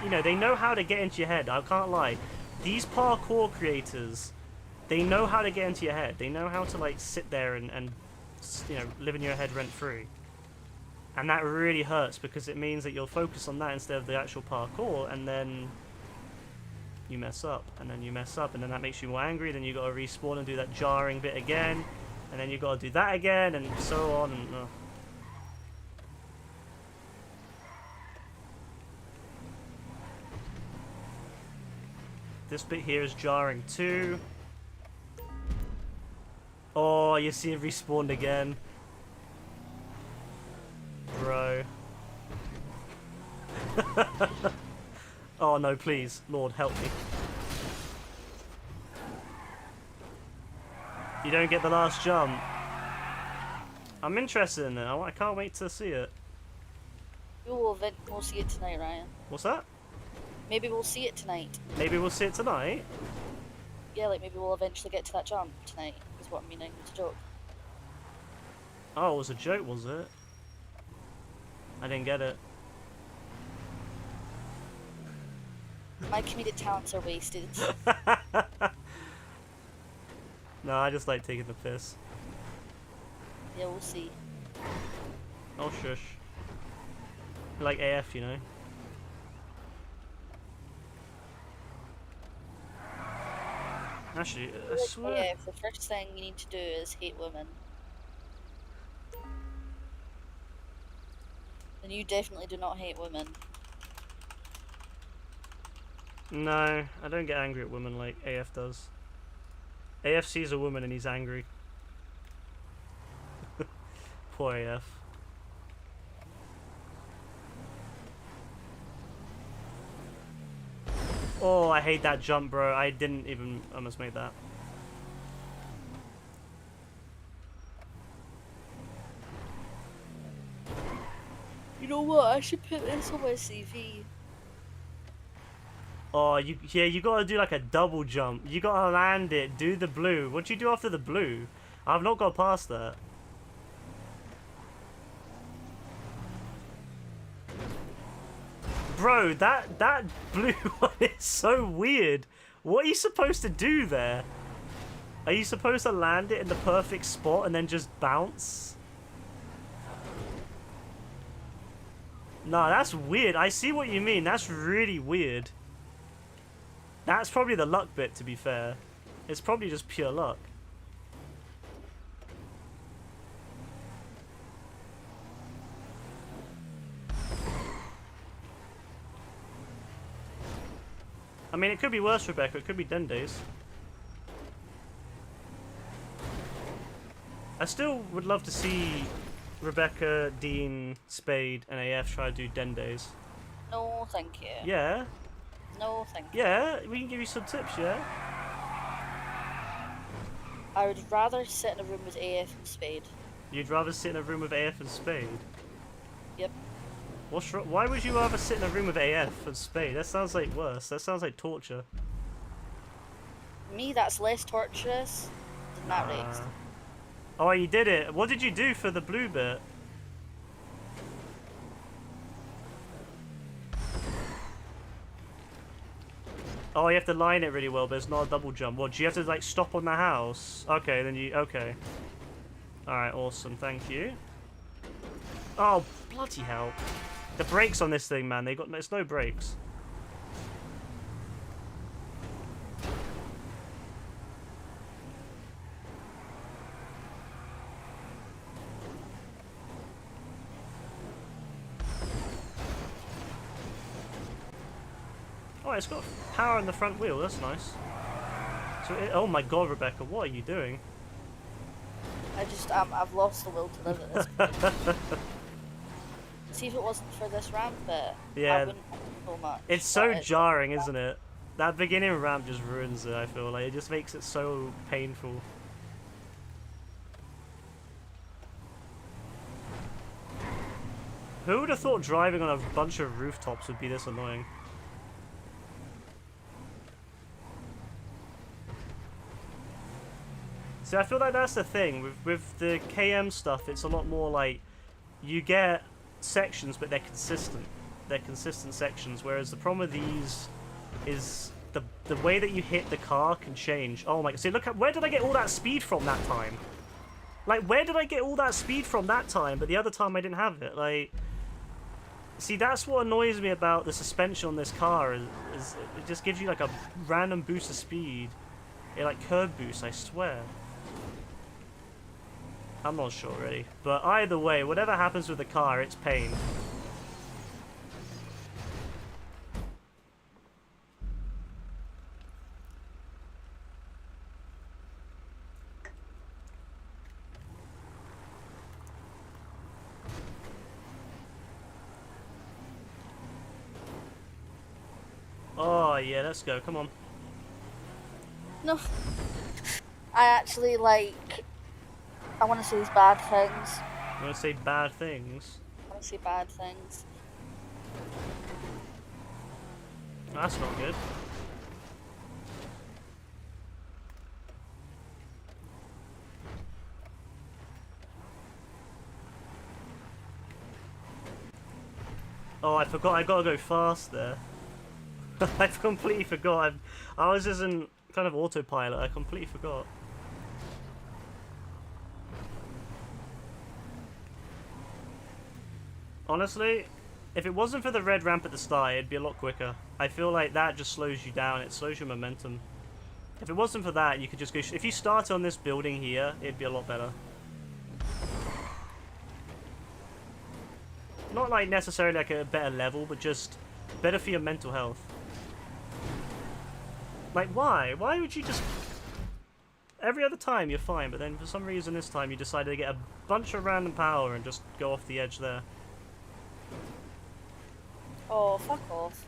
You know, they know how to get into your head. I can't lie. These parkour creators, they know how to get into your head. They know how to like sit there and you know, live in your head rent free. And that really hurts because it means that you'll focus on that instead of the actual parkour, and then you mess up, and then you mess up, and then that makes you more angry. Then you got to respawn and do that jarring bit again, and then you got to do that again, and so on. And this bit here is jarring too. Oh, you see it respawned again. Bro. Oh no, please. Lord, help me. You don't get the last jump. I'm interested in it. I can't wait to see it. We'll see it tonight, Ryan. What's that? Maybe we'll see it tonight. Maybe we'll see it tonight? Yeah, like maybe we'll eventually get to that jump tonight, is what I'm meaning. It's a joke. Oh, it was a joke, was it? I didn't get it. My comedic talents are wasted. No, I just like taking the piss. Yeah, we'll see. Oh, shush. Like AF, you know? Actually, I swear. Yeah, the first thing you need to do is hate women. And you definitely do not hate women. No, I don't get angry at women like AF does. AF sees a woman and he's angry. Poor AF. Oh, I hate that jump, bro. I didn't even almost make that. You know what? I should put this on my CV. Oh, yeah, you gotta do like a double jump. You gotta land it, do the blue. What do you do after the blue? I've not got past that. Bro, that blue one is so weird. What are you supposed to do there? Are you supposed to land it in the perfect spot and then just bounce? Nah, that's weird. I see what you mean. That's really weird. That's probably the luck bit, to be fair. It's probably just pure luck. I mean, it could be worse, Rebecca. It could be Dendays. I still would love to see Rebecca, Dean, Spade, and AF try to do Dendays. No, thank you. Yeah. No, thank you. Yeah, we can give you some tips, yeah? I would rather sit in a room with AF and Spade. You'd rather sit in a room with AF and Spade? Yep. What's wrong? Why would you rather sit in a room with AF and Spade? That sounds like worse. That sounds like torture. Me, that's less torturous than that race. Oh, you did it. What did you do for the blue bit? Oh, you have to line it really well, but it's not a double jump. What, do you have to, like, stop on the house? Okay, then you... Okay. Alright, awesome. Thank you. Oh, bloody hell. The brakes on this thing, man. There's no brakes. Oh, it's got power in the front wheel. That's nice. So, oh my God, Rebecca, what are you doing? I've lost the will to live at this point. See, if it wasn't for this ramp bit, Yeah. I wouldn't have so much. It's so but jarring, isn't it? That beginning ramp just ruins it, I feel like. It just makes it so painful. Who would have thought driving on a bunch of rooftops would be this annoying? See, I feel like that's the thing with the KM stuff. It's a lot more like you get sections, but they're consistent. They're consistent sections. Whereas the problem with these is the way that you hit the car can change. Oh my god! See, look at where did I get all that speed from that time? Like, where did I get all that speed from that time? But the other time I didn't have it. Like, see, that's what annoys me about the suspension on this car. Is it just gives you like a random boost of speed. It like curb boost, I swear. I'm not sure really, but either way, whatever happens with the car, it's pain. Oh yeah, let's go, come on. No. I actually like. I want to say these bad things. You want to say bad things? I want to say bad things. That's not good. Oh, I forgot. I gotta go fast there. I completely forgot. I was just in kind of autopilot. I completely forgot. Honestly, if it wasn't for the red ramp at the start, it'd be a lot quicker. I feel like that just slows you down. It slows your momentum. If it wasn't for that, you could just go... if you start on this building here, it'd be a lot better. Not like necessarily like a better level, but just better for your mental health. Like, why? Why would you just... every other time you're fine, but then for some reason this time you decided to get a bunch of random power and just go off the edge there. Oh, fuck off.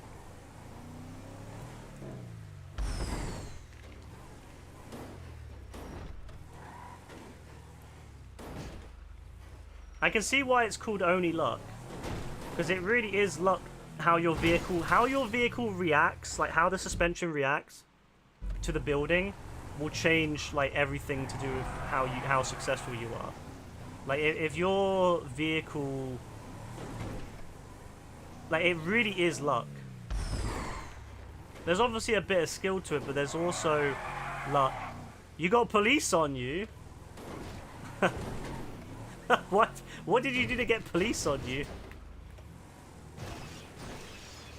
I can see why it's called only luck, because it really is luck how your vehicle reacts, like how the suspension reacts to the building will change like everything to do with how successful you are. Like if your vehicle, like, it really is luck. There's obviously a bit of skill to it, but there's also luck. You got police on you. What did you do to get police on you?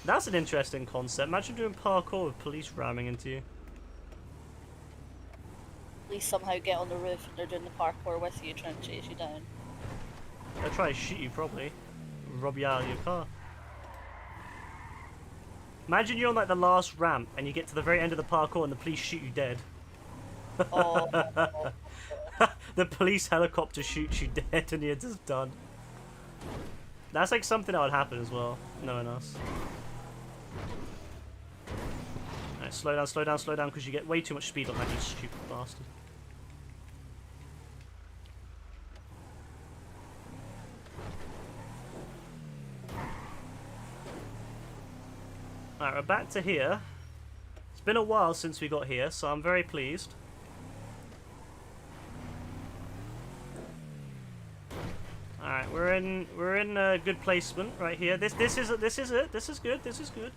That's an interesting concept. Imagine doing parkour with police ramming into you. Please somehow get on the roof and they're doing the parkour with you, trying to chase you down. They'll try to shoot you probably. Rob you out of your car. Imagine you're on like the last ramp and you get to the very end of the parkour and the police shoot you dead. Oh. The police helicopter shoots you dead and you're just done. That's like something that would happen as well, knowing us. Alright, slow down, slow down, slow down, because you get way too much speed on that, you stupid bastard. Alright, we're back to here. It's been a while since we got here, so I'm very pleased. Alright, we're in a good placement right here. This is it. This is good. This is good.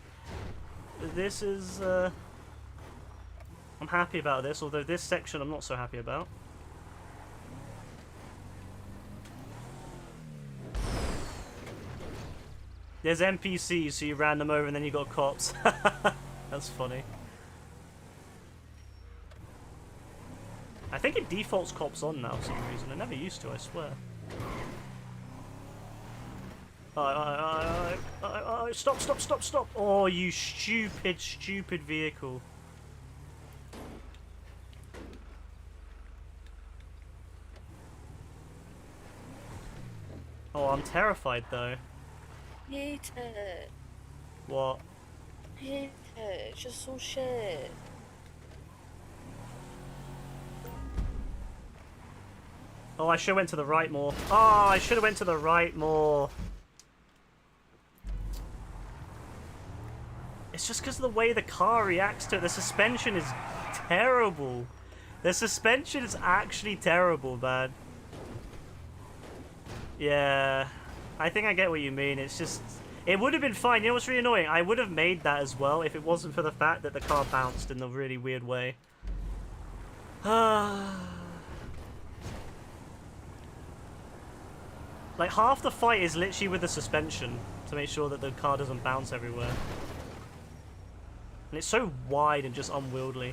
This is I'm happy about this, although this section I'm not so happy about. There's NPCs, so you ran them over and then you got cops. That's funny. I think it defaults cops on now for some reason. It never used to, I swear. Stop. Oh, you stupid vehicle. Oh, I'm terrified though. Hate it. What? Hate it. It's just so shit. Oh, I should have went to the right more. Oh, I should have went to the right more. It's just because of the way the car reacts to it. The suspension is terrible. The suspension is actually terrible, man. Yeah, I think I get what you mean. It's just, it would have been fine. You know what's really annoying? I would have made that as well if it wasn't for the fact that the car bounced in a really weird way. Like, half the fight is literally with the suspension to make sure that the car doesn't bounce everywhere. And it's so wide and just unwieldy.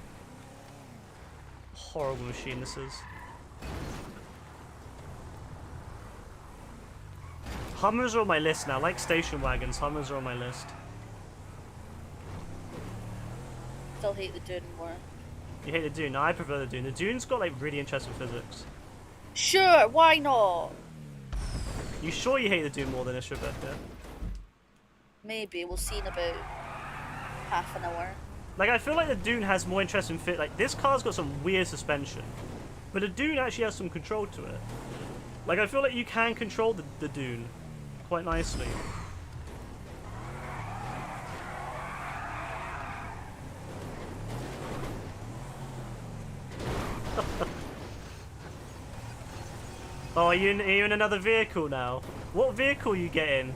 Horrible machine this is. Hummers are on my list now. Like station wagons, Hummers are on my list. Still hate the Dune more. You hate the Dune? No, I prefer the Dune. The Dune's got like really interesting physics. Sure, why not? You sure you hate the Dune more than this, Rebecca? Maybe, we'll see in about half an hour. Like, I feel like the Dune has more interesting fit. Like, this car's got some weird suspension. But the Dune actually has some control to it. Like, I feel like you can control the Dune quite nicely. Oh, are you in another vehicle now? What vehicle are you getting?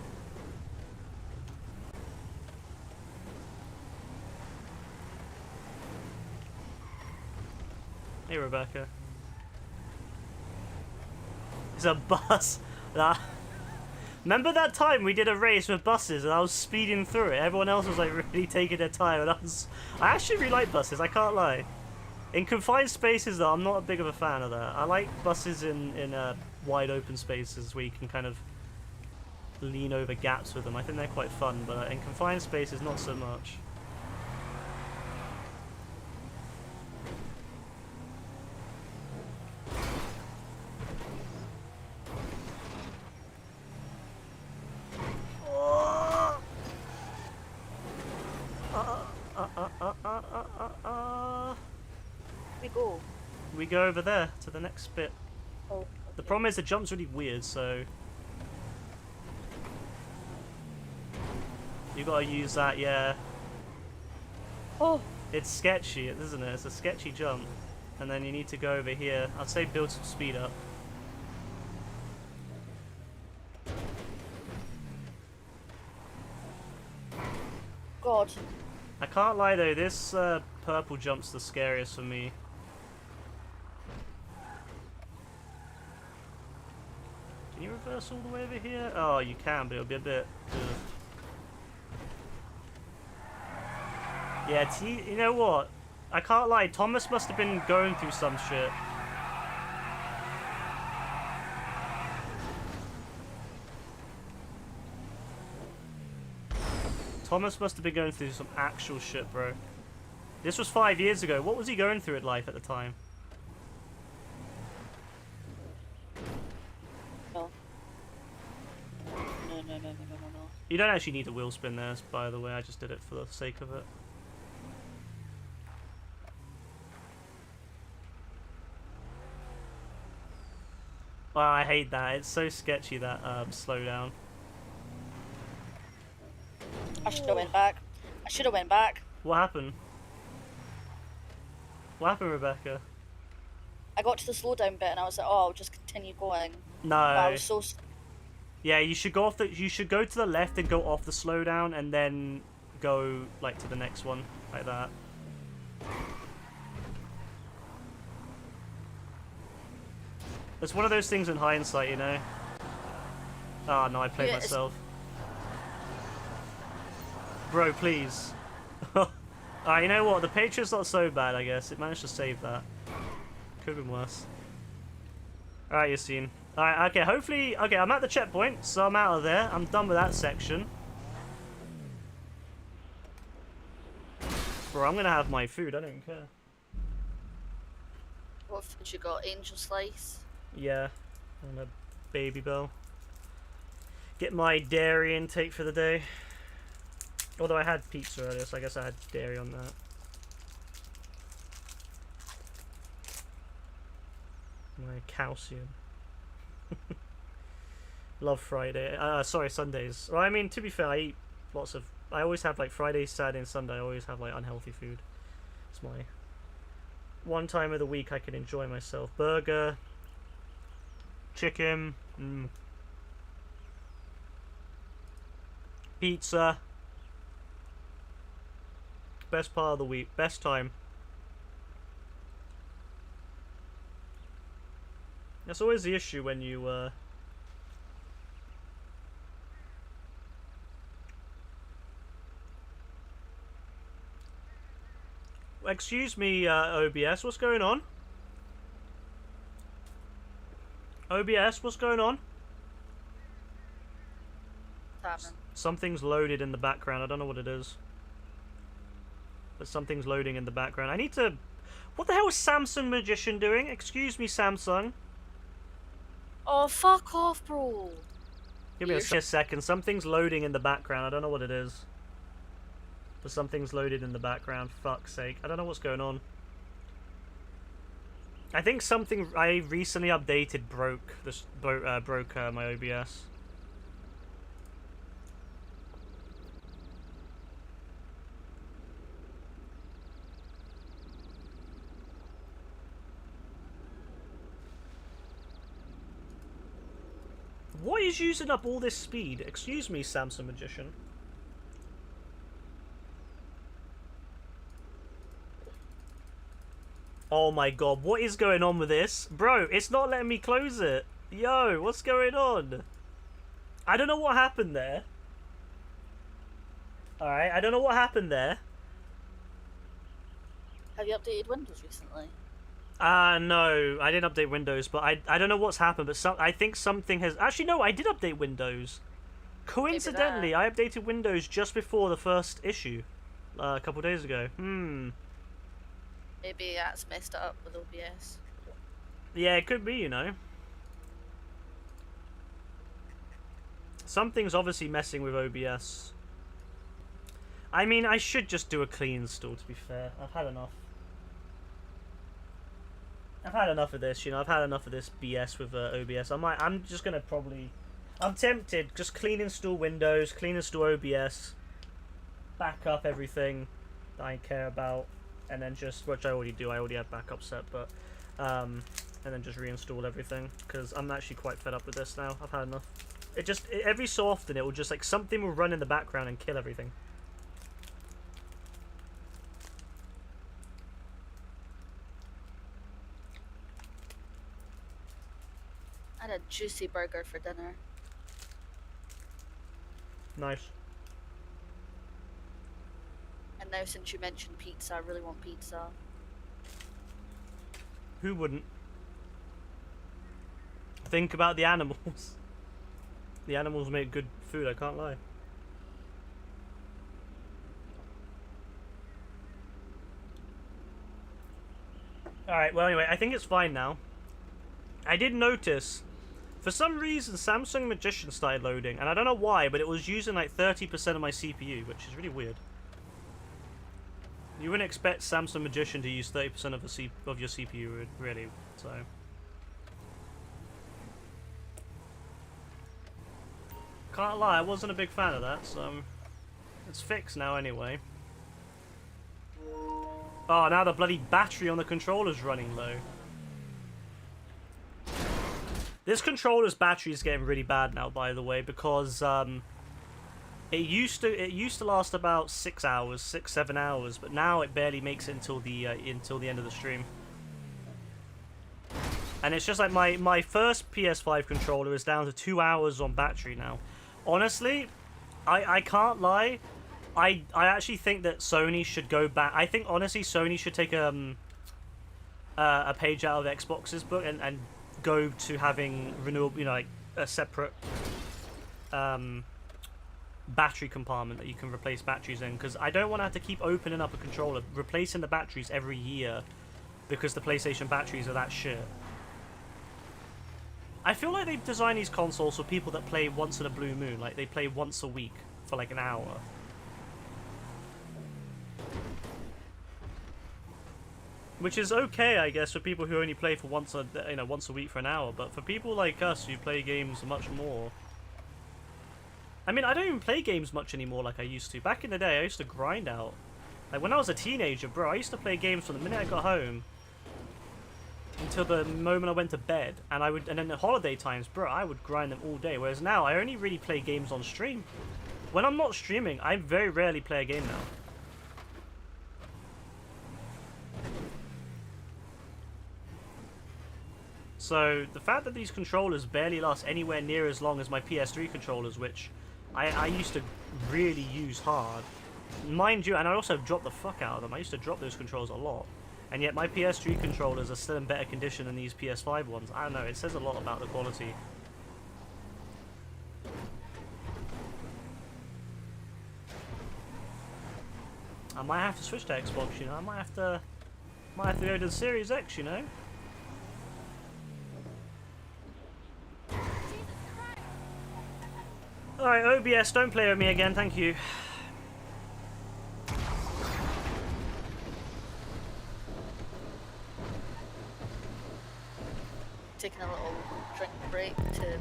Hey, Rebecca. It's a bus. Nah. Remember that time we did a race with buses and I was speeding through it? Everyone else was like really taking their time and I actually really like buses, I can't lie. In confined spaces though, I'm not a big of a fan of that. I like buses in wide open spaces where you can kind of lean over gaps with them. I think they're quite fun, but in confined spaces, not so much. We go over there to the next bit. Oh, okay. The problem is the jump's really weird, so you gotta use that, yeah. Oh, It's sketchy, isn't it? It's a sketchy jump. And then you need to go over here. I'd say build some speed up. God. I can't lie though, this purple jump's the scariest for me. Can you reverse all the way over here? Oh, you can, but it'll be a bit... Yeah, you know what? I can't lie, Thomas must have been going through some shit. Thomas must have been going through some actual shit, bro. This was 5 years ago. What was he going through in life at the time? No. No. You don't actually need a wheel spin there, by the way. I just did it for the sake of it. Wow, I hate that. It's so sketchy, that slowdown. I should have went back. I should have went back. What happened? What happened, Rebecca? I got to the slowdown bit and I was like, oh, I'll just continue going. No. But I was so... Yeah, you should go off the. You should go to the left and go off the slowdown, and then go like to the next one, like that. It's one of those things in hindsight, you know. Oh no, I played Yeah, myself. Bro, please. Alright, you know what? The Patriot's not so bad, I guess. It managed to save that. Could have been worse. Alright, Yassine. Alright, okay, hopefully... Okay, I'm at the checkpoint, so I'm out of there. I'm done with that section. Bro, I'm gonna have my food. I don't care. What food you got? Angel slice? Yeah. And a Baby Bell. Get my dairy intake for the day. Although I had pizza earlier, so I guess I had dairy on that. My calcium. Love Friday. Sorry, Sundays. Well, I mean, to be fair, I eat lots of... I always have, like, Friday, Saturday, and Sunday. I always have, like, unhealthy food. It's one time of the week I can enjoy myself. Burger, chicken, pizza. Best part of the week, best time. That's always the issue when you Excuse me, OBS, what's going on? OBS, what's going on? Something's loaded in the background. I don't know what it is. But something's loading in the background. I need to... What the hell is Samsung Magician doing? Excuse me, Samsung. Oh, fuck off, bro. Give me a second. Something's loading in the background. I don't know what it is. But something's loaded in the background. Fuck's sake. I don't know what's going on. I think something I recently updated broke my OBS. What is using up all this speed? Excuse me, Samsung Magician. Oh my god, what is going on with this? Bro, it's not letting me close it. Yo, what's going on? I don't know what happened there. Alright, I don't know what happened there. Have you updated Windows recently? No, I didn't update Windows, but I don't know what's happened, but I think something has... Actually, no, I did update Windows. Coincidentally, I updated Windows just before the first issue. A couple days ago. Maybe that's messed it up with OBS. Yeah, it could be, you know. Something's obviously messing with OBS. I mean, I should just do a clean install, to be fair. I've had enough. I've had enough of this, you know. I've had enough of this BS with OBS. I'm just gonna probably... I'm tempted. Just clean install Windows, clean install OBS, back up everything that I care about, and then just... Which I already do. I already have backup set, but... and then just reinstall everything, because I'm actually quite fed up with this now. I've had enough. It just... every so often, it will just, like, something will run in the background and kill everything. I had a juicy burger for dinner. Nice. And now since you mentioned pizza, I really want pizza. Who wouldn't? Think about the animals. The animals make good food, I can't lie. Alright, well anyway, I think it's fine now. I did notice, for some reason, Samsung Magician started loading, and I don't know why, but it was using like 30% of my CPU, which is really weird. You wouldn't expect Samsung Magician to use 30% of your CPU, really, so... Can't lie, I wasn't a big fan of that, so... It's fixed now anyway. Oh, now the bloody battery on the controller's running low. This controller's battery is getting really bad now, by the way, because it used to last about 6 hours, 7 hours, but now it barely makes it until the end of the stream. And it's just like my first PS5 controller is down to 2 hours on battery now. Honestly, I can't lie. I actually think that Sony should go back. I think honestly Sony should take a page out of Xbox's book and go to having renewable, you know, like a separate battery compartment that you can replace batteries in, because I don't want to have to keep opening up a controller, replacing the batteries every year because the PlayStation batteries are that shit. I feel like they've designed these consoles for people that play once in a blue moon, like they play once a week for like an hour. Which is okay, I guess, for people who only play for once a week for an hour. But for people like us who play games much more, I mean, I don't even play games much anymore like I used to. Back in the day, I used to grind out. Like when I was a teenager, bro, I used to play games from the minute I got home until the moment I went to bed, and then the holiday times, bro, I would grind them all day. Whereas now I only really play games on stream. When I'm not streaming, I very rarely play a game now. So the fact that these controllers barely last anywhere near as long as my PS3 controllers, which I used to really use hard, mind you, and I also dropped the fuck out of them. I used to drop those controls a lot, and yet my PS3 controllers are still in better condition than these PS5 ones. I don't know, it says a lot about the quality. I might have to switch to Xbox, you know. I might have to go to the Series X, you know. Alright, OBS, don't play with me again, thank you. Taking a little drink break to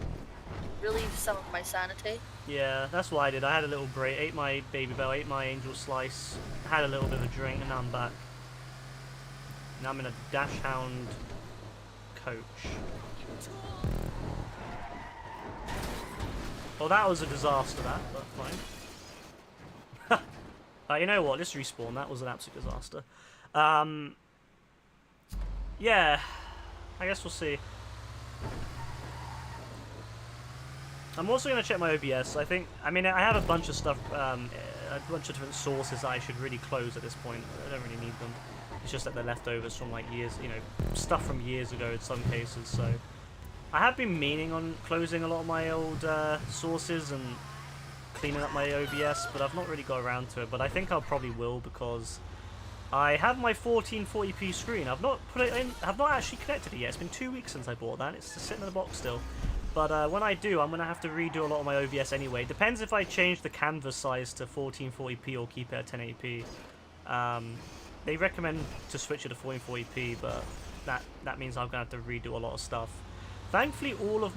relieve some of my sanity. Yeah, that's what I did. I had a little break, ate my Baby Bell, ate my Angel Slice, had a little bit of a drink, and now I'm back. Now I'm in a Dash Hound coach. Well, that was a disaster, but fine. You know what? Let's respawn. That was an absolute disaster. Yeah, I guess we'll see. I'm also going to check my OBS. I mean, I have a bunch of stuff, a bunch of different sources that I should really close at this point. I don't really need them. It's just that they're leftovers from like years, you know, stuff from years ago in some cases, so. I have been meaning on closing a lot of my old sources and cleaning up my OBS, but I've not really got around to it. But I think I probably will, because I have my 1440p screen. I've not put it in. I've not actually connected it yet. It's been 2 weeks since I bought that. It's just sitting in the box still. But when I do, I'm gonna have to redo a lot of my OBS anyway. Depends if I change the canvas size to 1440p or keep it at 1080p. They recommend to switch it to 1440p, but that means I'm gonna have to redo a lot of stuff. Thankfully, all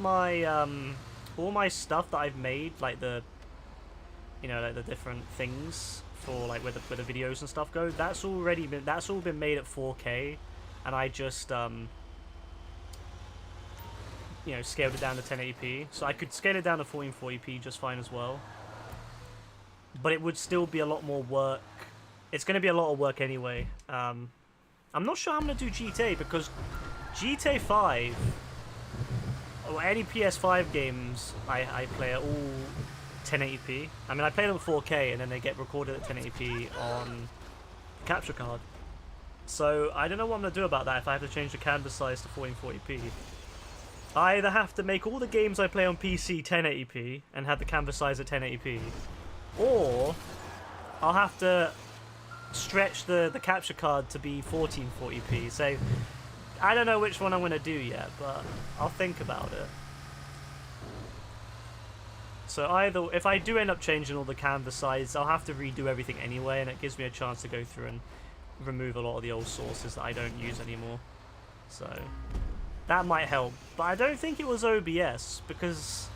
my stuff that I've made, like the, you know, like the different things for like where the videos and stuff go, that's all been made at 4K, and I just you know, scaled it down to 1080p. So I could scale it down to 1440p just fine as well. But it would still be a lot more work. It's going to be a lot of work anyway. I'm not sure how I'm going to do GTA, because GTA 5. Or any PS5 games I play are all 1080p. I mean, I play them at 4K and then they get recorded at 1080p on capture card. So I don't know what I'm going to do about that if I have to change the canvas size to 1440p. I either have to make all the games I play on PC 1080p and have the canvas size at 1080p, or I'll have to stretch the capture card to be 1440p. So I don't know which one I'm going to do yet, but I'll think about it. So either, if I do end up changing all the canvas size, I'll have to redo everything anyway, and it gives me a chance to go through and remove a lot of the old sources that I don't use anymore. So that might help. But I don't think it was OBS, because...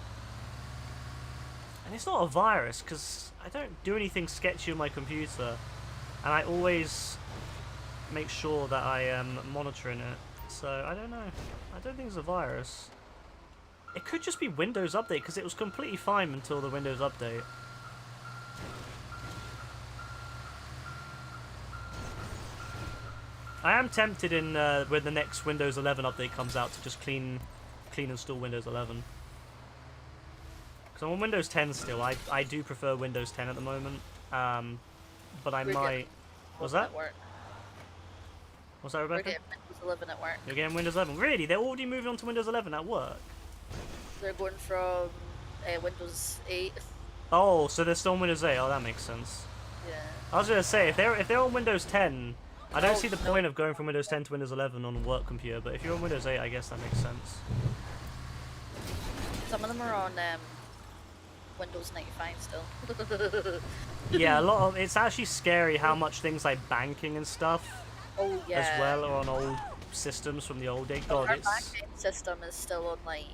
And it's not a virus, because I don't do anything sketchy on my computer. And I always make sure that I am monitoring it. So, I don't know. I don't think it's a virus. It could just be Windows Update, because it was completely fine until the Windows Update. I am tempted in when the next Windows 11 update comes out to just clean install Windows 11. Because I'm on Windows 10 still. I do prefer Windows 10 at the moment. But I might... What's that? What's that, Rebecca? We're getting Windows 11 at work. You're getting Windows 11? Really? They're already moving on to Windows 11 at work? They're going from Windows 8. Oh, so they're still on Windows 8? Oh, that makes sense. Yeah. I was gonna say, if they're on Windows 10, I don't see the point of going from Windows 10 to Windows 11 on a work computer, but if you're on Windows 8, I guess that makes sense. Some of them are on Windows 95 still. Yeah, it's actually scary how much things like banking and stuff Oh yeah. as well are on old systems from the old day. God, Our it's... banking system is still on like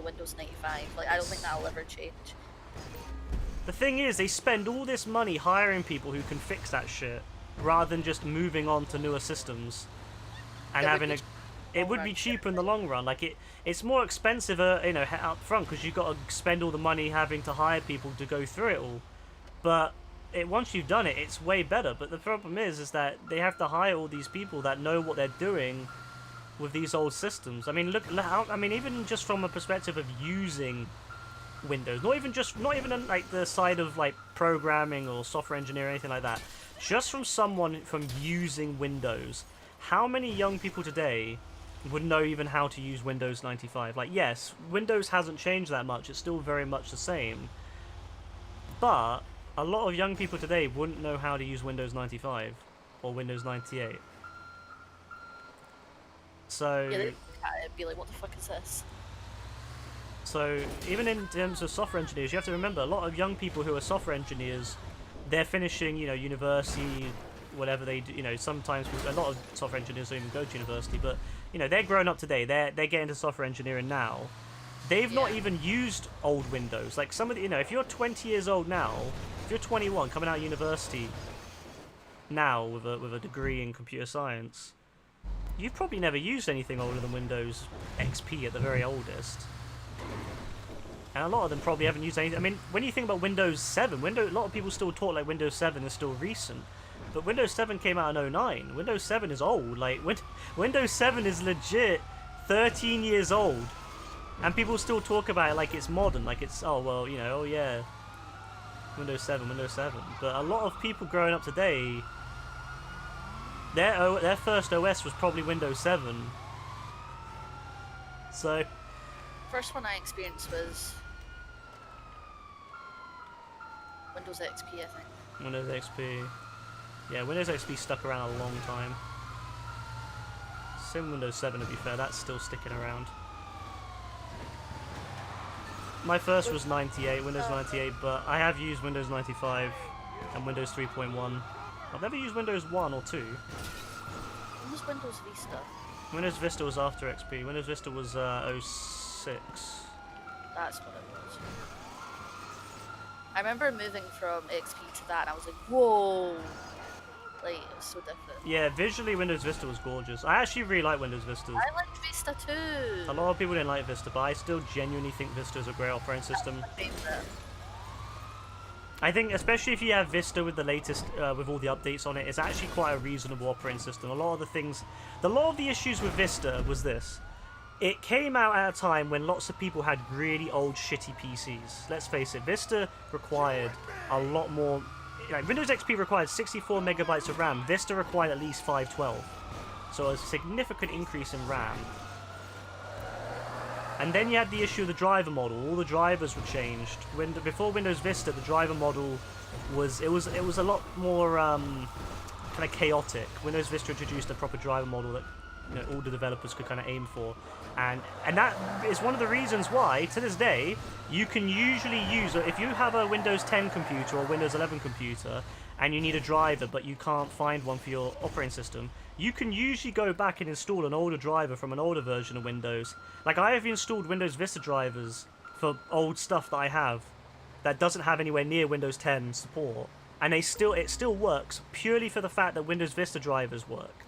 Windows 95. Like I don't think that'll ever change. The thing is, they spend all this money hiring people who can fix that shit, rather than just moving on to newer systems and Yeah, having we a... just it would be cheaper in the long run. Like it's more expensive, you know, up front because you've got to spend all the money having to hire people to go through it all. But once you've done it, it's way better. But the problem is that they have to hire all these people that know what they're doing with these old systems. I mean, look how, I mean, even just from a perspective of using Windows, not even on, like the side of like programming or software engineering or anything like that. Just from someone from using Windows, how many young people today would know even how to use Windows 95? Like, yes, Windows hasn't changed that much. It's still very much the same. But a lot of young people today wouldn't know how to use Windows 95 or Windows 98. So Yeah, they'd look at it and be like, what the fuck is this? So even in terms of software engineers, you have to remember a lot of young people who are software engineers, they're finishing, you know, university, whatever they do. You know, sometimes a lot of software engineers don't even go to university, but you know, they're growing up today. They're getting into software engineering now. They've not even used old Windows. Like some of the, you know, if you're 20 years old now, if you're 21 coming out of university now with a degree in computer science, you've probably never used anything older than Windows XP at the very oldest. And a lot of them probably haven't used anything. I mean, when you think about Windows 7, a lot of people still talk like Windows 7 is still recent. But Windows 7 came out in 09. Windows 7 is old. Like, Windows 7 is legit 13 years old. And people still talk about it like it's modern. Like it's, oh, well, you know, oh yeah, Windows 7. But a lot of people growing up today, their first OS was probably Windows 7. So First one I experienced was Windows XP, I think. Windows XP. Yeah, Windows XP stuck around a long time. Same Windows 7 to be fair, that's still sticking around. My first was 98, Windows 98, but I have used Windows 95 and Windows 3.1. I've never used Windows 1 or 2. When was Windows Vista? Windows Vista was after XP. Windows Vista was 06. That's what it was. I remember moving from XP to that and I was like, whoa! Like, it was so different. Yeah, visually Windows Vista was gorgeous. I actually really like Windows Vista. I liked Vista too! A lot of people didn't like Vista, but I still genuinely think Vista is a great operating system. That's my favourite. I think, especially if you have Vista with the latest, with all the updates on it, it's actually quite a reasonable operating system. A lot of the issues with Vista was this. It came out at a time when lots of people had really old, shitty PCs. Let's face it, Vista required a lot more. Like, Windows XP required 64 megabytes of RAM. Vista required at least 512. So a significant increase in RAM. And then you had the issue of the driver model. All the drivers were changed. Before Windows Vista, the driver model was a lot more kind of chaotic. Windows Vista introduced a proper driver model that, you know, all the developers could kind of aim for, and that is one of the reasons why to this day you can usually use, if you have a Windows 10 computer or Windows 11 computer and you need a driver but you can't find one for your operating system, you can usually go back and install an older driver from an older version of Windows. Like, I have installed Windows Vista drivers for old stuff that I have that doesn't have anywhere near Windows 10 support, and it still works purely for the fact that Windows Vista drivers work.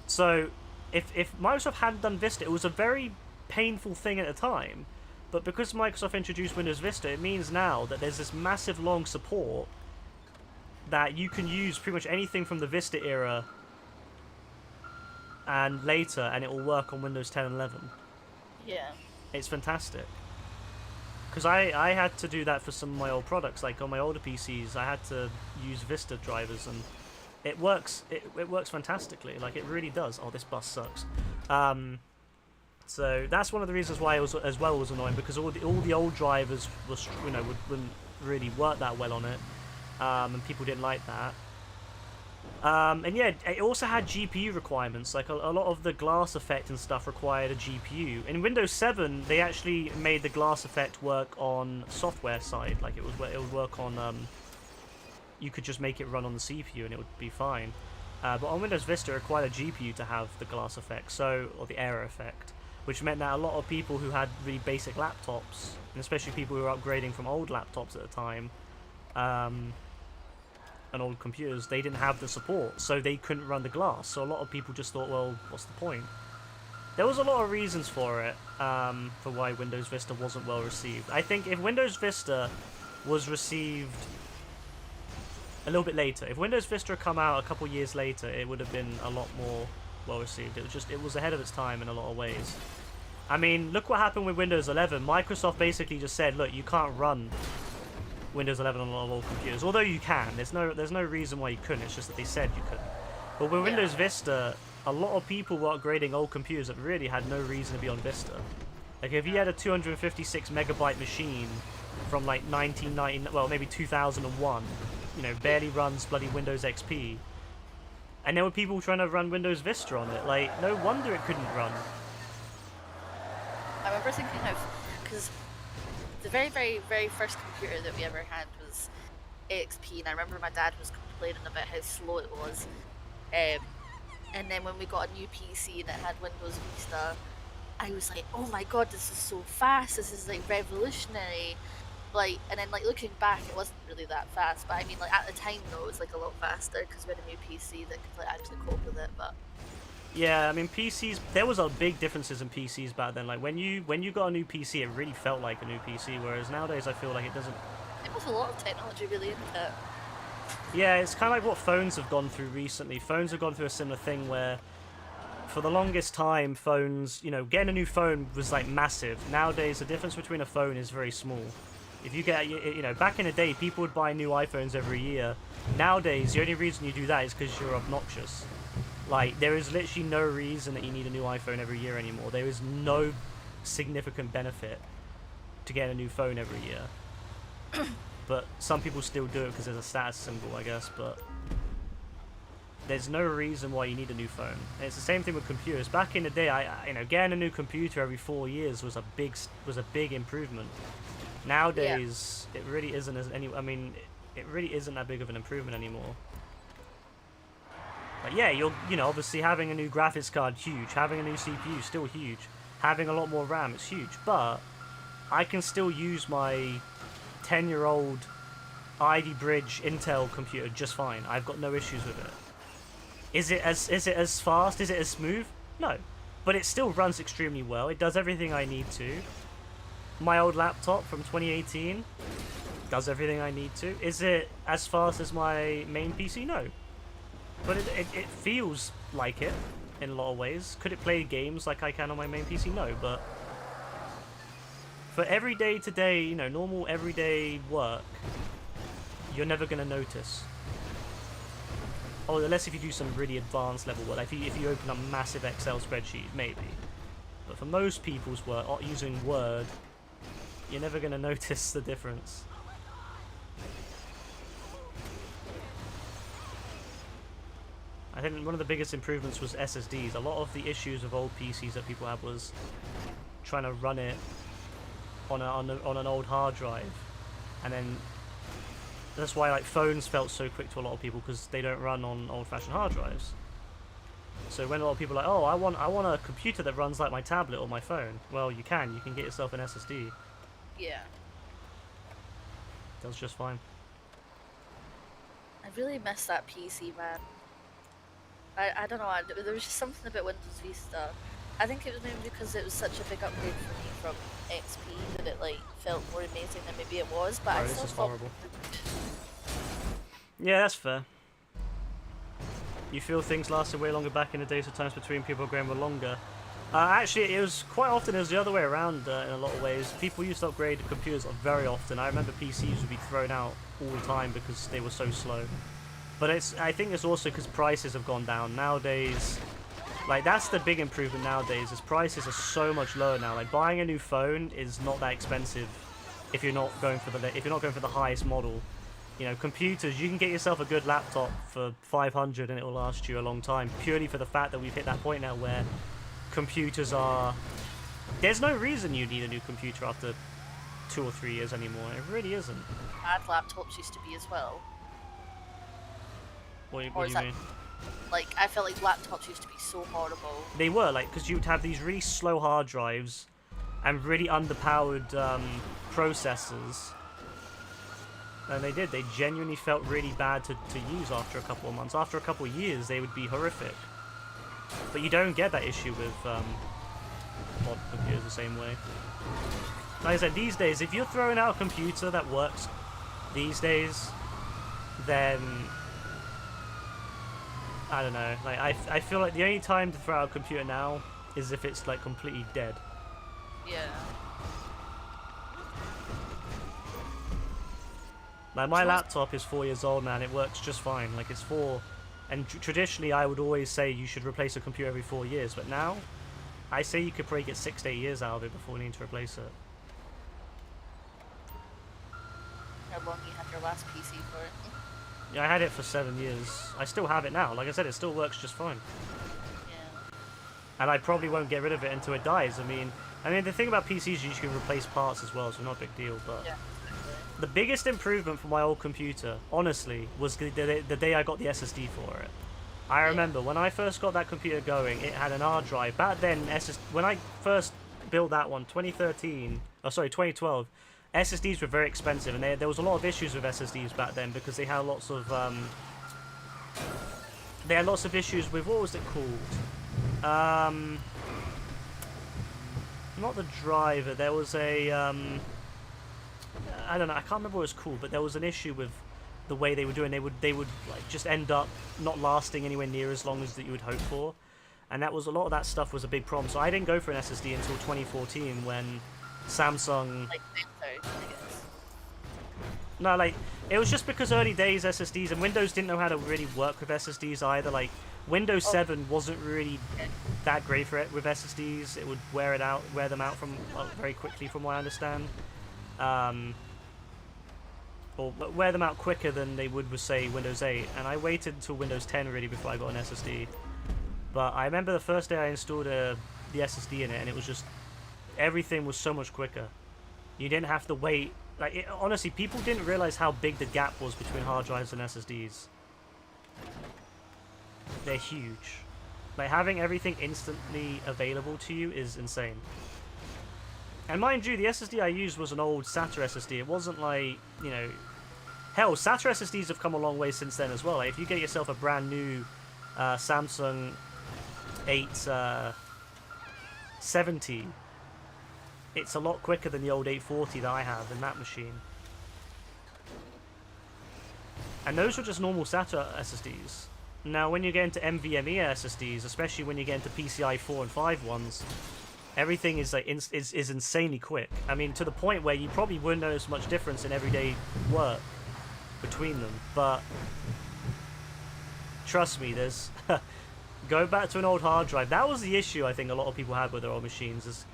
So if Microsoft hadn't done Vista, it was a very painful thing at the time, but because Microsoft introduced Windows Vista, it means now that there's this massive long support that you can use pretty much anything from the Vista era and later, and it will work on Windows 10 and 11. Yeah. It's fantastic. Because I had to do that for some of my old products, like on my older PCs, I had to use Vista drivers, and it works. It works fantastically. Like, it really does. Oh, this bus sucks. So that's one of the reasons why it was as well was annoying, because all the old drivers was, you know, wouldn't really work that well on it, and people didn't like that. And yeah, it also had GPU requirements. Like a lot of the glass effect and stuff required a GPU. In Windows 7, they actually made the glass effect work on software side. Like it would work on. You could just make it run on the CPU and it would be fine. But on Windows Vista, it required a GPU to have the glass effect, or the error effect, which meant that a lot of people who had really basic laptops, and especially people who were upgrading from old laptops at the time, and old computers, they didn't have the support, so they couldn't run the glass. So a lot of people just thought, well, what's the point? there was a lot of reasons for it, for why Windows Vista wasn't well received. I think if Windows Vista was received a little bit later, if Windows Vista had come out a couple years later, it would have been a lot more well received. It was ahead of its time in a lot of ways. I mean, look what happened with Windows 11. Microsoft basically just said, look, you can't run Windows 11 on a lot of old computers. Although you can. There's no reason why you couldn't. It's just that they said you couldn't. But with Windows Vista, a lot of people were upgrading old computers that really had no reason to be on Vista. Like, if you had a 256 megabyte machine from like 1990, well, maybe 2001, you know, barely runs bloody Windows XP, and there were people trying to run Windows Vista on it. Like, no wonder it couldn't run. I remember thinking of, because the very, very, very first computer that we ever had was XP, and I remember my dad was complaining about how slow it was. And then when we got a new PC and it had Windows Vista, I was like, oh my god, this is so fast, this is like revolutionary. Like, and then like looking back, it wasn't really that fast, but I mean like at the time though, it was like a lot faster because we had a new PC that could like actually cope with it. But yeah, I mean PCs, there was a big differences in PCs back then. Like when you got a new PC, it really felt like a new PC, whereas nowadays I feel like it doesn't. it was a lot of technology really into it. Yeah, it's kind of like what phones have gone through recently. Phones have gone through a similar thing where, for the longest time, phones, you know, getting a new phone was like massive. Nowadays, the difference between a phone is very small. If you get, you know, back in the day, people would buy new iPhones every year. Nowadays, the only reason you do that is because you're obnoxious. Like, there is literally no reason that you need a new iPhone every year anymore. There is no significant benefit to getting a new phone every year. But some people still do it because there's a status symbol, I guess, but there's no reason why you need a new phone. And it's the same thing with computers. Back in the day, you know, getting a new computer every 4 years was a big improvement. Nowadays, it really isn't it really isn't that big of an improvement anymore. But yeah, you know, obviously having a new graphics card, huge. Having a new CPU, still huge. Having a lot more RAM, it's huge. But I can still use my 10-year-old Ivy Bridge Intel computer just fine. I've got no issues with it. Is it as fast? Is it as smooth? No. But it still runs extremely well. It does everything I need to. My old laptop from 2018 does everything I need to. Is it as fast as my main PC? No. But it feels like it in a lot of ways. Could it play games like I can on my main PC? No, but for everyday today, you know, normal everyday work, you're never going to notice. Oh, unless if you do some really advanced level work. Like if you open a massive Excel spreadsheet, maybe. But for most people's work, using Word, you're never going to notice the difference. I think one of the biggest improvements was SSDs. A lot of the issues of old PCs that people had was trying to run it on an old hard drive, and then that's why like phones felt so quick to a lot of people because they don't run on old-fashioned hard drives. So when a lot of people are like, oh, I want a computer that runs like my tablet or my phone, well, you can get yourself an SSD. Yeah. Does just fine. I really miss that PC, man. I don't know, there was just something about Windows Vista. I think it was maybe because it was such a big upgrade for me from XP that it like felt more amazing than maybe it was, but I this still is thought... horrible. Yeah, that's fair. You feel things lasted way longer back in the days, so times between people growing were longer. Actually, it was quite often it was the other way around in a lot of ways. People used to upgrade computers very often. I remember PCs would be thrown out all the time because they were so slow. But I think it's also because prices have gone down nowadays. Like that's the big improvement nowadays. Is prices are so much lower now. Like buying a new phone is not that expensive if you're not going for the highest model. You know, computers, you can get yourself a good laptop for 500 and it will last you a long time. Purely for the fact that we've hit that point now where computers are. There's no reason you need a new computer after 2 or 3 years anymore. It really isn't. Bad laptops used to be as well. What do Or you is mean? Like, I felt like laptops used to be so horrible. They were, like, because you would have these really slow hard drives and really underpowered processors. And they genuinely felt really bad to use after a couple of months. After a couple of years, they would be horrific. But you don't get that issue with mod computers the same way. Like I said, these days, if you're throwing out a computer that works these days, then I don't know. Like I feel like the only time to throw out a computer now is if it's like completely dead. Yeah. Like my laptop is 4 years old, man. It works just fine. Like it's 4, and traditionally I would always say you should replace a computer every 4 years, but now I say you could probably get 6 to 8 years out of it before needing to replace it. How long you had your last PC for it? Yeah, I had it for 7 years. I still have it now. Like I said, it still works just fine. Yeah. And I probably won't get rid of it until it dies. I mean, the thing about PCs is you can replace parts as well, so not a big deal. But Yeah. the biggest improvement for my old computer, honestly, was the day I got the SSD for it. I remember when I first got that computer going, it had an hard drive. Back then, when I first built that one, 2012, SSDs were very expensive, and there was a lot of issues with SSDs back then because they had lots of issues with, what was it called? Not the driver. There was a I don't know. I can't remember what it was called, but there was an issue with the way they were doing. They would like just end up not lasting anywhere near as long as that you would hope for, and that was a lot of that stuff was a big problem. So I didn't go for an SSD until 2014 when Samsung. Like Windows, I guess. No, like it was just because early days SSDs and Windows didn't know how to really work with SSDs either. Like Windows 7 wasn't really that great for it with SSDs. It would wear them out from very quickly, from what I understand. Or wear them out quicker than they would with, say, Windows 8. And I waited until Windows 10 really before I got an SSD. But I remember the first day I installed the SSD in it, and it was just everything was so much quicker. You didn't have to wait. Like honestly, people didn't realize how big the gap was between hard drives and SSDs. They're huge. Like having everything instantly available to you is insane. And mind you, the SSD I used was an old SATA SSD. It wasn't like, you know, hell, SATA SSDs have come a long way since then as well. Like, if you get yourself a brand new Samsung 870, it's a lot quicker than the old 840 that I have in that machine. And those were just normal SATA SSDs. Now, when you get into NVMe SSDs, especially when you get into PCI 4 and 5 ones, everything is like is insanely quick. I mean, to the point where you probably wouldn't notice much difference in everyday work between them. But trust me, there's go back to an old hard drive. That was the issue I think a lot of people had with their old machines, is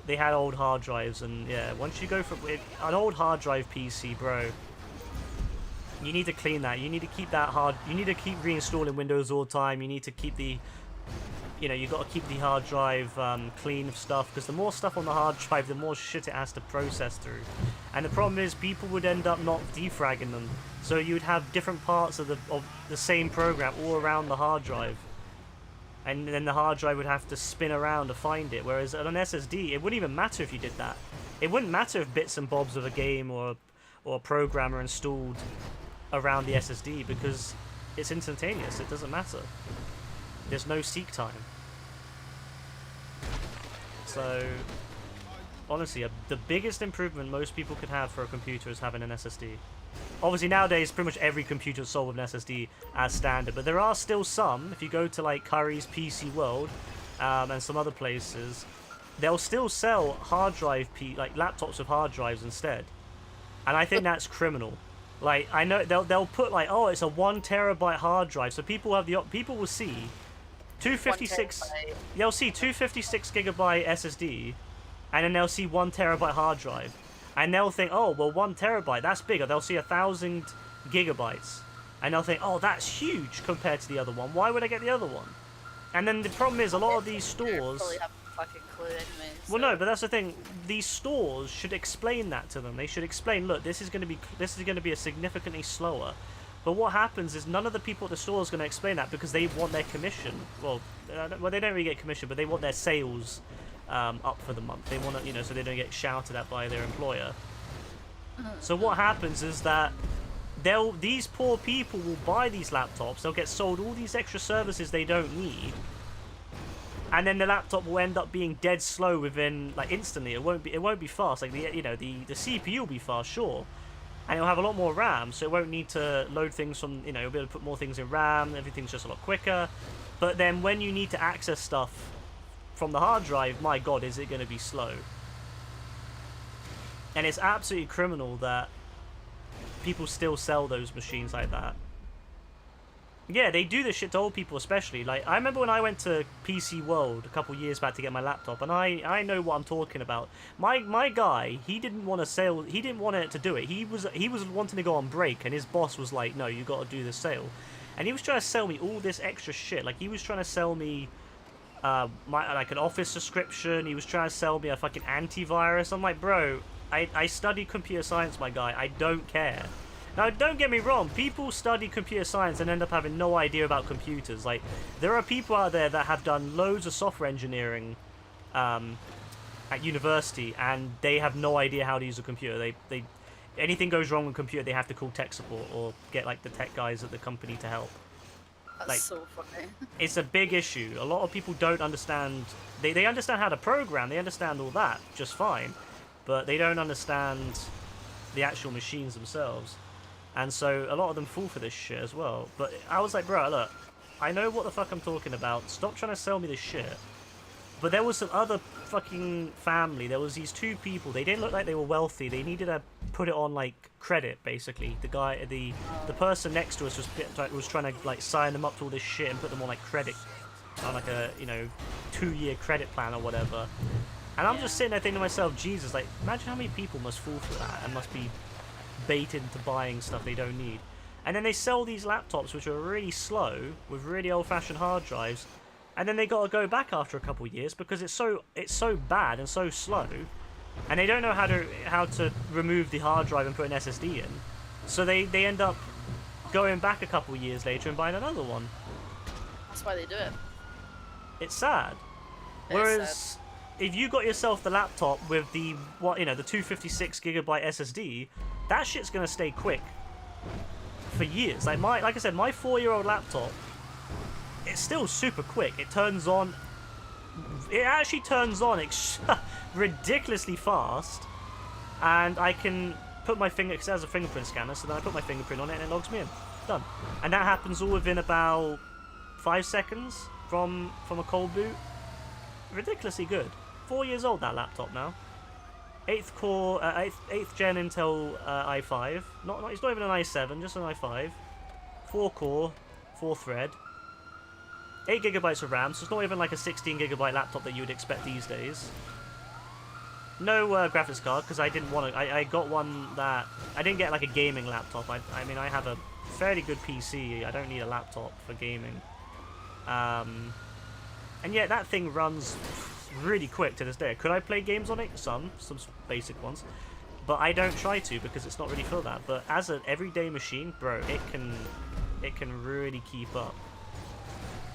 they had old hard drives, and yeah, once you go for an old hard drive PC, bro, you need to clean that. You need to keep that you need to keep reinstalling Windows all the time. You need to keep the you've got to keep the hard drive clean of stuff, because the more stuff on the hard drive, the more shit it has to process through. And the problem is people would end up not defragging them, so you would have different parts of the same program all around the hard drive, and then the hard drive would have to spin around to find it. Whereas on an SSD, it wouldn't even matter if you did that. It wouldn't matter if bits and bobs of a game or a program are installed around the SSD, because it's instantaneous. It doesn't matter. There's no seek time. So, honestly, the biggest improvement most people could have for a computer is having an SSD. Obviously, nowadays, pretty much every computer is sold with an SSD as standard, but there are still some. If you go to, like, Curry's PC World and some other places, they'll still sell hard drive, like, laptops with hard drives instead. And I think that's criminal. Like, I know they'll put, like, oh, it's a 1 terabyte hard drive, so people will see 256. They'll see 256 gigabyte SSD, and then they'll see 1 terabyte hard drive, and they'll think, oh, well, 1 terabyte, that's bigger. They'll see 1,000 gigabytes, and they'll think, oh, that's huge compared to the other one. Why would I get the other one? And then the problem is, a lot of these stores. Probably have a fucking clue anyway. So. Well, no, but that's the thing. These stores should explain that to them. They should explain, look, this is going to be a significantly slower. But what happens is none of the people at the store is going to explain that, because they want their commission. Well, they don't really get commission, but they want their sales up for the month. They want to, so they don't get shouted at by their employer. So what happens is that these poor people will buy these laptops. They'll get sold all these extra services they don't need, and then the laptop will end up being dead slow within like instantly. It won't be fast. Like the the CPU will be fast, sure, and it'll have a lot more RAM, so it won't need to load things from you'll be able to put more things in RAM. Everything's just a lot quicker. But then when you need to access stuff from the hard drive, my God, is it going to be slow? And it's absolutely criminal that people still sell those machines like that. Yeah, they do this shit to old people especially. Like, I remember when I went to PC World a couple years back to get my laptop, and I know what I'm talking about. My guy, he didn't want to do it. He was wanting to go on break, and his boss was like, no, you got to do this sale. And he was trying to sell me all this extra shit. Like, he was trying to sell me like an Office subscription. He was trying to sell me a fucking antivirus. I'm like, bro, I studied computer science, my guy. I don't care. Now, don't get me wrong. People study computer science and end up having no idea about computers. Like, there are people out there that have done loads of software engineering at university, and they have no idea how to use a computer. They anything goes wrong with a computer, they have to call tech support or get like the tech guys at the company to help. That's Like, so funny. it's a big issue. A lot of people don't understand. They understand how to program. They understand all that just fine, but they don't understand the actual machines themselves. And so a lot of them fall for this shit as well. But I was like, bro, look, I know what the fuck I'm talking about. Stop trying to sell me this shit. But there was some other fucking family. There was these two people. They didn't look like they were wealthy. They needed to put it on like credit, basically. The guy, the person next to us was trying to like sign them up to all this shit and put them on like credit, on like a 2-year credit plan or whatever. And I'm just sitting there thinking to myself, Jesus, like imagine how many people must fall for that and must be baited into buying stuff they don't need. And then they sell these laptops which are really slow with really old-fashioned hard drives. And then they got to go back after a couple of years because it's so bad and so slow, and they don't know how to remove the hard drive and put an SSD in, so they end up going back a couple of years later and buying another one. That's why they do it. It's sad. Whereas if you got yourself the laptop with the the 256GB SSD, that shit's gonna stay quick for years. Like I said, my 4-year-old laptop. It's still super quick. It actually turns on ridiculously fast, and I can put my finger, because it has a fingerprint scanner, so then I put my fingerprint on it and it logs me in. Done. And that happens all within about 5 seconds from a cold boot. Ridiculously good. 4 years old, that laptop now. 8th core, 8th gen Intel i5. It's not even an i7, just an i5. 4 core, 4 thread. 8GB of RAM, so it's not even like a 16GB laptop that you would expect these days. No graphics card, because I didn't want to. I got one that I didn't get like a gaming laptop. I mean, I have a fairly good PC. I don't need a laptop for gaming. And yet that thing runs really quick to this day. Could I play games on it? Some basic ones, but I don't try to because it's not really for that. But as an everyday machine, bro, it can really keep up.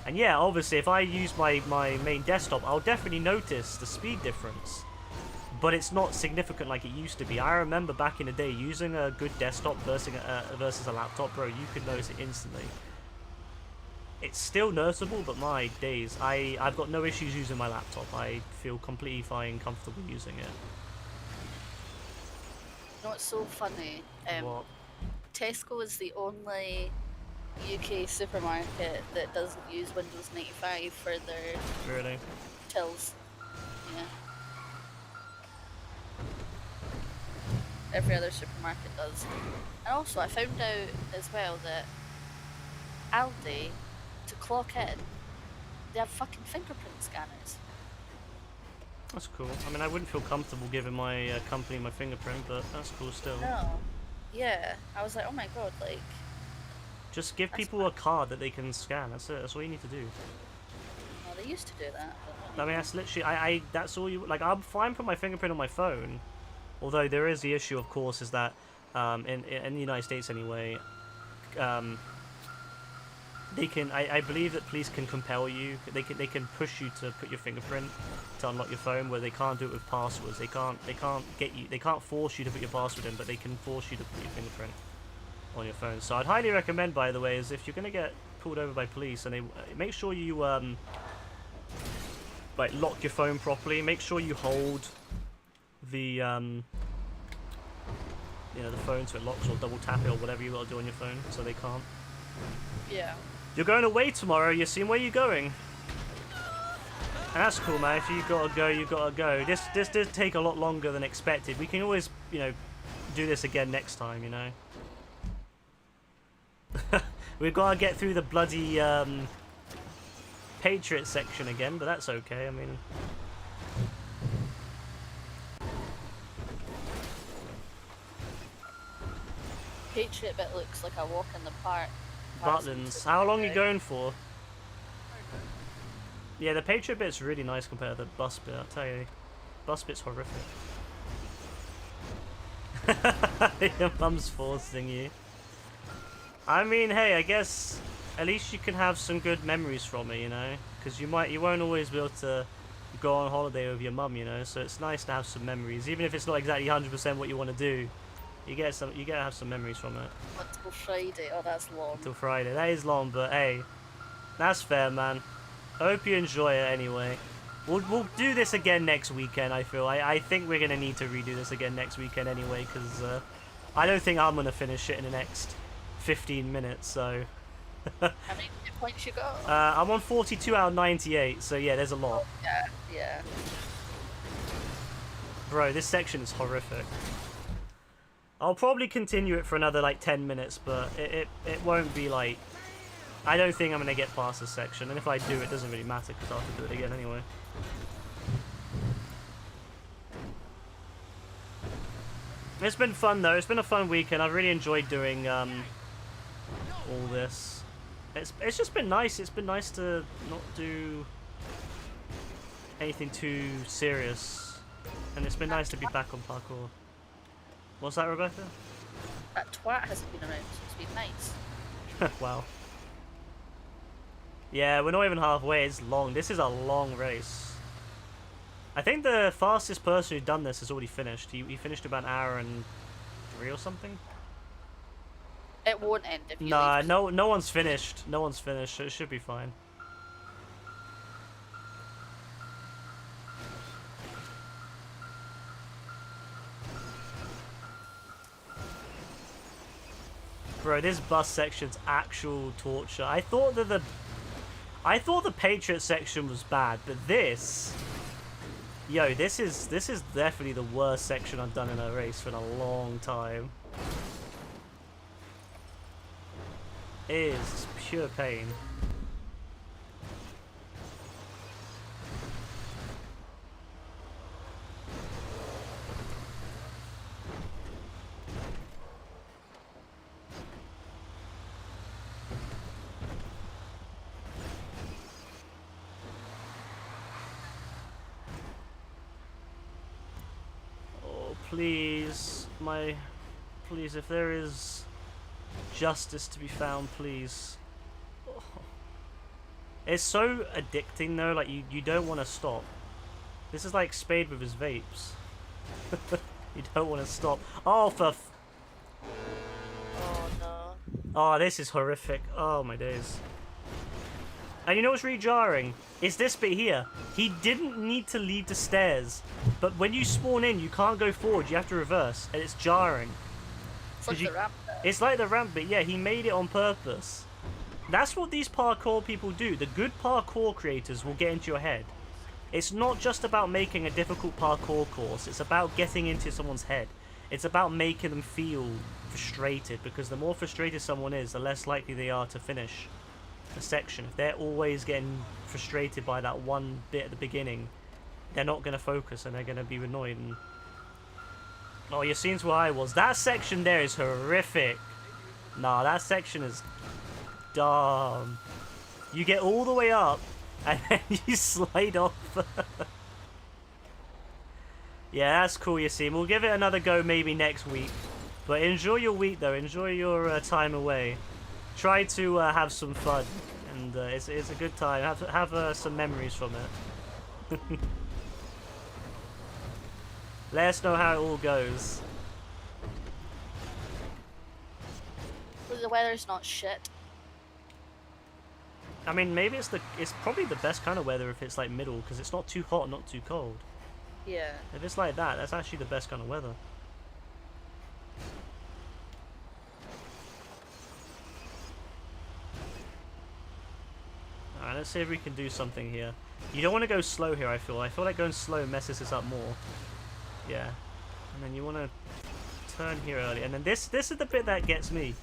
And yeah, obviously, if I use my main desktop, I'll definitely notice the speed difference. But it's not significant like it used to be. I remember back in the day, using a good desktop versus a laptop, bro, you could notice it instantly. It's still noticeable, but my days, I've got no issues using my laptop. I feel completely fine, comfortable using it. You know what's so funny? What? Tesco is the only UK supermarket that doesn't use Windows 95 for their Really? tills. Yeah. Every other supermarket does. And also, I found out as well that Aldi, to clock in, they have fucking fingerprint scanners. That's cool. I mean, I wouldn't feel comfortable giving my company my fingerprint, but that's cool still. No. Yeah. I was like, oh my god, like... Just give people a card that they can scan. That's it. That's all you need to do. Well, they used to do that. I mean, that's literally. That's all you. Like, I'm fine putting my fingerprint on my phone. Although there is the issue, of course, is that in the United States anyway, they can. I believe that police can compel you. They can push you to put your fingerprint to unlock your phone, where they can't do it with passwords. They can't get you. They can't force you to put your password in, but they can force you to put your fingerprint on your phone. So I'd highly recommend, by the way, is if you're gonna get pulled over by police, and they make sure you like lock your phone properly, make sure you hold the you know, the phone so it locks, or double tap it, or whatever you gotta do on your phone so they can't. Yeah. You're going away tomorrow. You seen where you going? And that's cool, man. If you gotta go, you gotta go. This did take a lot longer than expected. We can always, you know, do this again next time, you know. We've got to get through the bloody Patriot section again, but that's okay. I mean, Patriot bit looks like a walk in the park. Butlins. How long are you going for? Yeah, the Patriot bit's really nice compared to the bus bit, I'll tell you. Bus bit's horrific. Your mum's forcing you. I mean, hey, I guess at least you can have some good memories from it, you know? Because you won't always be able to go on holiday with your mum, you know? So it's nice to have some memories. Even if it's not exactly 100% what you want to do, you get to have some memories from it. Until Friday. Oh, that's long. Until Friday. That is long, but hey, that's fair, man. I hope you enjoy it anyway. We'll do this again next weekend, I feel. I think we're going to need to redo this again next weekend anyway, because I don't think I'm going to finish it in the next 15 minutes, so... How many points you got? I'm on 42 out of 98, so yeah, there's a lot. Yeah, yeah. Bro, this section is horrific. I'll probably continue it for another, like, 10 minutes, but it won't be, like... I don't think I'm going to get past this section, and if I do, it doesn't really matter, because I'll have to do it again anyway. It's been fun, though. It's been a fun weekend. I've really enjoyed doing all this. It's just been nice. It's been nice to not do anything too serious. And it's been nice to be back on parkour. What's that, Rebecca? That twat hasn't been around, so it's been nice. Wow. Yeah, we're not even halfway. It's long. This is a long race. I think the fastest person who's done this has already finished. He finished about an hour and 3 or something. It won't end if you Nah, leave. no one's finished. No one's finished, so it should be fine. Bro, this bus section's actual torture. I thought the Patriot section was bad, but this... Yo, this is definitely the worst section I've done in a race for a long time. It is pure pain. Please, please, if there is justice to be found, please. Oh. It's so addicting though, like you don't want to stop. This is like Spade with his vapes. You don't want to stop. Oh, Oh no. Oh, this is horrific. Oh my days. And you know what's really jarring? It's this bit here. He didn't need to leave the stairs, but when you spawn in, you can't go forward. You have to reverse, and it's jarring. It's like the ramp bit. It's like the ramp bit. Yeah, he made it on purpose. That's what these parkour people do. The good parkour creators will get into your head. It's not just about making a difficult parkour course. It's about getting into someone's head. It's about making them feel frustrated, because the more frustrated someone is, the less likely they are to finish a section. If they're always getting frustrated by that one bit at the beginning, they're not going to focus and they're going to be annoyed. And... oh, you're seeing where I was. That section there is horrific. Nah, that section is dumb. You get all the way up and then you slide off. Yeah, that's cool, Yassine. We'll give it another go maybe next week. But enjoy your week though. Enjoy your time away. Try to have some fun, and it's a good time. Have some memories from it. Let us know how it all goes. The weather's not shit. I mean, maybe it's probably the best kind of weather if it's like middle, because it's not too hot, not too cold. Yeah. If it's like that, that's actually the best kind of weather. Alright, let's see if we can do something here. You don't want to go slow here, I feel. I feel like going slow messes this up more. Yeah. And then you want to turn here early. And then this is the bit that gets me.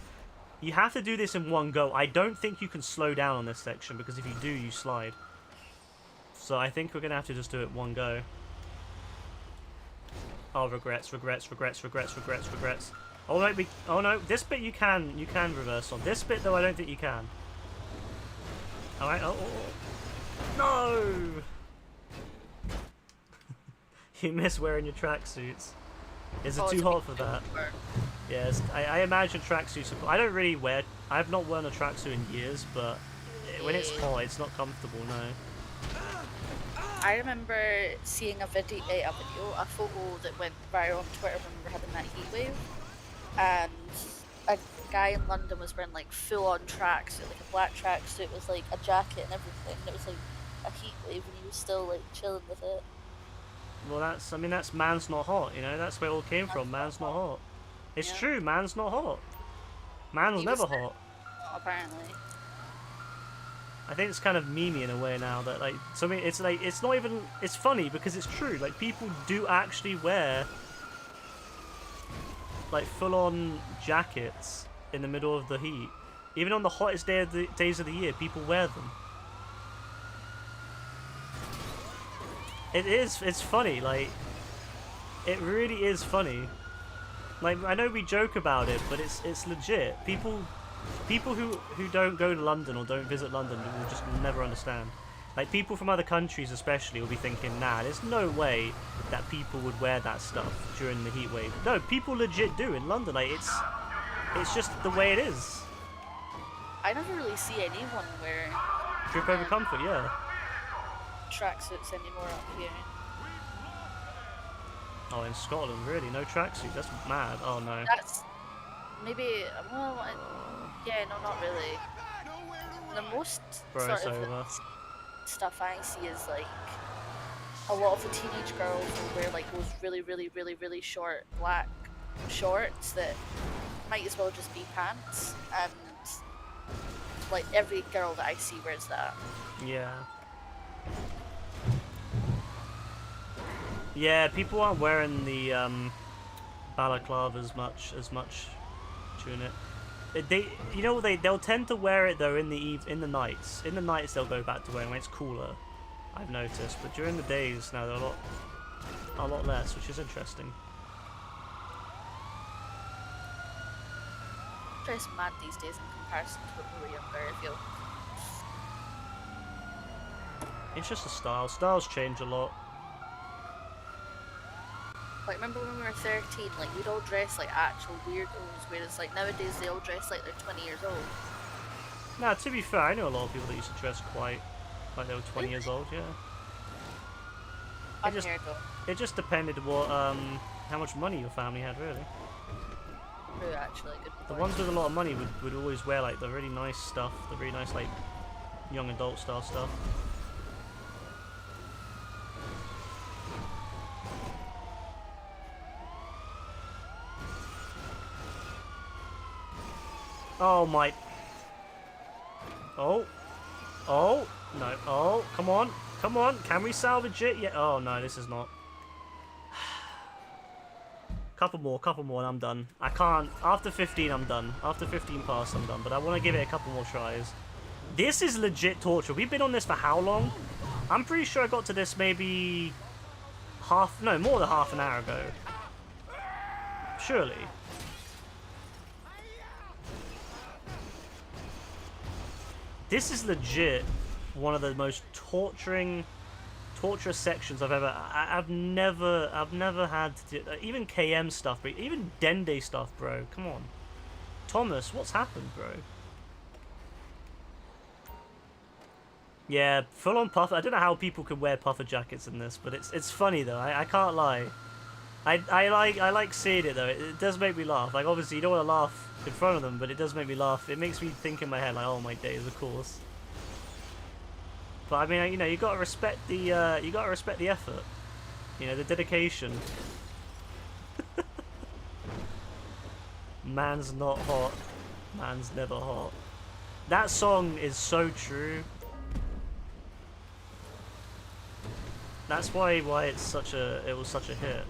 You have to do this in one go. I don't think you can slow down on this section, because if you do, you slide. So I think we're going to have to just do it one go. Oh, regrets. Oh, no, this bit you can reverse on. This bit, though, I don't think you can. Alright, oh. No! You miss wearing your tracksuits. Is it too hot for that? Yes, I imagine tracksuits are... I've not worn a tracksuit in years, but when it's hot, it's not comfortable, no. I remember seeing a photo that went viral on Twitter when we were having that heat wave, and a guy in London was wearing like full-on tracksuit, like a black tracksuit with like a jacket and everything, and it was like a heat wave, and he was still like chilling with it. Well, that's man's not hot, you know, that's where it all came from, man's not hot. It's true, man's not hot. Man's never hot. Apparently. I think it's kind of memey in a way now that like it's like it's not even it's funny because it's true. Like people do actually wear like full-on jackets in the middle of the heat. Even on the hottest days of the year, people wear them. It's funny, like it really is funny. Like I know we joke about it, but it's legit. People who don't go to London or don't visit London will just never understand. Like people from other countries especially will be thinking, nah, there's no way that people would wear that stuff during the heat wave. No, people legit do in London. Like it's just the way it is. I never really see anyone wear Trip over comfort, yeah. tracksuits anymore up here. Oh, in Scotland, really? No tracksuit? That's mad. Oh no. That's maybe yeah, no, not really. The most Bro, sort it's of over. stuff I see is like a lot of the teenage girls will wear like those really short black shorts that might as well just be pants, and like every girl that I see wears that. Yeah. Yeah, people aren't wearing the balaclava as much during it. They'll tend to wear it though in the nights. In the nights they'll go back to wearing when it's cooler. I've noticed, but during the days now they're a lot less, which is interesting. Dress mad these days in comparison to when we were younger, I feel. It's just a style. Styles change a lot. Like, remember when we were 13, like, we'd all dress like actual weirdos, whereas, like, nowadays they all dress like they're 20 years old. Nah, to be fair, I know a lot of people that used to dress quite like they were 20 years old, yeah. It just depended what, how much money your family had, really. True, actually, good The point. ones with a lot of money would always wear, like, the really nice stuff, the really nice, like, young adult style stuff. Oh my... Oh. Oh. No. Oh, come on. Come on. Can we salvage it? Yeah. Oh, no, this is not. Couple more and I'm done. I can't. After 15, I'm done. After 15 pass, I'm done. But I want to give it a couple more tries. This is legit torture. We've been on this for how long? I'm pretty sure I got to this maybe... more than half an hour ago. Surely. This is legit one of the most torturous sections I've ever. I've never had to do, even KM stuff, but even Dende stuff, bro. Come on, Thomas, what's happened, bro? Yeah, full on puffer. I don't know how people can wear puffer jackets in this, but it's funny though. I can't lie. I like seeing it though. It does make me laugh. Like obviously you don't want to laugh in front of them, but it does make me laugh. It makes me think in my head like, oh my days, of course. But I mean, you know, you gotta respect the effort. You know, the dedication. Man's not hot. Man's never hot. That song is so true. That's why it was such a hit.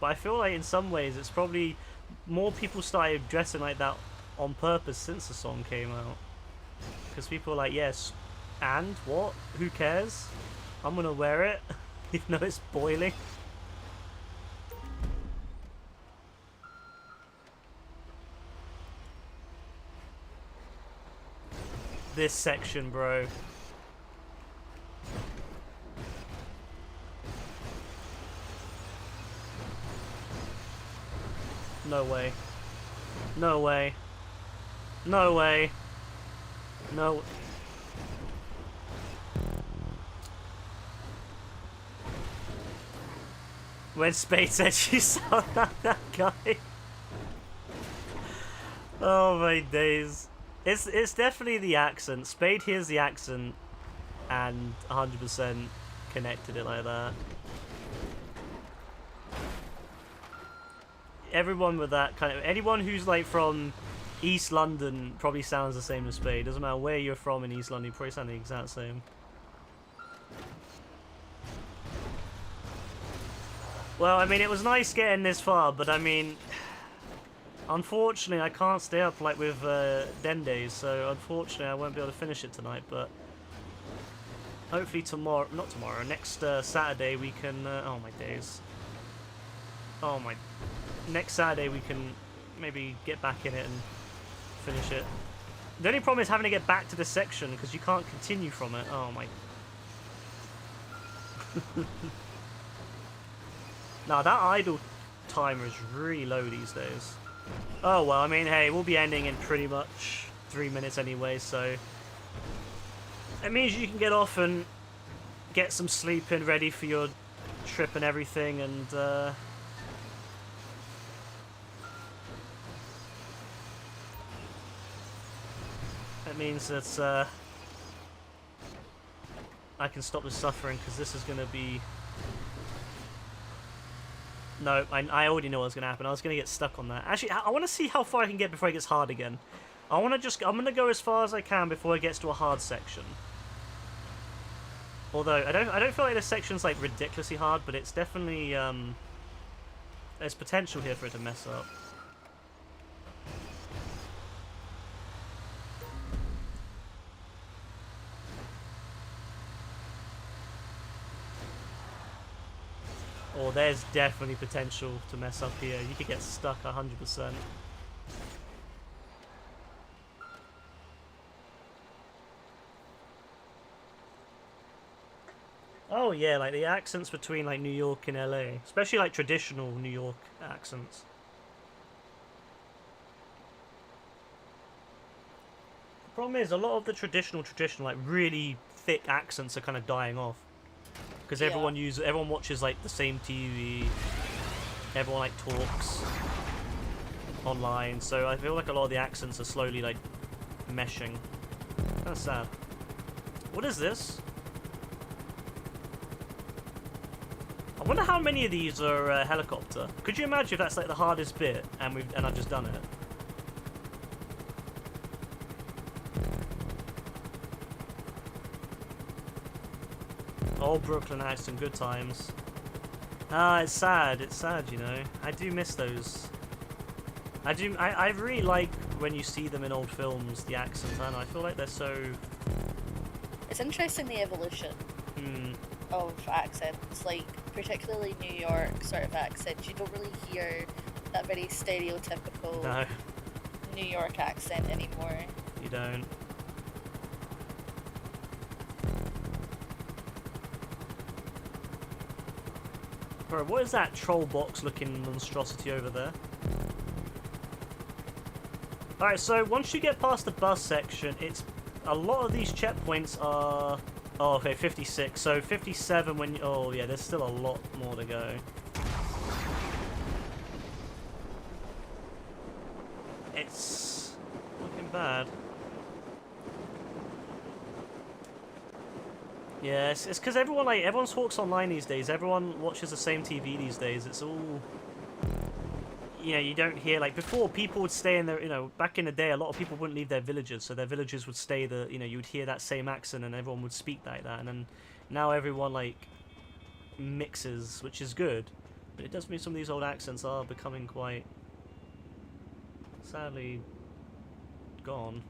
But I feel like in some ways it's probably more people started dressing like that on purpose since the song came out. Because people are like, yes, and what? Who cares? I'm gonna wear it, even though it's boiling. This section, bro. No way. No way. No way. No. When Spade said she saw that guy. Oh my days. It's definitely the accent. Spade hears the accent and 100% connected it like that. Everyone with that kind of... Anyone who's like from East London probably sounds the same as Spade. Doesn't matter where you're from in East London, you probably sound the exact same. Well, I mean, it was nice getting this far, but I mean... Unfortunately, I can't stay up like with Dendays, so unfortunately I won't be able to finish it tonight, but... Hopefully tomorrow... Not tomorrow, next Saturday we can... oh my days. Oh my... Next Saturday we can maybe get back in it and finish it. The only problem is having to get back to this section because you can't continue from it. Oh my... Nah, that idle timer is really low these days. Oh well, I mean, hey, we'll be ending in pretty much 3 minutes anyway, so... It means you can get off and get some sleep in ready for your trip and everything, and it means that I can stop the suffering, because this is going to be... No, I already know what's going to happen. I was going to get stuck on that. Actually, I want to see how far I can get before it gets hard again. I'm going to go as far as I can before it gets to a hard section. Although, I don't feel like this section's like ridiculously hard, but it's definitely, there's potential here for it to mess up. Oh, there's definitely potential to mess up here. You could get stuck 100%. Oh yeah, like the accents between like New York and LA. Especially like traditional New York accents. The problem is a lot of the traditional like really thick accents are kind of dying off. Because everyone watches like the same TV, everyone like talks online, so I feel like a lot of the accents are slowly like meshing. Kind of sad. What is this? I wonder how many of these are helicopter. Could you imagine if that's like the hardest bit and I've just done it? Oh, Brooklyn had some good times. Ah, it's sad, you know. I do miss those. I really like when you see them in old films, the accents, I feel like they're so... It's interesting, the evolution of accents, like, particularly New York sort of accents. You don't really hear that very stereotypical New York accent anymore. You don't. Bro, what is that troll box looking monstrosity over there? Alright, so once you get past the bus section, it's... A lot of these checkpoints are... Oh, okay, 56. So 57 when you... Oh, yeah, there's still a lot more to go. bad. Yeah, it's because everyone talks online these days. Everyone watches the same TV these days. It's all, you know, you don't hear, like, before people would stay in their, you know, back in the day a lot of people wouldn't leave their villages, so their villages would stay you know, you would hear that same accent and everyone would speak like that, and then now everyone, like, mixes, which is good, but it does mean some of these old accents are becoming quite, sadly, gone.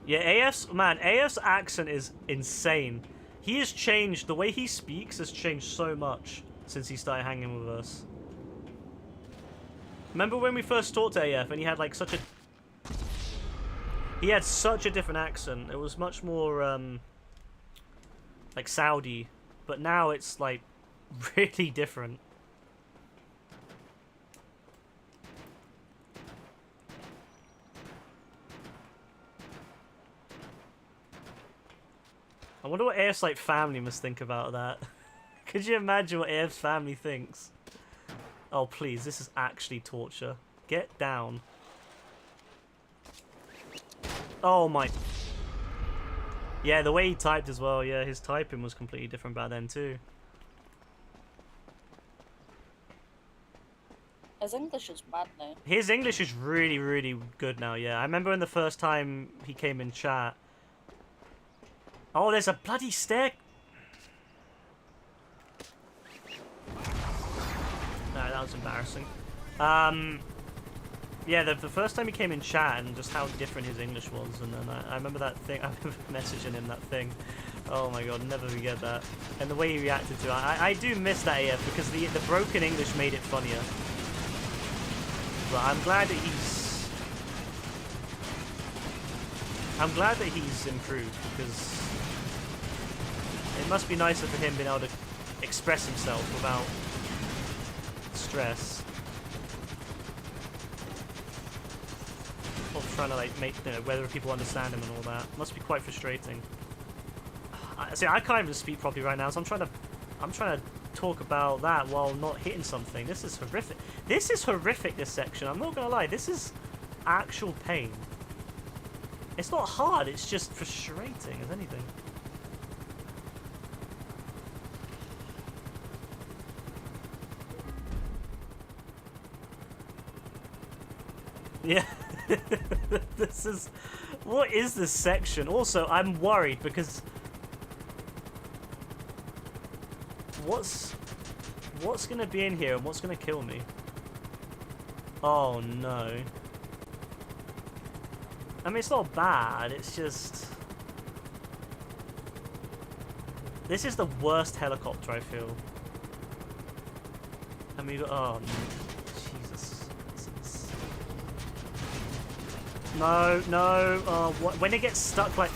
Yeah, AF's accent is insane. He has changed, the way he speaks has changed so much since he started hanging with us. Remember when we first talked to AF and he had like such a different accent. It was much more like Saudi, but now it's like really different. I wonder what AF's like family must think about that. Could you imagine what AF's family thinks? Oh please, this is actually torture. Get down. Oh my. Yeah, the way he typed as well, yeah, his typing was completely different back then too. His English is mad now. His English is really, really good now, yeah. I remember when the first time he came in chat. Oh, there's a bloody stair. No, that was embarrassing. Yeah, the first time he came in chat and just how different his English was, and then I remember that thing. I remember messaging him that thing. Oh my god, never forget that. And the way he reacted to it, I do miss that AF because the broken English made it funnier. But I'm glad that he's improved, because it must be nicer for him being able to express himself without stress. Of trying to like make, you know, whether people understand him and all that. Must be quite frustrating. See, I can't even speak properly right now, so I'm trying to talk about that while not hitting something. This is horrific. This is horrific, this section. I'm not gonna lie, this is actual pain. It's not hard, it's just frustrating as anything. Yeah. This is... What is this section? Also, I'm worried because... What's gonna be in here and what's gonna kill me? Oh no. I mean, it's not bad, it's just... This is the worst helicopter, I feel. I mean, oh no. No, no, when it gets stuck like...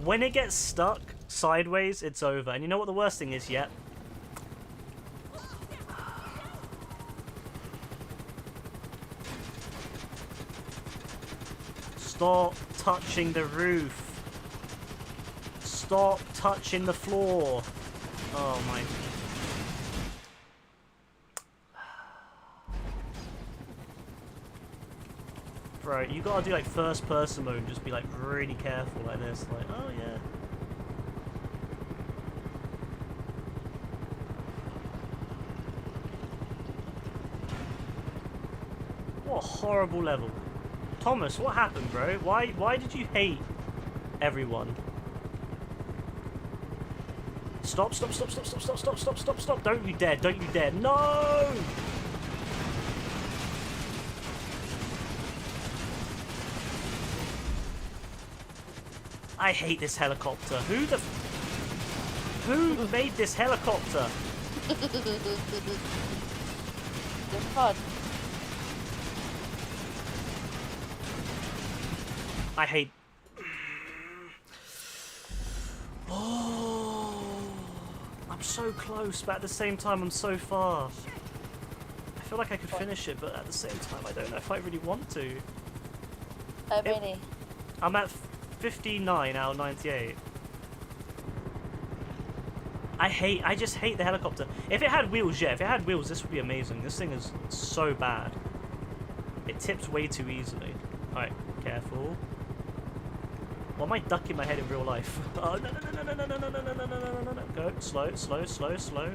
When it gets stuck sideways, it's over. And you know what the worst thing is yet? Stop touching the roof. Stop touching the floor. Oh my... Bro, you gotta do like first person mode and just be like really careful like this, like, oh yeah. What a horrible level. Thomas, what happened, bro? Why did you hate everyone? Stop, stop, stop, stop, stop, stop, stop, stop, stop, stop. Don't you dare, don't you dare. No! I hate this helicopter. Who made this helicopter? They're fun. I hate... Oh, I'm so close, but at the same time I'm so far. I feel like I could finish it, but at the same time I don't know if I really want to. How many? I'm at 59 out of 98. I just hate the helicopter. If it had wheels, yeah, if it had wheels, this would be amazing. This thing is so bad. It tips way too easily. Alright, careful. Why am I ducking my head in real life? Oh, no, no, no, no, no, no, no, no, no, no, no, no, no. Go, slow, slow, slow, slow.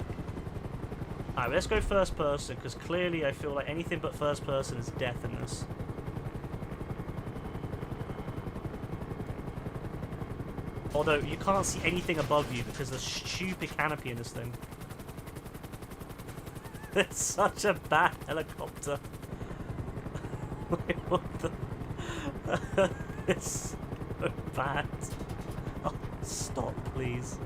Alright, let's go first person, because clearly I feel like anything but first person is death in this. Although, you can't see anything above you because of the stupid canopy in this thing. It's such a bad helicopter. Wait, what the... It's so bad. Oh, stop, please.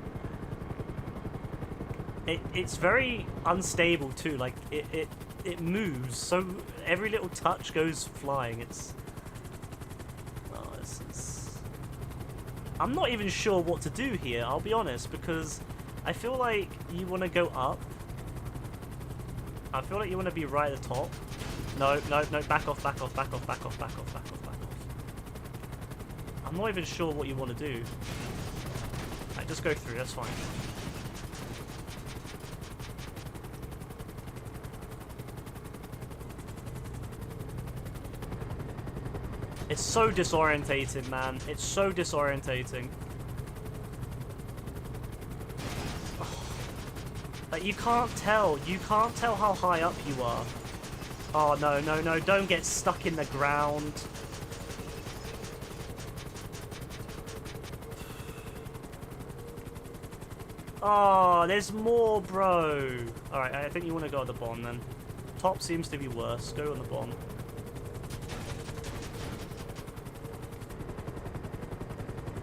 It's very unstable too. Like it moves, so every little touch goes flying. It's... Oh, this is... I'm not even sure what to do here, I'll be honest, because I feel like you want to go up. I feel like you want to be right at the top. No, no, no, back off, back off, back off, back off, back off, back off, back off. I'm not even sure what you want to do. Right, just go through, that's fine. It's so disorientating, man. It's so disorientating. Like, you can't tell. You can't tell how high up you are. Oh, no, no, no. Don't get stuck in the ground. Oh, there's more, bro. Alright, I think you want to go at the bottom, then. Top seems to be worse. Go on the bottom.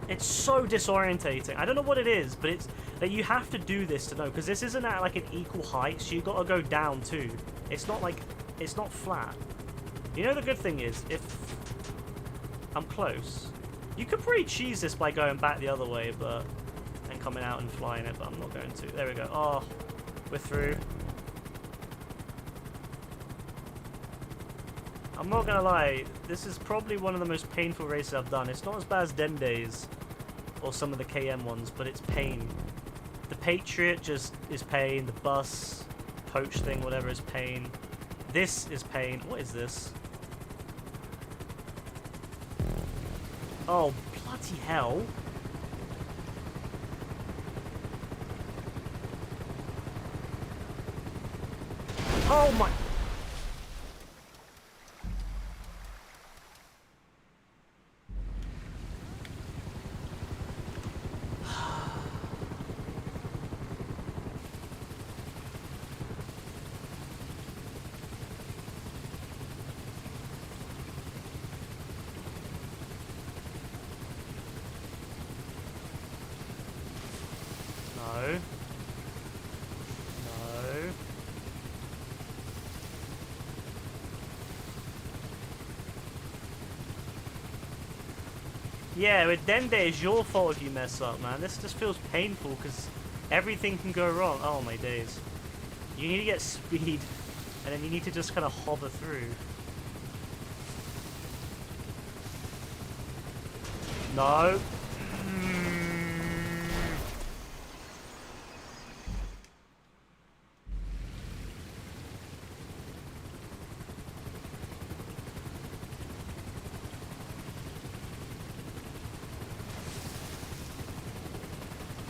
It's so disorientating. I don't know what it is, but it's that you have to do this to know, because this isn't at like an equal height, so you got to go down too. It's not like, it's not flat. You know, the good thing is, if I'm close, you could probably cheese this by going back the other way, but and coming out and flying it, but I'm not going to. There we go. Oh, we're through. I'm not gonna lie, this is probably one of the most painful races I've done. It's not as bad as Dende's or some of the KM ones, but it's pain. The Patriot just is pain. The bus, coach thing, whatever, is pain. This is pain. What is this? Oh, bloody hell. Oh my... No. No. Yeah, with Dende, it's your fault if you mess up, man. This just feels painful because everything can go wrong. Oh my days. You need to get speed, and then you need to just kind of hover through. No.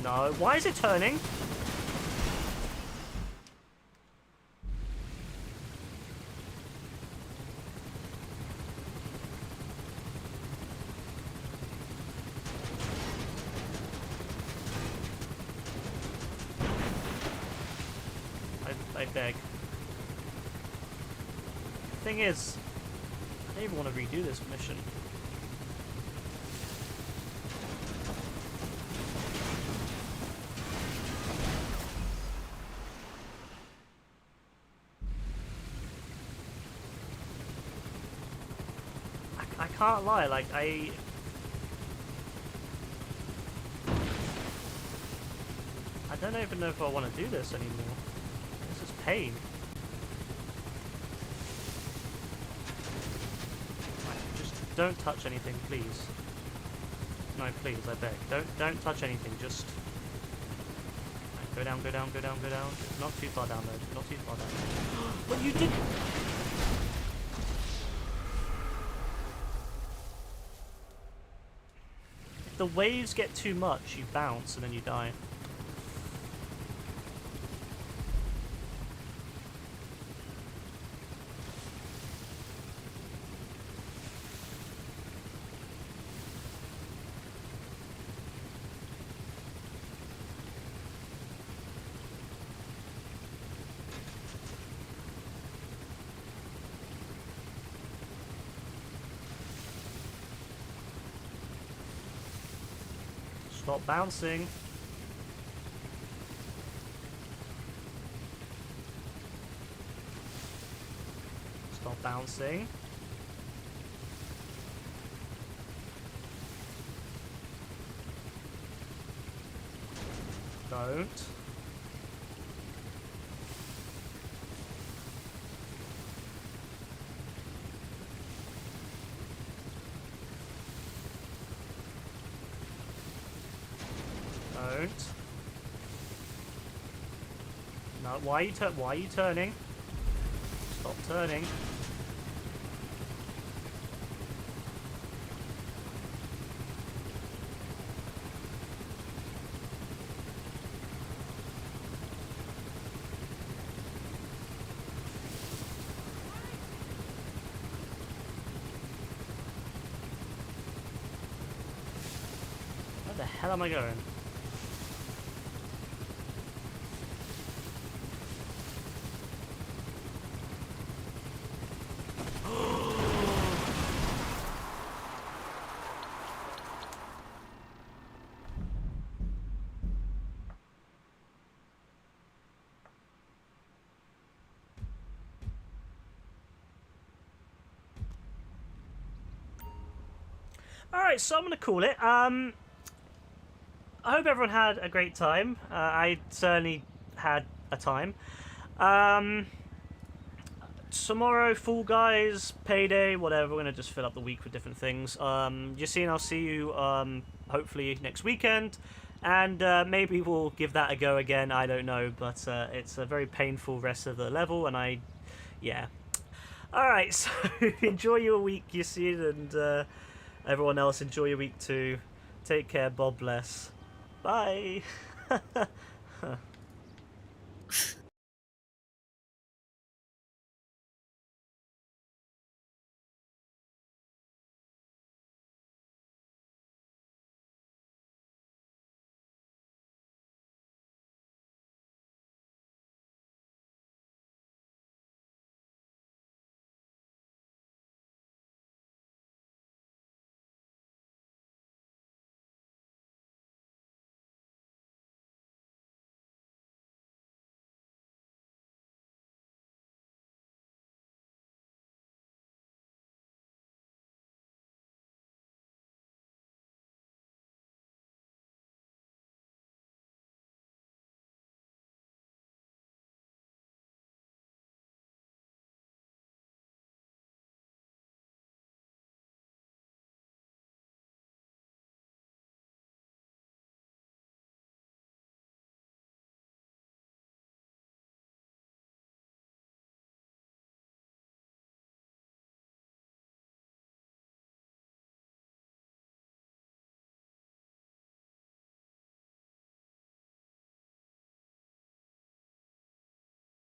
No, why is it turning? I beg. Thing is, I don't even want to redo this mission. I can't lie, like, I don't even know if I want to do this anymore. This is pain. Right, just don't touch anything, please. No, please, I beg. Don't touch anything, just... Right, go down, go down, go down, go down. Not too far down, though. Not too far down. What you did... the waves get too much, you bounce and then you die. Stop bouncing. Stop bouncing. Don't. Don't. No, why are you turning? Stop turning. Where the hell am I going? Alright, so I'm going to call it. I hope everyone had a great time. I certainly had a time. Tomorrow, Fall Guys, Payday, whatever. We're going to just fill up the week with different things. Yassine, I'll see you hopefully next weekend. And maybe we'll give that a go again. I don't know. But it's a very painful rest of the level. And yeah. Alright, so enjoy your week, Yassine, and everyone else, enjoy your week too. Take care, God bless. Bye.